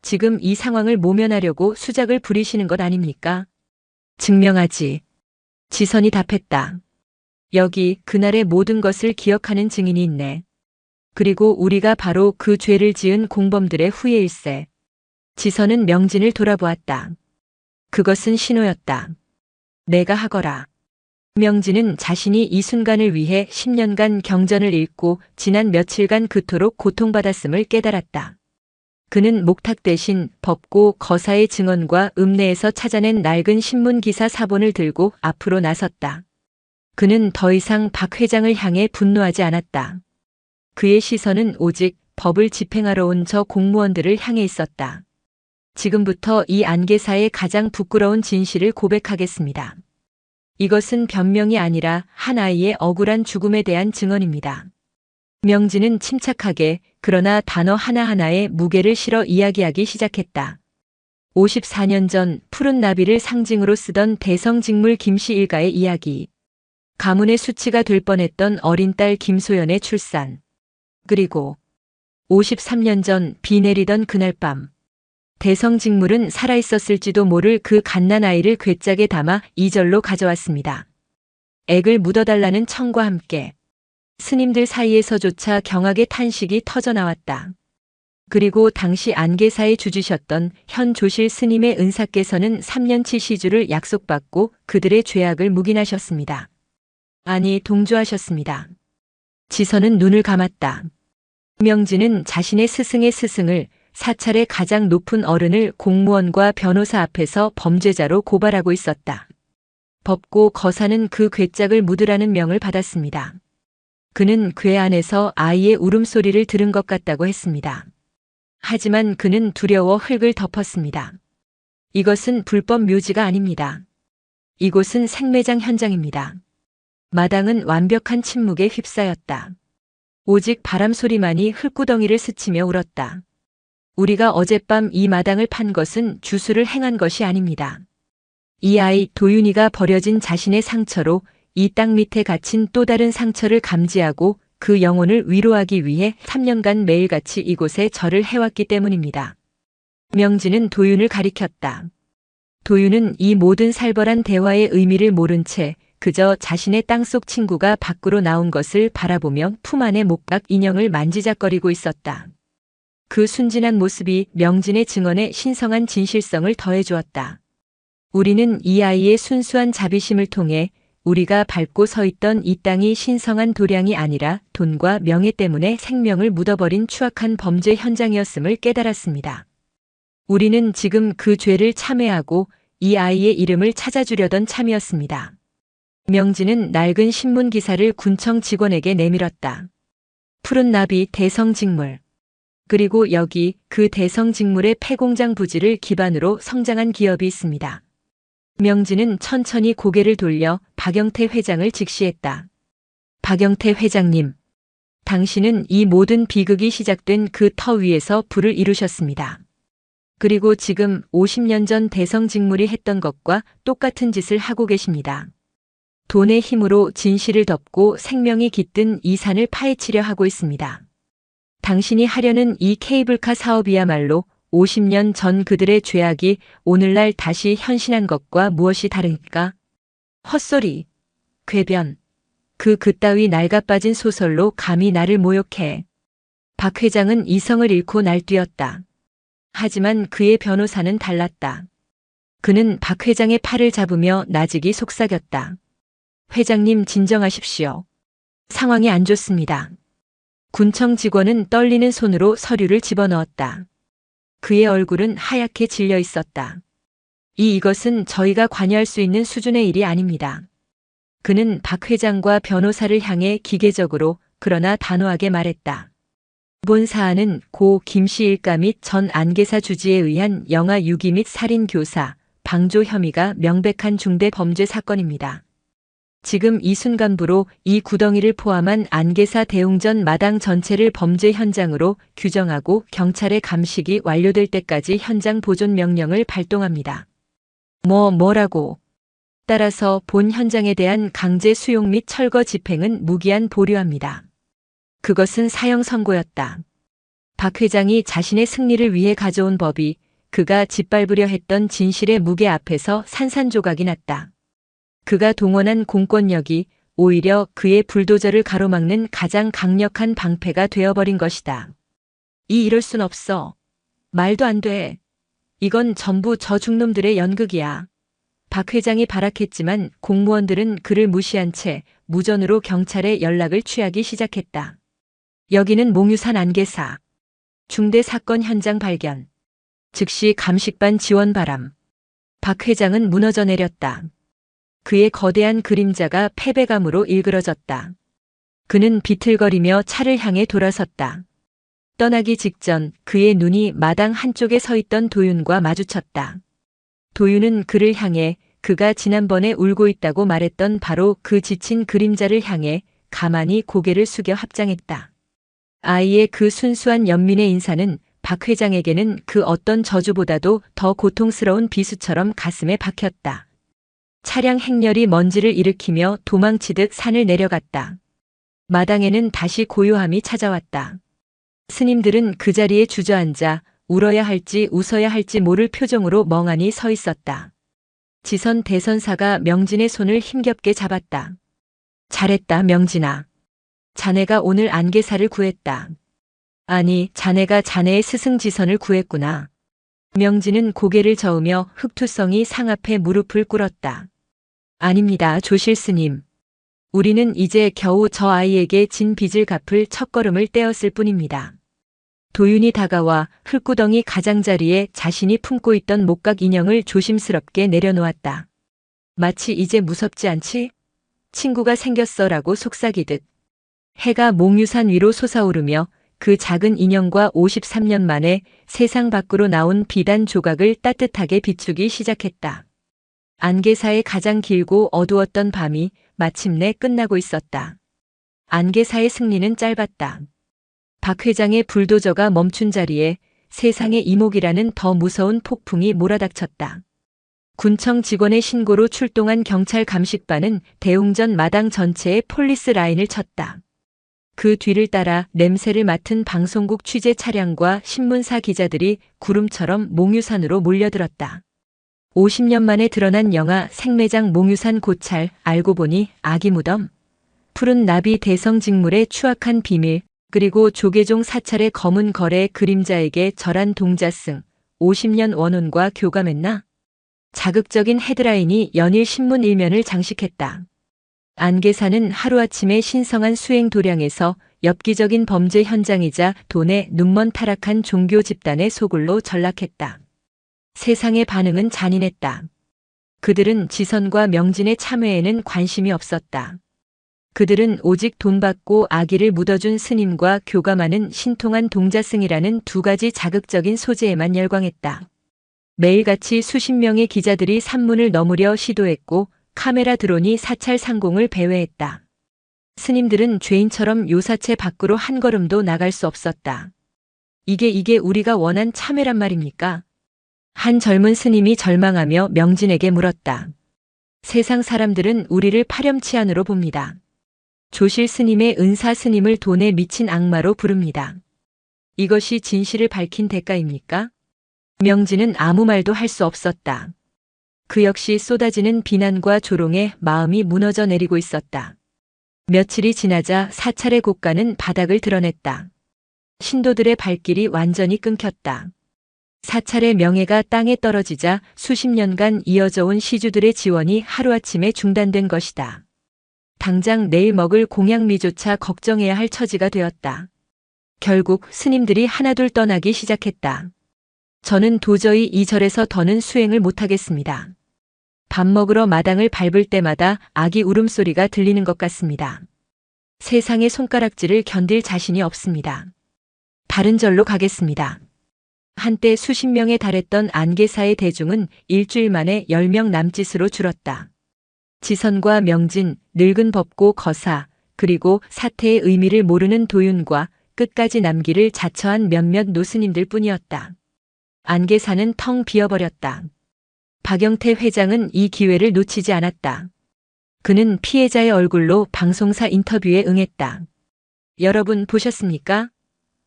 S1: 지금 이 상황을 모면하려고 수작을 부리시는 것 아닙니까? 증명하지. 지선이 답했다. 여기 그날의 모든 것을 기억하는 증인이 있네. 그리고 우리가 바로 그 죄를 지은 공범들의 후예일세. 지선은 명진을 돌아보았다. 그것은 신호였다. 내가 하거라. 명진은 자신이 이 순간을 위해 10년간 경전을 읽고 지난 며칠간 그토록 고통받았음을 깨달았다. 그는 목탁 대신 법고 거사의 증언과 읍내에서 찾아낸 낡은 신문 기사 사본을 들고 앞으로 나섰다. 그는 더 이상 박 회장을 향해 분노하지 않았다. 그의 시선은 오직 법을 집행하러 온 저 공무원들을 향해 있었다. 지금부터 이 안개사의 가장 부끄러운 진실을 고백하겠습니다. 이것은 변명이 아니라 한 아이의 억울한 죽음에 대한 증언입니다. 명진은 침착하게 그러나 단어 하나하나에 무게를 실어 이야기하기 시작했다. 54년 전 푸른 나비를 상징으로 쓰던 대성직물 김씨 일가의 이야기. 가문의 수치가 될 뻔했던 어린 딸 김소연의 출산. 그리고 53년 전 비 내리던 그날 밤. 대성직물은 살아있었을지도 모를 그 갓난아이를 괴짝에 담아 2절로 가져왔습니다. 액을 묻어달라는 청과 함께 스님들 사이에서조차 경악의 탄식이 터져나왔다. 그리고 당시 안계사에 주지셨던 현 조실 스님의 은사께서는 3년치 시주를 약속받고 그들의 죄악을 묵인하셨습니다. 아니, 동조하셨습니다. 지선은 눈을 감았다. 명진은 자신의 스승의 스승을, 사찰의 가장 높은 어른을 공무원과 변호사 앞에서 범죄자로 고발하고 있었다. 법고 거사는 그 괴짝을 묻으라는 명을 받았습니다. 그는 궤 안에서 아이의 울음소리를 들은 것 같다고 했습니다. 하지만 그는 두려워 흙을 덮었습니다. 이것은 불법 묘지가 아닙니다. 이곳은 생매장 현장입니다. 마당은 완벽한 침묵에 휩싸였다. 오직 바람 소리만이 흙구덩이를 스치며 울었다. 우리가 어젯밤 이 마당을 판 것은 주수를 행한 것이 아닙니다. 이 아이 도윤이가 버려진 자신의 상처로 이 땅 밑에 갇힌 또 다른 상처를 감지하고 그 영혼을 위로하기 위해 3년간 매일같이 이곳에 절을 해왔기 때문입니다. 명진은 도윤을 가리켰다. 도윤은 이 모든 살벌한 대화의 의미를 모른 채 그저 자신의 땅속 친구가 밖으로 나온 것을 바라보며 품 안의 목각 인형을 만지작거리고 있었다. 그 순진한 모습이 명진의 증언에 신성한 진실성을 더해주었다. 우리는 이 아이의 순수한 자비심을 통해 우리가 밟고 서 있던 이 땅이 신성한 도량이 아니라 돈과 명예 때문에 생명을 묻어버린 추악한 범죄 현장이었음을 깨달았습니다. 우리는 지금 그 죄를 참회하고 이 아이의 이름을 찾아주려던 참이었습니다. 명진은 낡은 신문 기사를 군청 직원에게 내밀었다. 푸른 나비 대성직물. 그리고 여기 그 대성직물의 폐공장 부지를 기반으로 성장한 기업이 있습니다. 명진은 천천히 고개를 돌려 박영태 회장을 직시했다. 박영태 회장님, 당신은 이 모든 비극이 시작된 그 터 위에서 불을 이루셨습니다. 그리고 지금 50년 전 대성직물이 했던 것과 똑같은 짓을 하고 계십니다. 돈의 힘으로 진실을 덮고 생명이 깃든 이 산을 파헤치려 하고 있습니다. 당신이 하려는 이 케이블카 사업이야말로 50년 전 그들의 죄악이 오늘날 다시 현신한 것과 무엇이 다릅니까? 헛소리, 궤변, 그따위 낡아빠진 소설로 감히 나를 모욕해. 박 회장은 이성을 잃고 날뛰었다. 하지만 그의 변호사는 달랐다. 그는 박 회장의 팔을 잡으며 나직이 속삭였다. 회장님, 진정하십시오. 상황이 안 좋습니다. 군청 직원은 떨리는 손으로 서류를 집어넣었다. 그의 얼굴은 하얗게 질려 있었다. 이것은 저희가 관여할 수 있는 수준의 일이 아닙니다. 그는 박 회장과 변호사를 향해 기계적으로 그러나 단호하게 말했다. 이번 사안은 고 김씨 일가 및 전 안계사 주지에 의한 영아 유기 및 살인 교사, 방조 혐의가 명백한 중대 범죄 사건입니다. 지금 이 순간부로 이 구덩이를 포함한 안계사 대웅전 마당 전체를 범죄 현장으로 규정하고 경찰의 감식이 완료될 때까지 현장 보존 명령을 발동합니다. 뭐라고? 따라서 본 현장에 대한 강제 수용 및 철거 집행은 무기한 보류합니다. 그것은 사형 선고였다. 박 회장이 자신의 승리를 위해 가져온 법이 그가 짓밟으려 했던 진실의 무게 앞에서 산산조각이 났다. 그가 동원한 공권력이 오히려 그의 불도저를 가로막는 가장 강력한 방패가 되어버린 것이다. 이럴 순 없어. 말도 안 돼. 이건 전부 저 중놈들의 연극이야. 박 회장이 발악했지만 공무원들은 그를 무시한 채 무전으로 경찰에 연락을 취하기 시작했다. 여기는 몽유산 안계사. 중대 사건 현장 발견. 즉시 감식반 지원 바람. 박 회장은 무너져 내렸다. 그의 거대한 그림자가 패배감으로 일그러졌다. 그는 비틀거리며 차를 향해 돌아섰다. 떠나기 직전 그의 눈이 마당 한쪽에 서 있던 도윤과 마주쳤다. 도윤은 그를 향해 그가 지난번에 울고 있다고 말했던 바로 그 지친 그림자를 향해 가만히 고개를 숙여 합장했다. 아이의 그 순수한 연민의 인사는 박 회장에게는 그 어떤 저주보다도 더 고통스러운 비수처럼 가슴에 박혔다. 차량 행렬이 먼지를 일으키며 도망치듯 산을 내려갔다. 마당에는 다시 고요함이 찾아왔다. 스님들은 그 자리에 주저앉아 울어야 할지 웃어야 할지 모를 표정으로 멍하니 서 있었다. 지선 대선사가 명진의 손을 힘겹게 잡았다. 잘했다, 명진아. 자네가 오늘 안개사를 구했다. 아니, 자네가 자네의 스승지선을 구했구나. 명진은 고개를 저으며 흑투성이 상 앞에 무릎을 꿇었다. 아닙니다, 조실스님. 우리는 이제 겨우 저 아이에게 진 빚을 갚을 첫걸음을 떼었을 뿐입니다. 도윤이 다가와 흙구덩이 가장자리에 자신이 품고 있던 목각 인형을 조심스럽게 내려놓았다. 마치 이제 무섭지 않지? 친구가 생겼어라고 속삭이듯. 해가 몽유산 위로 솟아오르며 그 작은 인형과 53년 만에 세상 밖으로 나온 비단 조각을 따뜻하게 비추기 시작했다. 안개사의 가장 길고 어두웠던 밤이 마침내 끝나고 있었다. 안개사의 승리는 짧았다. 박 회장의 불도저가 멈춘 자리에 세상의 이목이라는 더 무서운 폭풍이 몰아닥쳤다. 군청 직원의 신고로 출동한 경찰 감식반은 대웅전 마당 전체에 폴리스 라인을 쳤다. 그 뒤를 따라 냄새를 맡은 방송국 취재 차량과 신문사 기자들이 구름처럼 몽유산으로 몰려들었다. 50년 만에 드러난 영화 생매장 몽유산 고찰, 알고 보니 아기 무덤. 푸른 나비 대성직물의 추악한 비밀, 그리고 조계종 사찰의 검은 거래 그림자에게 절한 동자승, 50년 원혼과 교감했나? 자극적인 헤드라인이 연일 신문 일면을 장식했다. 안개사는 하루아침에 신성한 수행 도량에서 엽기적인 범죄 현장이자 돈에 눈먼 타락한 종교 집단의 소굴로 전락했다. 세상의 반응은 잔인했다. 그들은 지선과 명진의 참회에는 관심이 없었다. 그들은 오직 돈 받고 아기를 묻어준 스님과 교감하는 신통한 동자승이라는 두 가지 자극적인 소재에만 열광했다. 매일같이 수십 명의 기자들이 산문을 넘으려 시도했고 카메라 드론이 사찰 상공을 배회했다. 스님들은 죄인처럼 요사체 밖으로 한 걸음도 나갈 수 없었다. 이게 우리가 원한 참회란 말입니까? 한 젊은 스님이 절망하며 명진에게 물었다. 세상 사람들은 우리를 파렴치한으로 봅니다. 조실 스님의 은사 스님을 돈에 미친 악마로 부릅니다. 이것이 진실을 밝힌 대가입니까? 명진은 아무 말도 할 수 없었다. 그 역시 쏟아지는 비난과 조롱에 마음이 무너져 내리고 있었다. 며칠이 지나자 사찰의 곳간은 바닥을 드러냈다. 신도들의 발길이 완전히 끊겼다. 사찰의 명예가 땅에 떨어지자 수십 년간 이어져 온 시주들의 지원이 하루아침에 중단된 것이다. 당장 내일 먹을 공양미조차 걱정해야 할 처지가 되었다. 결국 스님들이 하나둘 떠나기 시작했다. 저는 도저히 이 절에서 더는 수행을 못하겠습니다. 밥 먹으러 마당을 밟을 때마다 아기 울음소리가 들리는 것 같습니다. 세상의 손가락질을 견딜 자신이 없습니다. 다른 절로 가겠습니다. 한때 수십 명에 달했던 안개사의 대중은 일주일 만에 10명 남짓으로 줄었다. 지선과 명진, 늙은 법고 거사, 그리고 사태의 의미를 모르는 도윤과 끝까지 남기를 자처한 몇몇 노스님들 뿐이었다. 안개사는 텅 비어버렸다. 박영태 회장은 이 기회를 놓치지 않았다. 그는 피해자의 얼굴로 방송사 인터뷰에 응했다. 여러분 보셨습니까?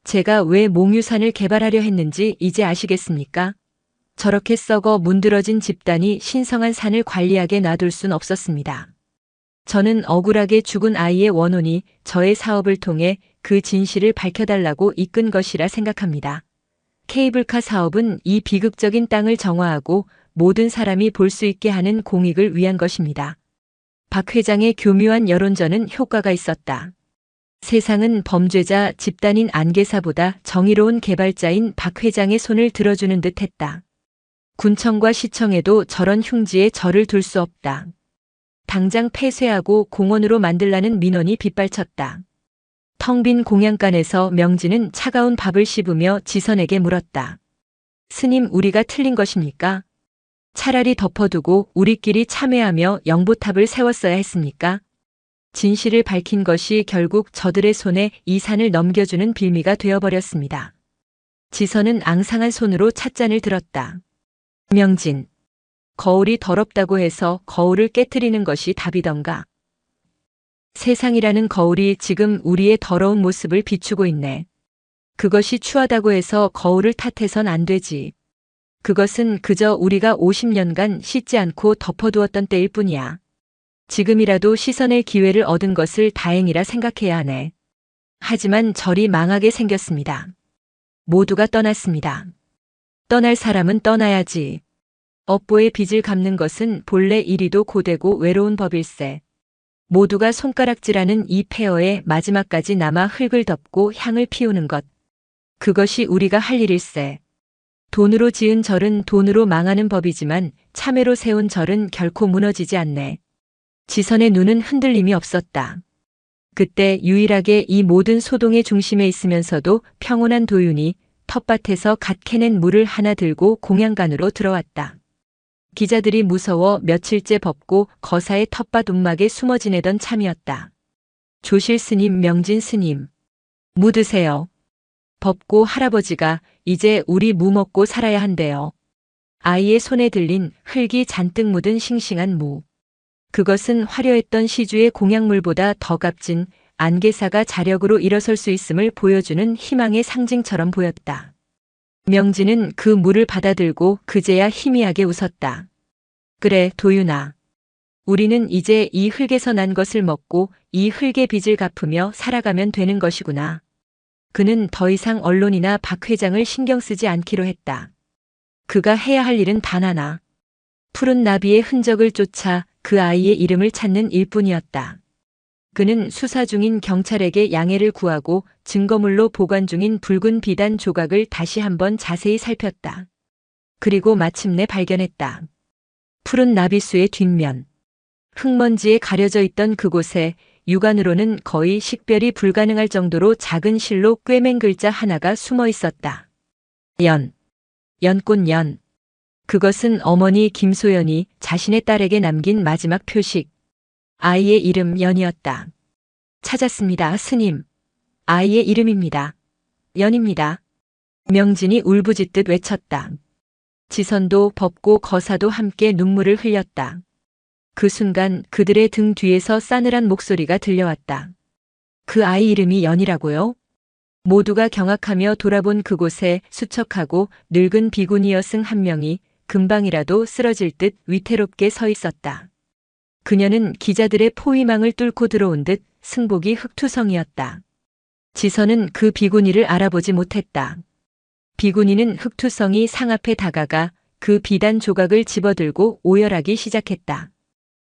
S1: 제가 왜 몽유산을 개발하려 했는지 이제 아시겠습니까? 저렇게 썩어 문드러진 집단이 신성한 산을 관리하게 놔둘 순 없었습니다. 저는 억울하게 죽은 아이의 원혼이 저의 사업을 통해 그 진실을 밝혀달라고 이끈 것이라 생각합니다. 케이블카 사업은 이 비극적인 땅을 정화하고 모든 사람이 볼 수 있게 하는 공익을 위한 것입니다. 박 회장의 교묘한 여론전은 효과가 있었다. 세상은 범죄자 집단인 안개사보다 정의로운 개발자인 박 회장의 손을 들어주는 듯 했다. 군청과 시청에도 저런 흉지에 절을 둘 수 없다. 당장 폐쇄하고 공원으로 만들라는 민원이 빗발쳤다. 텅 빈 공양간에서 명진은 차가운 밥을 씹으며 지선에게 물었다. 스님, 우리가 틀린 것입니까? 차라리 덮어두고 우리끼리 참회하며 영보탑을 세웠어야 했습니까? 진실을 밝힌 것이 결국 저들의 손에 이 산을 넘겨주는 빌미가 되어버렸습니다. 지선은 앙상한 손으로 찻잔을 들었다. 명진, 거울이 더럽다고 해서 거울을 깨트리는 것이 답이던가. 세상이라는 거울이 지금 우리의 더러운 모습을 비추고 있네. 그것이 추하다고 해서 거울을 탓해선 안 되지. 그것은 그저 우리가 50년간 씻지 않고 덮어두었던 때일 뿐이야. 지금이라도 씻어낼 기회를 얻은 것을 다행이라 생각해야 하네. 하지만 절이 망하게 생겼습니다. 모두가 떠났습니다. 떠날 사람은 떠나야지. 업보의 빚을 갚는 것은 본래 이리도 고되고 외로운 법일세. 모두가 손가락질하는 이 폐허의 마지막까지 남아 흙을 덮고 향을 피우는 것. 그것이 우리가 할 일일세. 돈으로 지은 절은 돈으로 망하는 법이지만 참회로 세운 절은 결코 무너지지 않네. 지선의 눈은 흔들림이 없었다. 그때 유일하게 이 모든 소동의 중심에 있으면서도 평온한 도윤이 텃밭에서 갓 캐낸 물을 하나 들고 공양간으로 들어왔다. 기자들이 무서워 며칠째 벗고 거사의 텃밭 움막에 숨어 지내던 참이었다. 조실 스님, 명진 스님. 무 드세요. 법고 할아버지가 이제 우리 무 먹고 살아야 한대요. 아이의 손에 들린 흙이 잔뜩 묻은 싱싱한 무. 그것은 화려했던 시주의 공약물보다 더 값진 안개사가 자력으로 일어설 수 있음을 보여주는 희망의 상징처럼 보였다. 명진은 그 물을 받아들고 그제야 희미하게 웃었다. 그래, 도윤아. 우리는 이제 이 흙에서 난 것을 먹고 이 흙의 빚을 갚으며 살아가면 되는 것이구나. 그는 더 이상 언론이나 박 회장을 신경 쓰지 않기로 했다. 그가 해야 할 일은 단 하나. 푸른 나비의 흔적을 쫓아 그 아이의 이름을 찾는 일뿐이었다. 그는 수사 중인 경찰에게 양해를 구하고 증거물로 보관 중인 붉은 비단 조각을 다시 한번 자세히 살폈다. 그리고 마침내 발견했다. 푸른 나비수의 뒷면. 흙먼지에 가려져 있던 그곳에 육안으로는 거의 식별이 불가능할 정도로 작은 실로 꿰맨 글자 하나가 숨어 있었다. 연. 연꽃 연. 그것은 어머니 김소연이 자신의 딸에게 남긴 마지막 표식. 아이의 이름 연이었다. 찾았습니다, 스님. 아이의 이름입니다. 연입니다. 명진이 울부짖듯 외쳤다. 지선도 법고 거사도 함께 눈물을 흘렸다. 그 순간 그들의 등 뒤에서 싸늘한 목소리가 들려왔다. 그 아이 이름이 연이라고요? 모두가 경악하며 돌아본 그곳에 수척하고 늙은 비구니 여승 한 명이 금방이라도 쓰러질 듯 위태롭게 서 있었다. 그녀는 기자들의 포위망을 뚫고 들어온 듯 승복이 흑투성이었다. 지선은 그 비구니를 알아보지 못했다. 비구니는 흑투성이 상 앞에 다가가 그 비단 조각을 집어들고 오열하기 시작했다.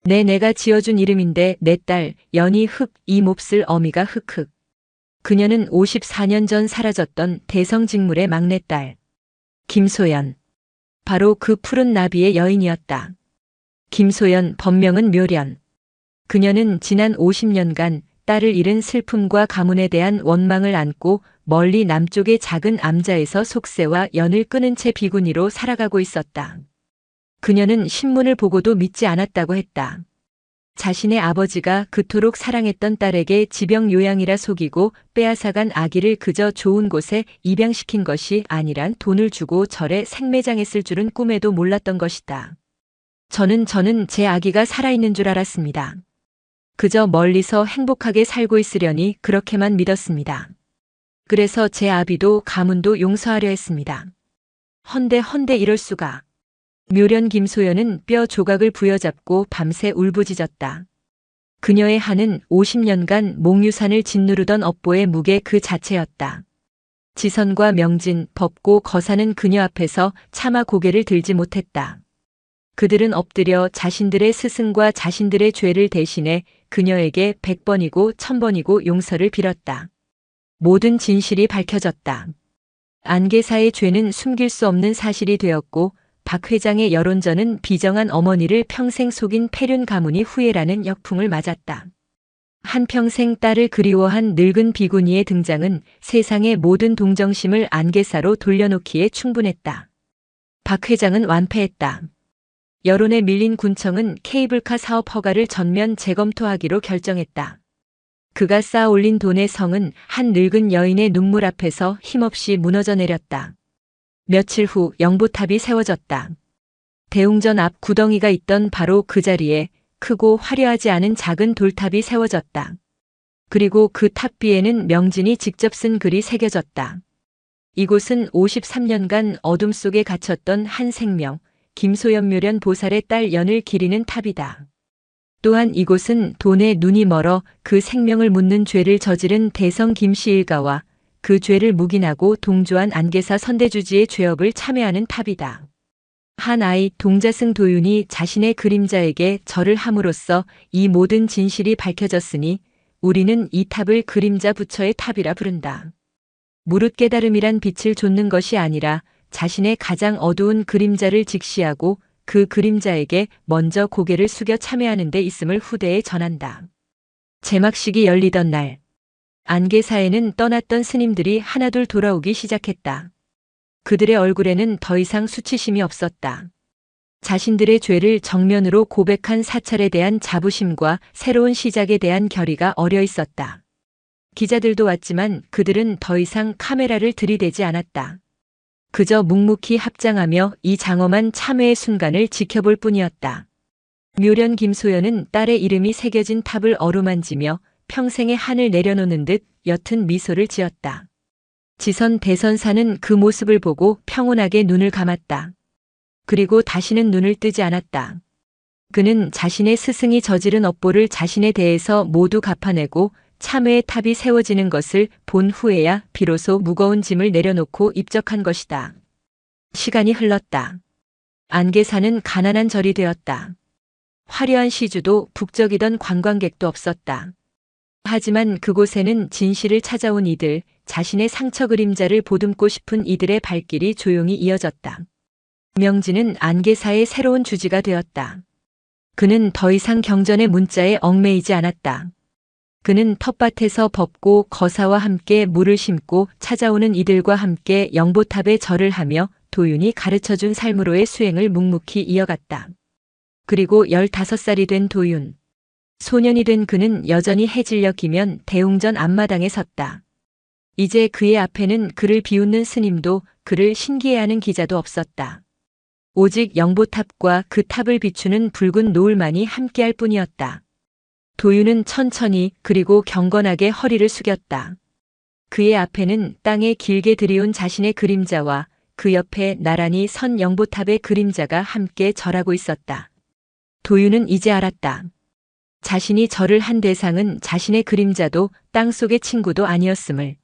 S1: 내가 지어준 이름인데 내 딸 연이 흑 이 몹쓸 어미가 흑흑. 그녀는 54년 전 사라졌던 대성직물의 막내딸 김소연. 바로 그 푸른 나비의 여인이었다. 김소연 본명은 묘련. 그녀는 지난 50년간 딸을 잃은 슬픔과 가문에 대한 원망을 안고 멀리 남쪽의 작은 암자에서 속세와 연을 끊은 채 비구니로 살아가고 있었다. 그녀는 신문을 보고도 믿지 않았다고 했다. 자신의 아버지가 그토록 사랑했던 딸에게 지병 요양이라 속이고 빼앗아간 아기를 그저 좋은 곳에 입양시킨 것이 아니란 돈을 주고 절에 생매장했을 줄은 꿈에도 몰랐던 것이다. 저는 제 아기가 살아있는 줄 알았습니다. 그저 멀리서 행복하게 살고 있으려니 그렇게만 믿었습니다. 그래서 제 아비도 가문도 용서하려 했습니다. 헌데 이럴 수가. 묘련 김소연은 뼈 조각을 부여잡고 밤새 울부짖었다. 그녀의 한은 50년간 몽유산을 짓누르던 업보의 무게 그 자체였다. 지선과 명진, 법고 거사는 그녀 앞에서 차마 고개를 들지 못했다. 그들은 엎드려 자신들의 스승과 자신들의 죄를 대신해 그녀에게 100번이고 1000번이고 용서를 빌었다. 모든 진실이 밝혀졌다. 안개사의 죄는 숨길 수 없는 사실이 되었고 박 회장의 여론전은 비정한 어머니를 평생 속인 폐륜 가문이 후회라는 역풍을 맞았다. 한평생 딸을 그리워한 늙은 비구니의 등장은 세상의 모든 동정심을 안개사로 돌려놓기에 충분했다. 박 회장은 완패했다. 여론에 밀린 군청은 케이블카 사업 허가를 전면 재검토하기로 결정했다. 그가 쌓아 올린 돈의 성은 한 늙은 여인의 눈물 앞에서 힘없이 무너져 내렸다. 며칠 후 영보탑이 세워졌다. 대웅전 앞 구덩이가 있던 바로 그 자리에 크고 화려하지 않은 작은 돌탑이 세워졌다. 그리고 그 탑비에는 명진이 직접 쓴 글이 새겨졌다. 이곳은 53년간 어둠 속에 갇혔던 한 생명, 김소연 묘련 보살의 딸 연을 기리는 탑이다. 또한 이곳은 돈에 눈이 멀어 그 생명을 묻는 죄를 저지른 대성 김씨 일가와 그 죄를 묵인하고 동조한 안계사 선대주지의 죄업을 참회하는 탑이다. 한 아이 동자승 도윤이 자신의 그림자에게 절을 함으로써 이 모든 진실이 밝혀졌으니 우리는 이 탑을 그림자 부처의 탑이라 부른다. 무릇 깨달음이란 빛을 좇는 것이 아니라 자신의 가장 어두운 그림자를 직시하고 그 그림자에게 먼저 고개를 숙여 참회하는 데 있음을 후대에 전한다. 제막식이 열리던 날, 안계사에는 떠났던 스님들이 하나둘 돌아오기 시작했다. 그들의 얼굴에는 더 이상 수치심이 없었다. 자신들의 죄를 정면으로 고백한 사찰에 대한 자부심과 새로운 시작에 대한 결의가 어려 있었다. 기자들도 왔지만 그들은 더 이상 카메라를 들이대지 않았다. 그저 묵묵히 합장하며 이 장엄한 참회의 순간을 지켜볼 뿐이었다. 묘련 김소연은 딸의 이름이 새겨진 탑을 어루만지며 평생의 한을 내려놓는 듯 옅은 미소를 지었다. 지선 대선사는 그 모습을 보고 평온하게 눈을 감았다. 그리고 다시는 눈을 뜨지 않았다. 그는 자신의 스승이 저지른 업보를 자신에 대해서 모두 갚아내고 참회의 탑이 세워지는 것을 본 후에야 비로소 무거운 짐을 내려놓고 입적한 것이다. 시간이 흘렀다. 안계사는 가난한 절이 되었다. 화려한 시주도 북적이던 관광객도 없었다. 하지만 그곳에는 진실을 찾아온 이들, 자신의 상처 그림자를 보듬고 싶은 이들의 발길이 조용히 이어졌다. 명진은 안계사의 새로운 주지가 되었다. 그는 더 이상 경전의 문자에 얽매이지 않았다. 그는 텃밭에서 벗고 거사와 함께 물을 심고 찾아오는 이들과 함께 영보탑에 절을 하며 도윤이 가르쳐준 삶으로의 수행을 묵묵히 이어갔다. 그리고 15살이 된 도윤. 소년이 된 그는 여전히 해질녘이면 대웅전 앞마당에 섰다. 이제 그의 앞에는 그를 비웃는 스님도 그를 신기해하는 기자도 없었다. 오직 영보탑과 그 탑을 비추는 붉은 노을만이 함께할 뿐이었다. 도윤은 천천히 그리고 경건하게 허리를 숙였다. 그의 앞에는 땅에 길게 들이운 자신의 그림자와 그 옆에 나란히 선 영보탑의 그림자가 함께 절하고 있었다. 도윤은 이제 알았다. 자신이 절을 한 대상은 자신의 그림자도 땅속의 친구도 아니었음을.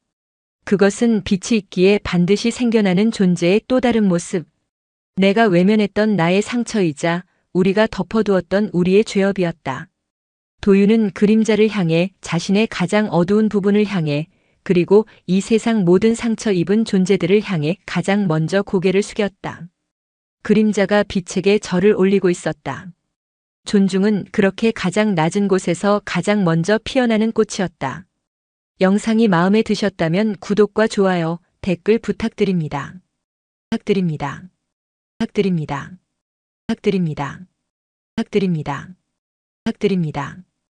S1: 그것은 빛이 있기에 반드시 생겨나는 존재의 또 다른 모습. 내가 외면했던 나의 상처이자 우리가 덮어두었던 우리의 죄업이었다. 도윤은 그림자를 향해 자신의 가장 어두운 부분을 향해 그리고 이 세상 모든 상처 입은 존재들을 향해 가장 먼저 고개를 숙였다. 그림자가 빛에게 절을 올리고 있었다. 존중은 그렇게 가장 낮은 곳에서 가장 먼저 피어나는 꽃이었다. 영상이 마음에 드셨다면 구독과 좋아요, 댓글 부탁드립니다. 부탁드립니다. 부탁드립니다. 부탁드립니다. 부탁드립니다. 부탁드립니다.